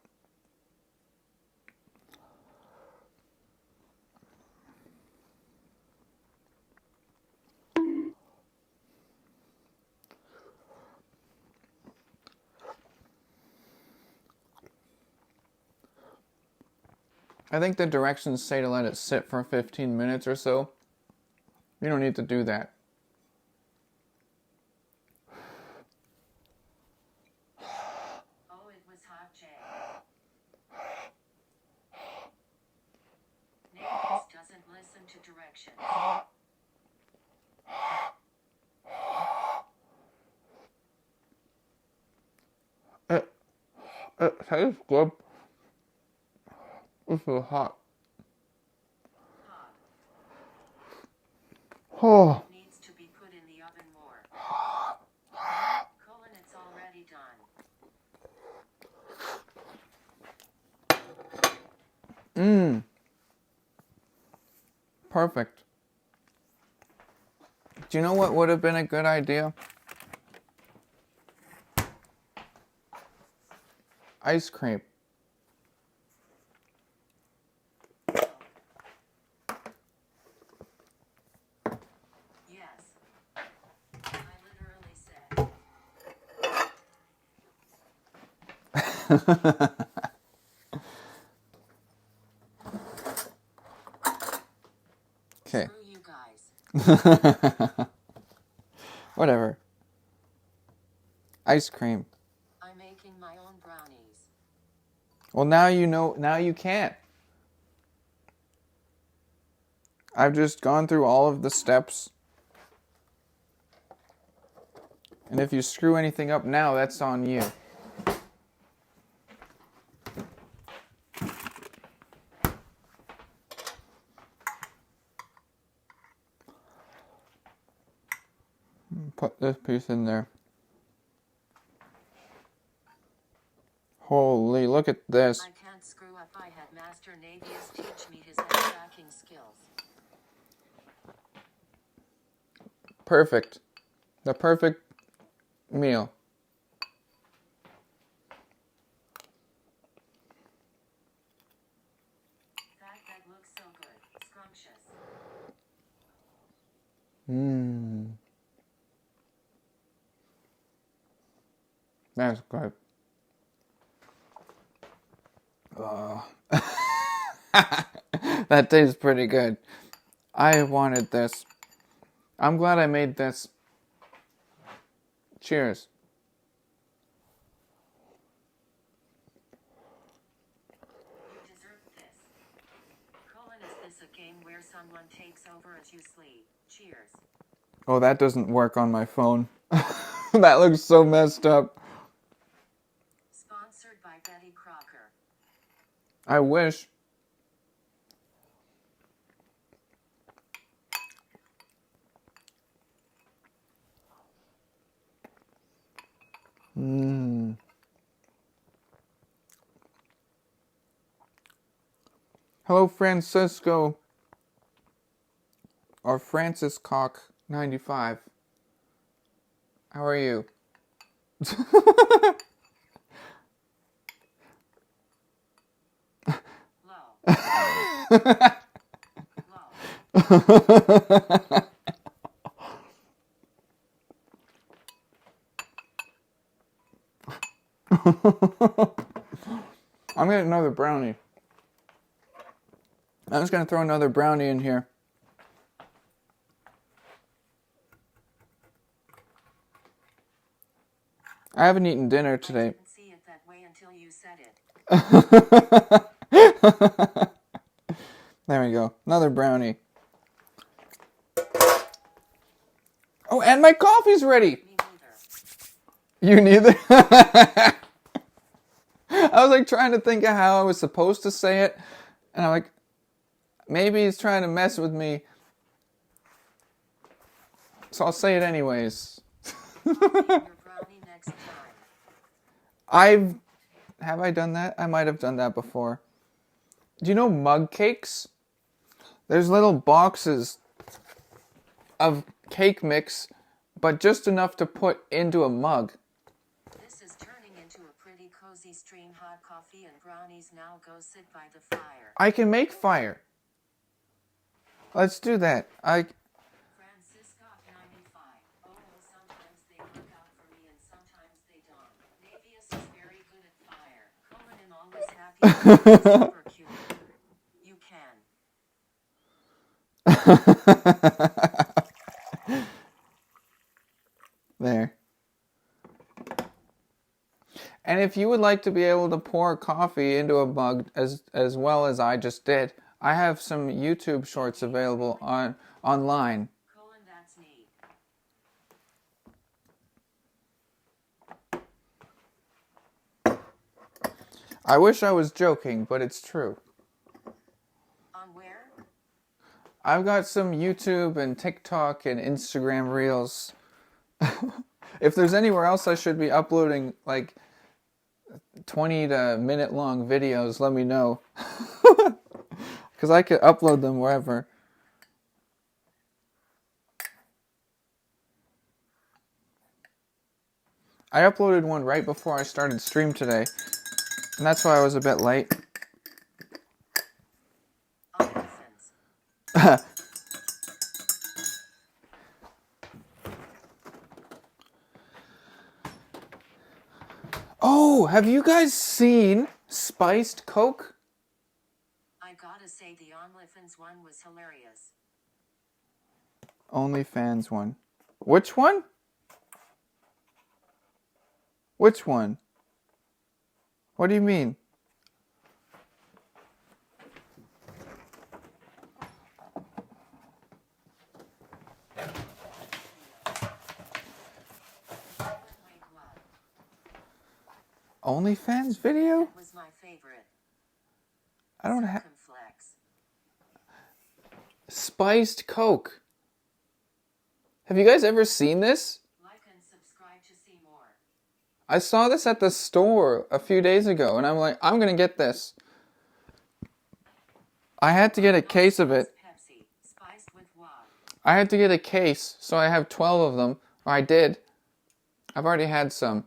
I think the directions say to let it sit for 15 minutes or so. You don't need to do that. Oh, it was hot, Jay. Navious doesn't listen to directions. It tastes good. It's so hot. Oh. It needs to be put in the oven more. Colin, it's already done. Mmm. Perfect. Do you know what would have been a good idea? Ice cream. Yes. I literally said. Okay. Screw you guys. Whatever. Ice cream. I'm making my own brownies. Well, now you know. Now you can't. I've just gone through all of the steps. And if you screw anything up now, that's on you. Put this piece in there. Holy, look at this. I can't screw up. I had Master Navious teach me his stacking skills. Perfect. The perfect meal. That looks so good. Scrumptious. Mmm. That's good. That tastes pretty good. I wanted this. I'm glad I made this. Cheers. You deserve this. Colin, is this a game where someone takes over as you sleep? Cheers. Oh, that doesn't work on my phone. That looks so messed up. Sponsored by Betty Crocker. I wish. Mmm. Hello, Francisco. Or Francis Cock 95. How are you? Low. Low. I'm getting another brownie. I'm just gonna throw another brownie in here. I haven't eaten dinner today. I didn't see it that way until you said it. There we go. Another brownie. Oh, and my coffee's ready. Me neither. You neither? I was like trying to think of how I was supposed to say it. And I'm like, maybe he's trying to mess with me. So I'll say it anyways. I'll eat your brownie next time. Have I done that? I might have done that before. Do you know mug cakes? There's little boxes of cake mix, but just enough to put into a mug. This is turning into a pretty cozy stream. Hot coffee and brownies. Now go sit by the fire. I can make fire. Let's do that. Francisca 95. Oh, sometimes they work out for me and sometimes they don't. Navious is very good at fire. Colin and always happy. Super cute. You can. There. And if you would like to be able to pour coffee into a mug as well as I just did, I have some YouTube shorts available online. Colin, that's neat. I wish I was joking, but it's true. On where? I've got some YouTube and TikTok and Instagram reels. If there's anywhere else I should be uploading like 20 to minute long videos, let me know. Because I could upload them wherever. I uploaded one right before I started stream today. And that's why I was a bit late. Elephants. Oh, have you guys seen Spiced Coke? I gotta say the OnlyFans one was hilarious. OnlyFans one. Which one? Which one? What do you mean? Wait, what? OnlyFans video? That was my favorite. I don't have Circumflex. Spiced Coke. Have you guys ever seen this? Like and subscribe to see more. I saw this at the store a few days ago, and I'm like, I'm gonna get this. I had to get a case of it. Pepsi, spiced with what? I had to get a case, so I have 12 of them. Or I did. I've already had some.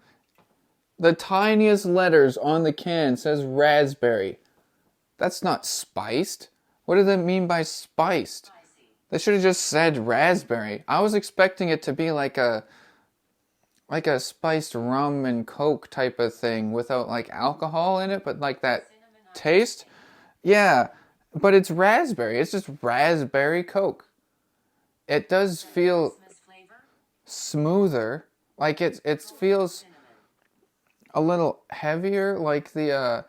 The tiniest letters on the can says raspberry. That's not spiced. What do they mean by spiced? Spicy. They should have just said raspberry. I was expecting it to be like a spiced rum and Coke type of thing without like alcohol in it, but like that Cinnamon taste. Yeah, but it's raspberry. It's just raspberry Coke. It does feel Christmas flavor? smoother. Like it feels Cinnamon. a little heavier, like the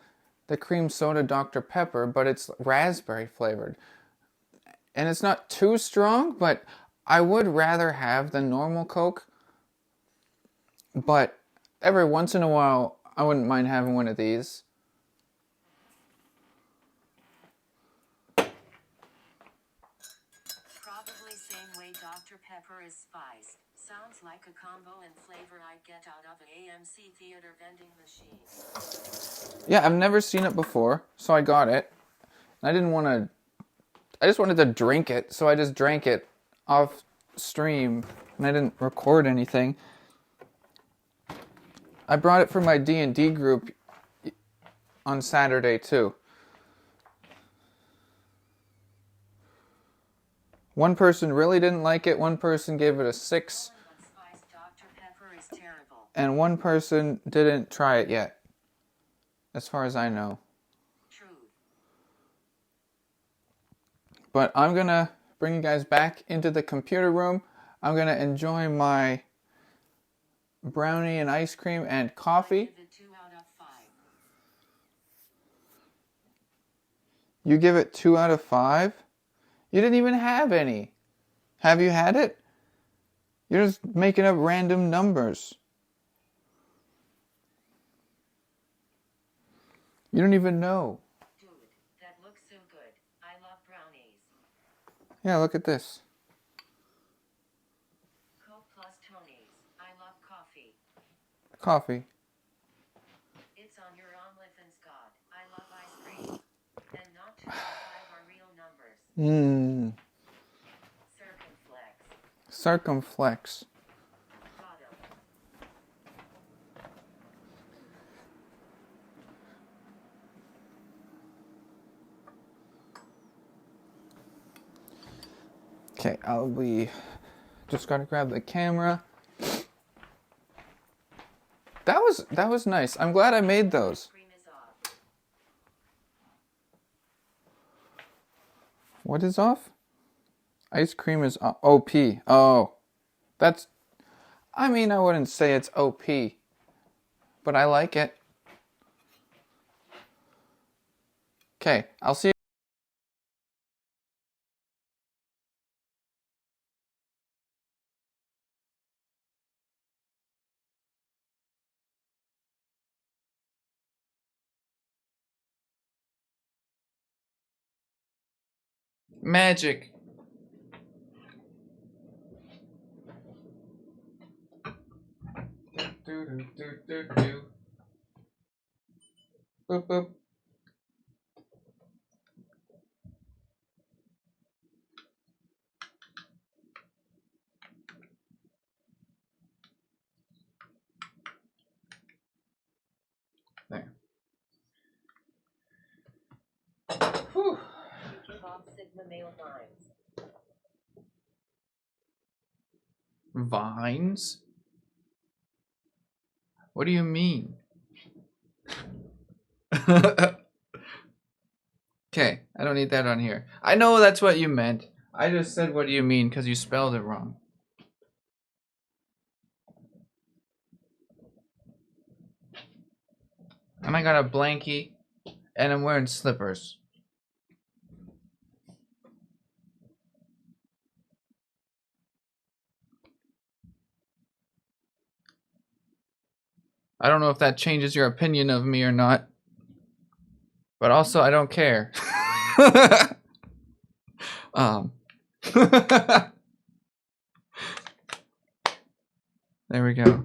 cream soda Dr. Pepper, but it's raspberry flavored. And it's not too strong, but I would rather have the normal Coke. But every once in a while, I wouldn't mind having one of these. Probably same way Dr. Pepper is spiced. Sounds like a combo and flavor I'd get out of an AMC theater vending machine. Yeah, I've never seen it before, so I got it. I just wanted to drink it, so I just drank it off stream, and I didn't record anything. I brought it for my D&D group on Saturday, too. One person really didn't like it, one person gave it a 6, Spiced Dr. Pepper is terrible. and one person didn't try it yet. as far as I know. Truth. But I'm gonna bring you guys back into the computer room. I'm gonna enjoy my brownie and ice cream and coffee. Give it 2 out of 5. You give it 2 out of 5? You didn't even have any. Have you had it? You're just making up random numbers. You don't even know. Dude, that looks so good. I love brownies. Yeah, look at this. Coke plus Tony's. I love coffee. Coffee. It's on your omelet and Scott. I love ice cream. And not 2 out of 5 are real numbers. Circumflex. Circumflex. Got 'em. Okay, I'll be... Just gotta grab the camera. That was nice. I'm glad I made those. Cream is off. What is off? Ice cream is OP. Oh. That's... I mean, I wouldn't say it's OP. But I like it. Okay, I'll see you. Magic. Boop boop. There. Whew. Bob Sigma male vines. Vines? What do you mean? Okay, I don't need that on here. I know that's what you meant. I just said what do you mean because you spelled it wrong. And I got a blankie and I'm wearing slippers. I don't know if that changes your opinion of me or not. But also I don't care. There we go.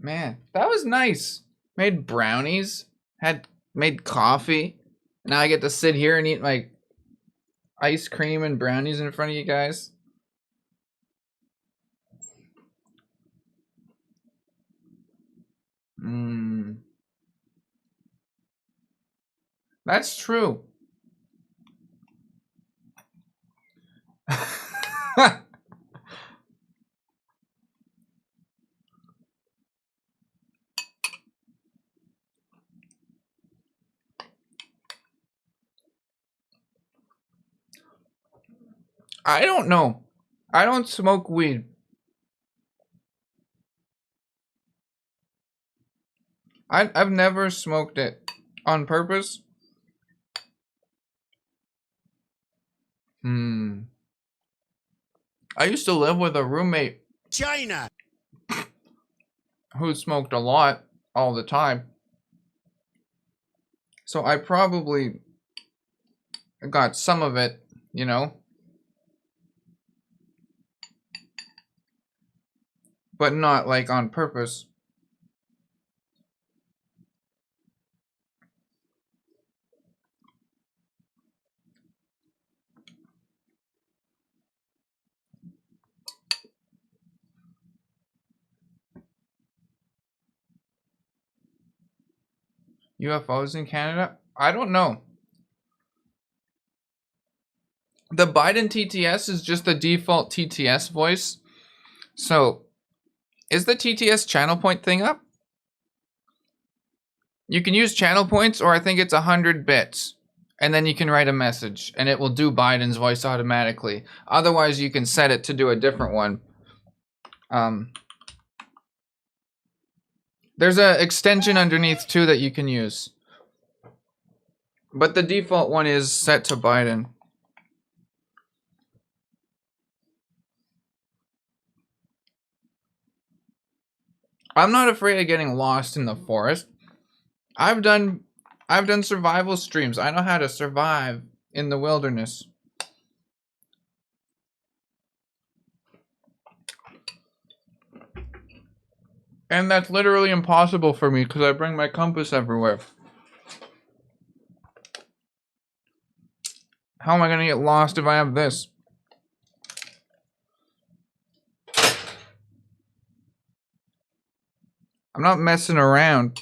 Man, that was nice. Made brownies, made coffee. Now I get to sit here and eat my ice cream and brownies in front of you guys. That's true. I don't know. I don't smoke weed. I've never smoked it on purpose. I used to live with a roommate China. who smoked a lot all the time. So I probably got some of it, you know. But not like on purpose. UFOs in Canada? I don't know. The Biden TTS is just the default TTS voice. So, is the TTS channel point thing up? You can use channel points, or I think it's 100 bits. And then you can write a message, and it will do Biden's voice automatically. Otherwise, you can set it to do a different one. There's an extension underneath, too, that you can use. But the default one is set to Biden. I'm not afraid of getting lost in the forest. I've done survival streams. I know how to survive in the wilderness. And that's literally impossible for me because I bring my compass everywhere. How am I going to get lost if I have this? I'm not messing around.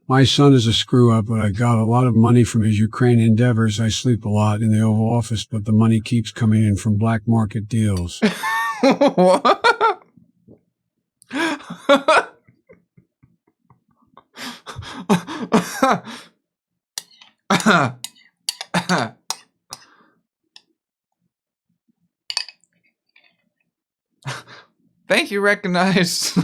My son is a screw-up, but I got a lot of money from his Ukraine endeavors. I sleep a lot in the Oval Office, but the money keeps coming in from black market deals. What? Thank you, recognized.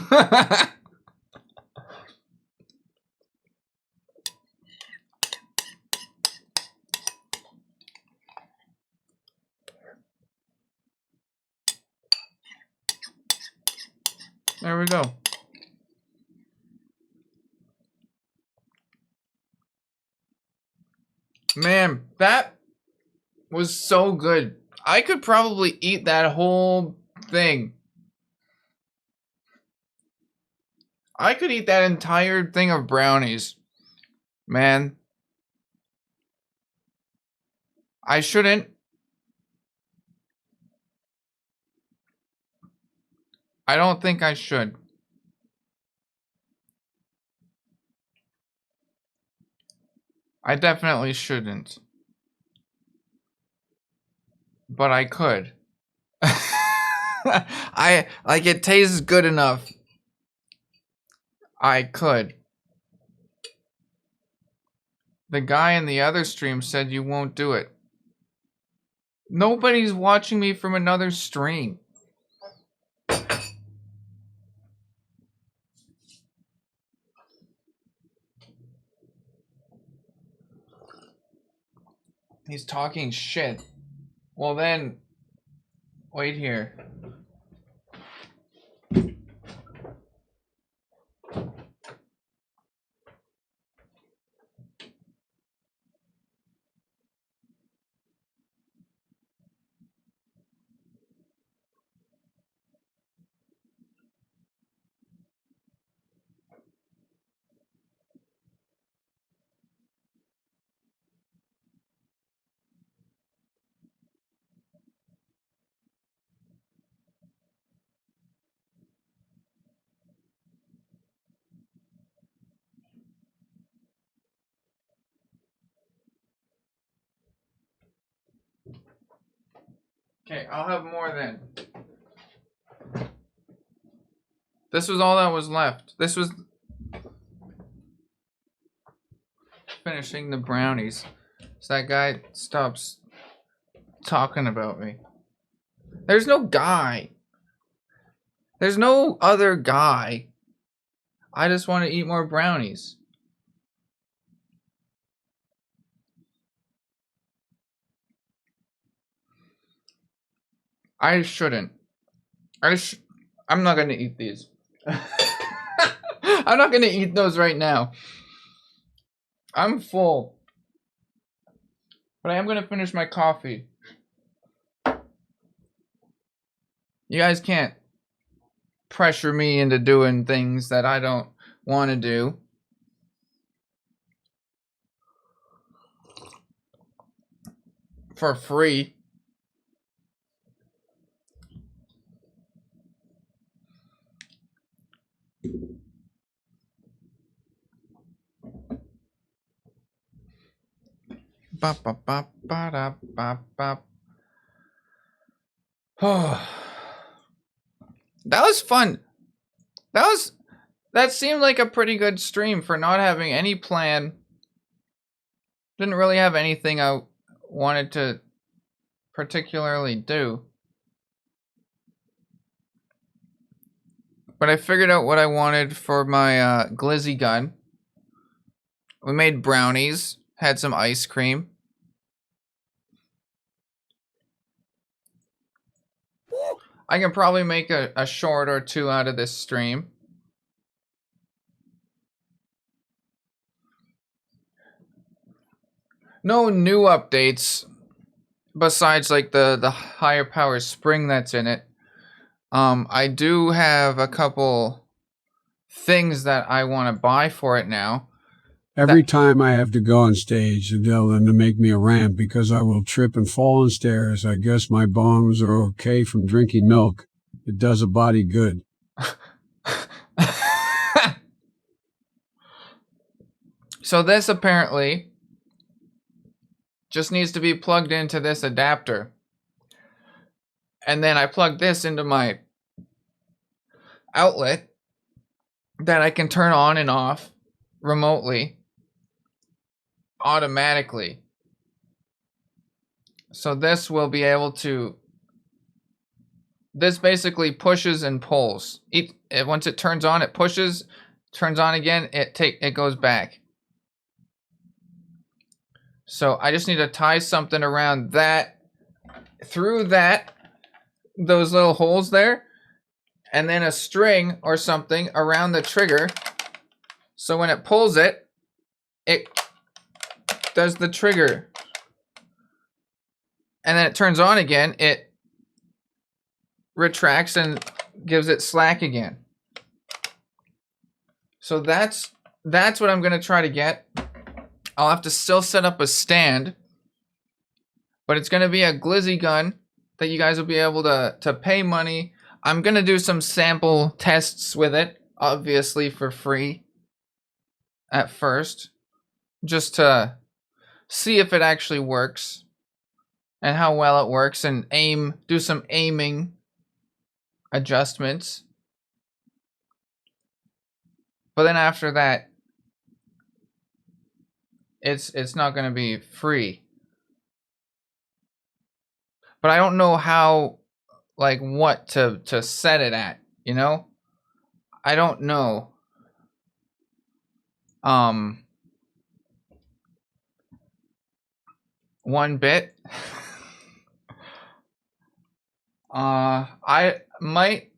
There we go. Man, that was so good. I could probably eat that whole thing. I could eat that entire thing of brownies. Man. I shouldn't. I don't think I should. I definitely shouldn't. But I could. It tastes good enough. I could. The guy in the other stream said you won't do it. Nobody's watching me from another stream. He's talking shit. Well then, wait here. Okay, I'll have more then. This was all that was left. This was finishing the brownies. So that guy stops talking about me. There's no guy. There's no other guy. I just want to eat more brownies. I shouldn't. I'm not gonna eat these. I'm not gonna eat those right now. I'm full. But I am gonna finish my coffee. You guys can't. pressure me into doing things that I don't want to do. For free. Ba ba ba ba da ba ba. Oh, that was fun. That seemed like a pretty good stream for not having any plan. Didn't really have anything I wanted to particularly do. But I figured out what I wanted for my glizzy gun. We made brownies, had some ice cream. I can probably make a short or two out of this stream. No new updates besides like the higher power spring that's in it. I do have a couple things that I want to buy for it now. Every time I have to go on stage, they tell them to make me a ramp because I will trip and fall on stairs. I guess my bones are okay from drinking milk. It does a body good. So this apparently just needs to be plugged into this adapter. And then I plug this into my outlet that I can turn on and off remotely automatically. So this will be able to, this basically pushes and pulls. Once it turns on, it pushes, turns on again, it goes back. So I just need to tie something around that, through that, those little holes there, and then a string or something around the trigger. So when it pulls it, it does the trigger. And then it turns on again, it retracts and gives it slack again. So that's what I'm gonna try to get. I'll have to still set up a stand, but it's gonna be a glizzy gun that you guys will be able to pay money. I'm gonna do some sample tests with it, obviously for free at first, just to see if it actually works and how well it works, and do some aiming adjustments. But then after that, it's not going to be free. But I don't know how, like, what to set it at, you know? I don't know. 1 bit. I might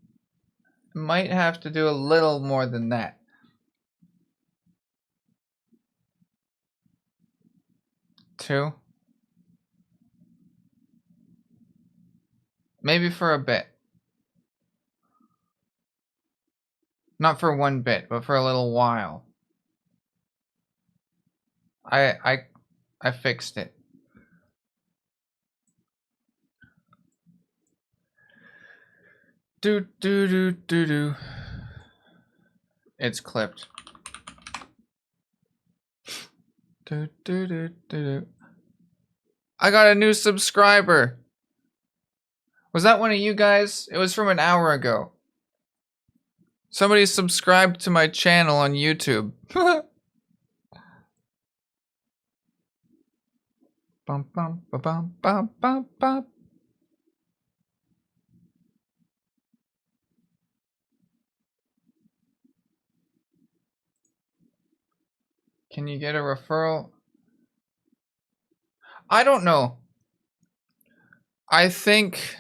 have to do a little more than that. 2. Maybe for a bit. Not for 1 bit, but for a little while. I fixed it. Do. It's clipped. Do. I got a new subscriber. Was that one of you guys? It was from an hour ago. Somebody subscribed to my channel on YouTube. Bum bum ba bum bum bum bum. Can you get a referral? I don't know. I think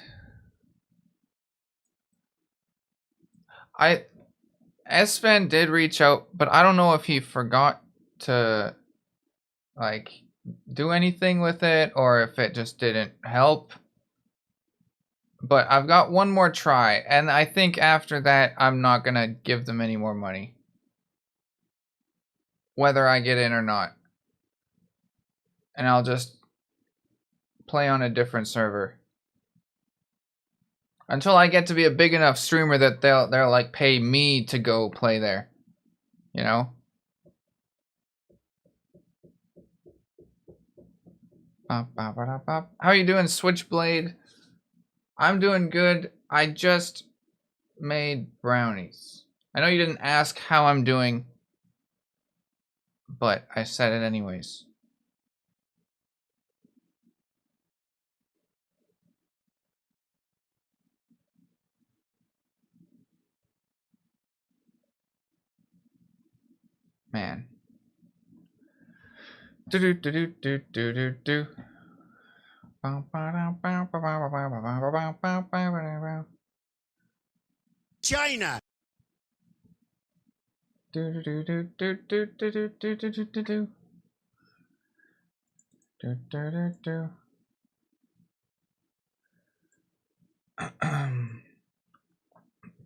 Sven did reach out, but I don't know if he forgot to like do anything with it or if it just didn't help. But I've got one more try, and I think after that, I'm not gonna give them any more money. Whether I get in or not. And I'll just play on a different server. Until I get to be a big enough streamer that they'll like pay me to go play there. You know? How are you doing, Switchblade? I'm doing good. I just made brownies. I know you didn't ask how I'm doing, but I said it anyways. Man. Do do do do do do do do. China. Do do do do do do do do do do do do. Do do do do.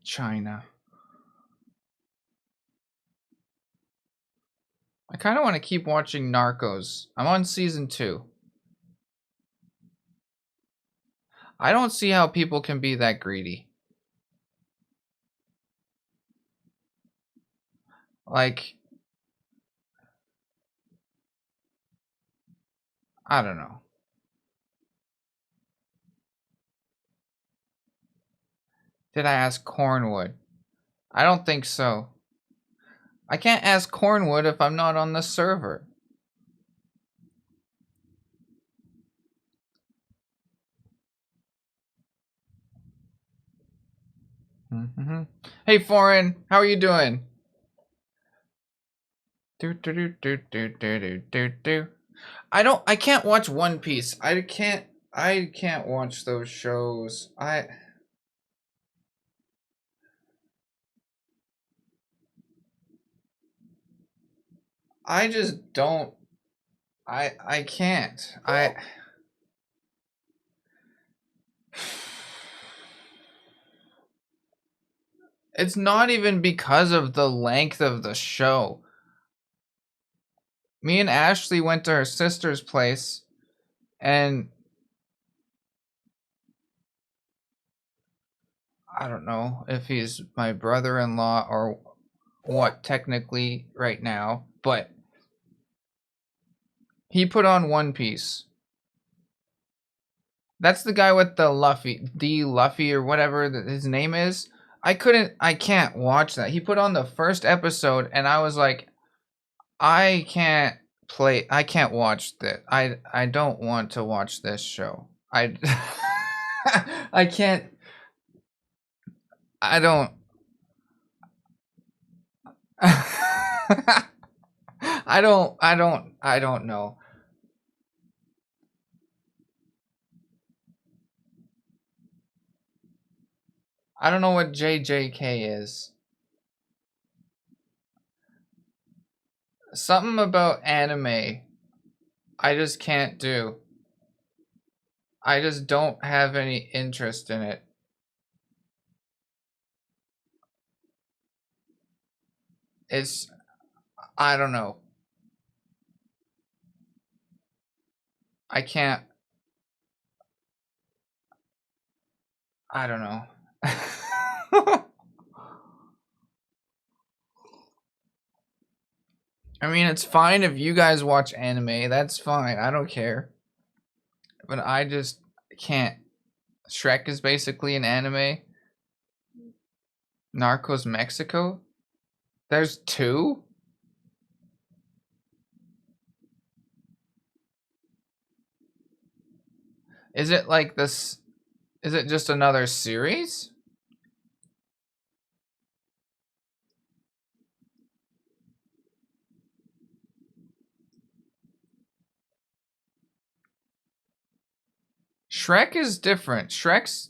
China. I kind of want to keep watching Narcos. I'm on season 2. I don't see how people can be that greedy. Like, I don't know. Did I ask Cornwood? I don't think so. I can't ask Cornwood if I'm not on the server. Hey, Foreign, how are you doing? Do do do do do do do do do. I can't watch One Piece. I can't watch those shows. I just don't. I can't. It's not even because of the length of the show. Me and Ashley went to her sister's place, and I don't know if he's my brother-in-law or what technically right now, but he put on One Piece. That's the guy with the Luffy, D. Luffy or whatever his name is. I can't watch that. He put on the first episode and I was like, I can't watch this. I don't want to watch this show. I can't. I don't. I don't know. I don't know what JJK is. Something about anime I just can't do. I just don't have any interest in it. I don't know. I can't. I don't know. I mean, it's fine if you guys watch anime. That's fine. I don't care. But I just can't. Shrek is basically an anime. Narcos Mexico? There's 2? Is it like this? Is it just another series? Shrek is different. Shrek's...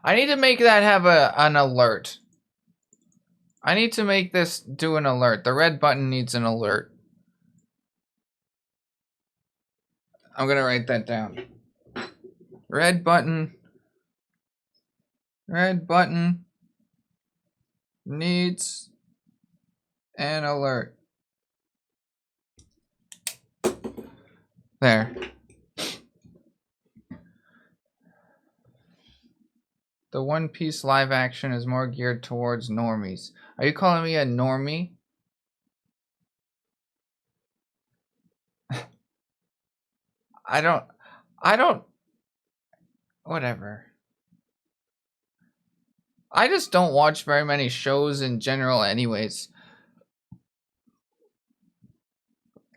I need to make that have an alert. I need to make this do an alert. The red button needs an alert. I'm gonna write that down. Red button. Red button needs an alert. There. The One Piece live action is more geared towards normies. Are you calling me a normie? I don't, whatever. I just don't watch very many shows in general anyways.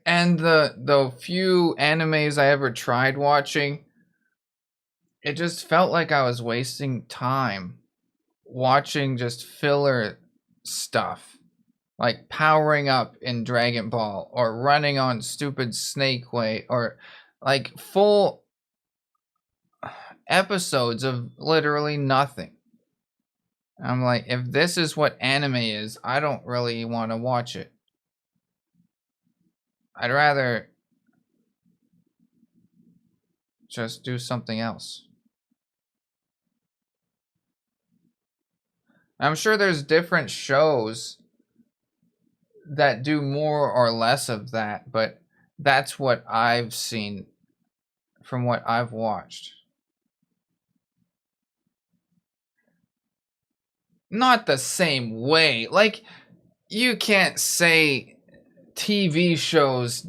And the few animes I ever tried watching, it just felt like I was wasting time watching just filler stuff. Like powering up in Dragon Ball or running on stupid Snake Way or like full episodes of literally nothing. I'm like, if this is what anime is, I don't really want to watch it. I'd rather just do something else. I'm sure there's different shows that do more or less of that, but that's what I've seen from what I've watched. Not the same way. Like, you can't say TV shows.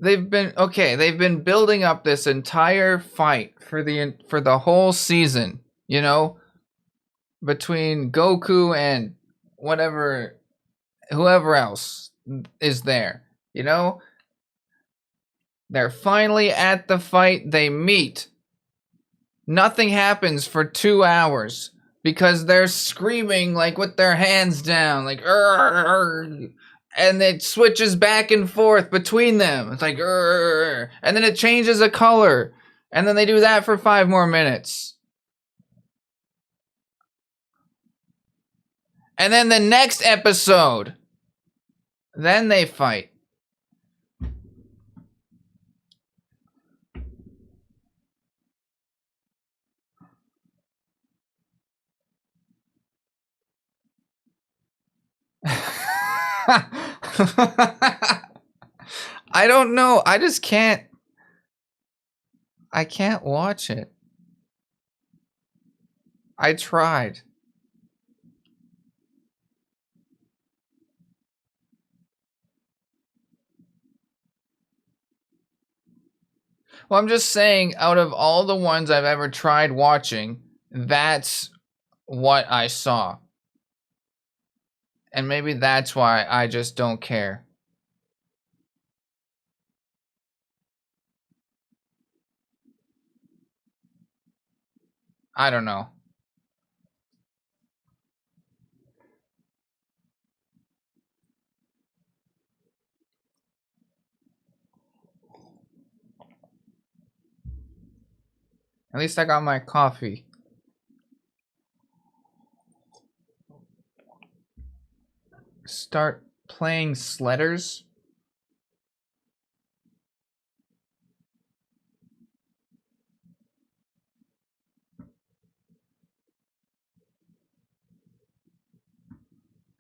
They've been building up this entire fight for the whole season, you know, between Goku and whoever else is there, you know? They're finally at the fight, they meet. Nothing happens for 2 hours because they're screaming like with their hands down, like "Urgh!" And it switches back and forth between them. It's like "Urgh!" And then it changes a color, and then they do that for 5 more minutes. And then the next episode, then they fight. I don't know. I can't watch it. I tried. Well, I'm just saying, out of all the ones I've ever tried watching, that's what I saw. And maybe that's why I just don't care. I don't know. At least I got my coffee. Start playing Sledders?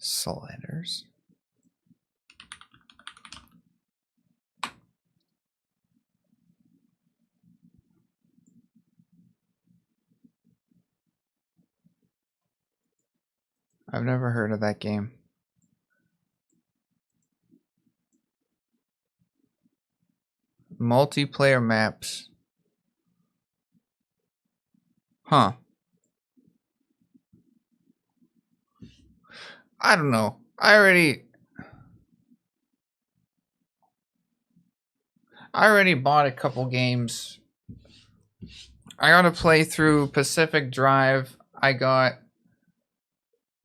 Sledders? I've never heard of that game. Multiplayer maps. Huh. I don't know. I already bought a couple games. I got to play through Pacific Drive. I got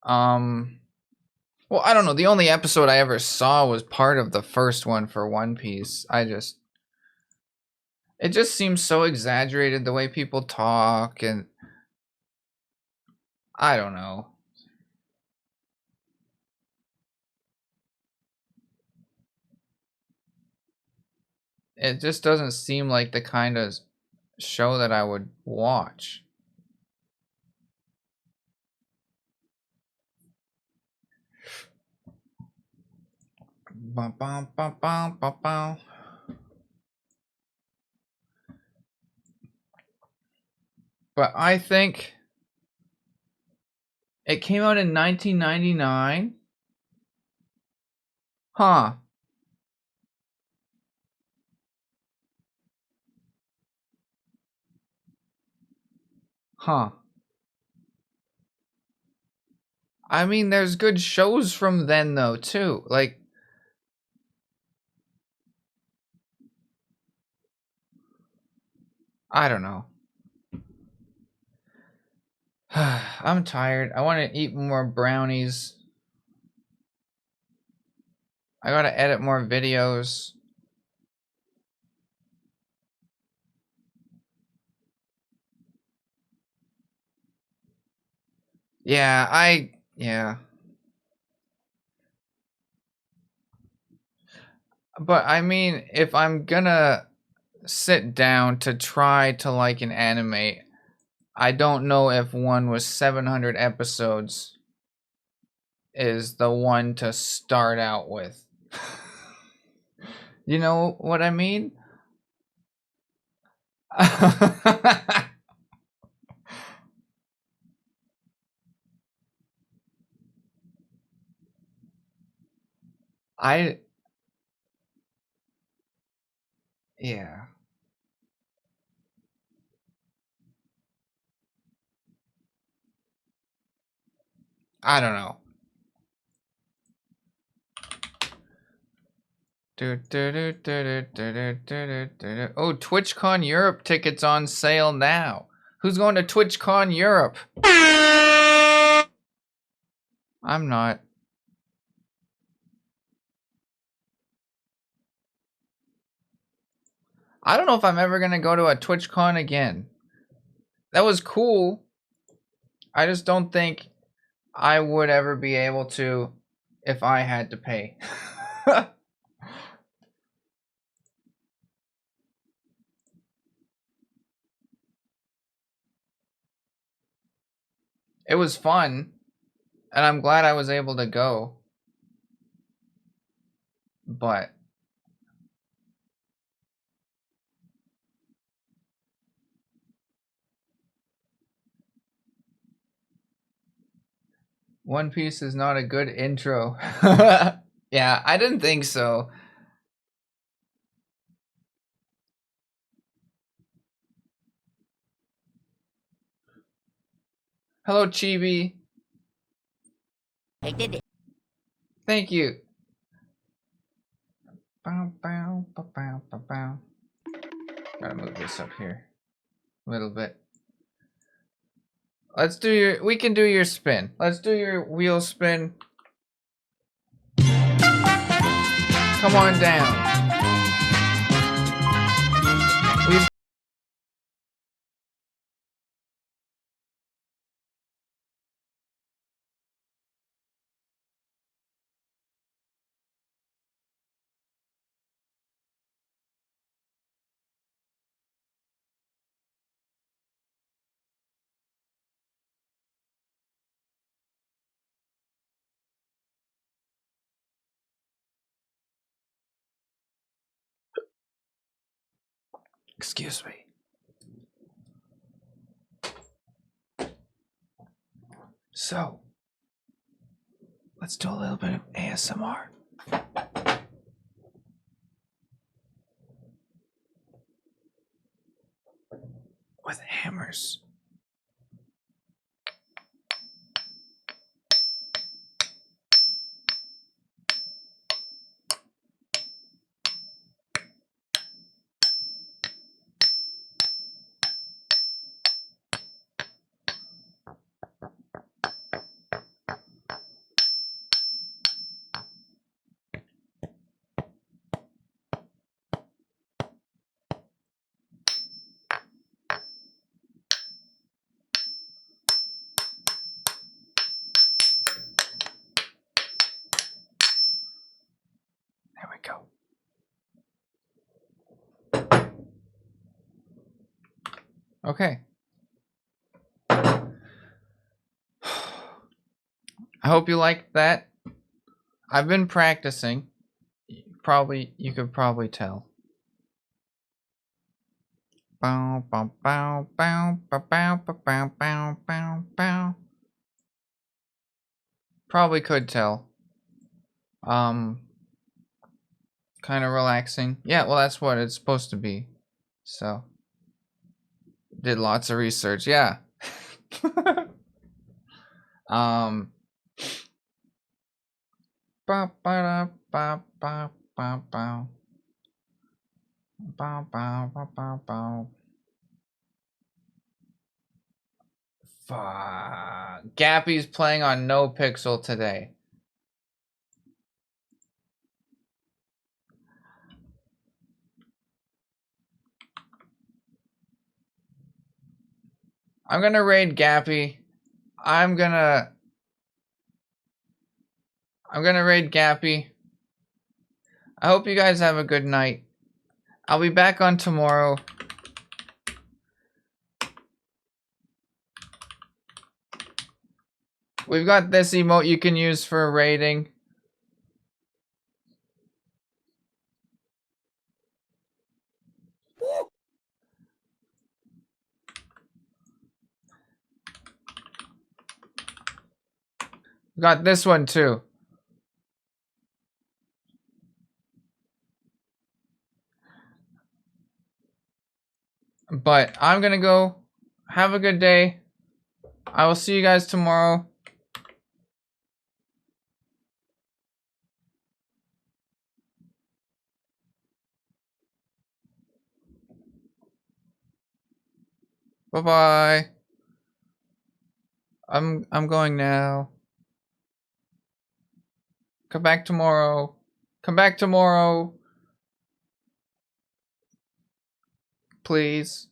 well, I don't know. The only episode I ever saw was part of the first one for One Piece. It just seems so exaggerated the way people talk, and I don't know. It just doesn't seem like the kind of show that I would watch. Bum, bum, bum, bum, bum, bum. But I think it came out in 1999. Huh. Huh. I mean, there's good shows from then, though, too. Like, I don't know. I'm tired. I want to eat more brownies. I gotta edit more videos. Yeah. But I mean, if I'm gonna sit down to try to like an anime, I don't know if one with 700 episodes is the one to start out with. You know what I mean? I yeah. I don't know. Oh, TwitchCon Europe tickets on sale now. Who's going to TwitchCon Europe? I'm not. I don't know if I'm ever gonna go to a TwitchCon again. That was cool. I just don't think I would ever be able to if I had to pay. It was fun, and I'm glad I was able to go. But One Piece is not a good intro. Yeah, I didn't think so. Hello, Chibi. I did it. Thank you. Bow, bow, bow, bow, bow, bow. Gotta move this up here a little bit. We can do your spin. Let's do your wheel spin. Come on down. We've Excuse me. So, let's do a little bit of ASMR. With hammers. Okay. I hope you liked that. I've been practicing. You could probably tell. Bow, bow, bow, bow, bow, bow, bow, bow, bow, bow. Probably could tell. Kind of relaxing. Yeah, well, that's what it's supposed to be. So, did lots of research. Yeah. um. Ba ba ba ba ba ba. Bow, bow, bow, bow, bow. Fuck. Gappy's playing on No Pixel today. I'm gonna raid Gappy. I'm gonna raid Gappy. I hope you guys have a good night. I'll be back on tomorrow. We've got this emote you can use for a rating. We've got this one too. But I'm gonna go. Have a good day. I will see you guys tomorrow. Bye-bye. I'm going now. Come back tomorrow. Come back tomorrow. Please.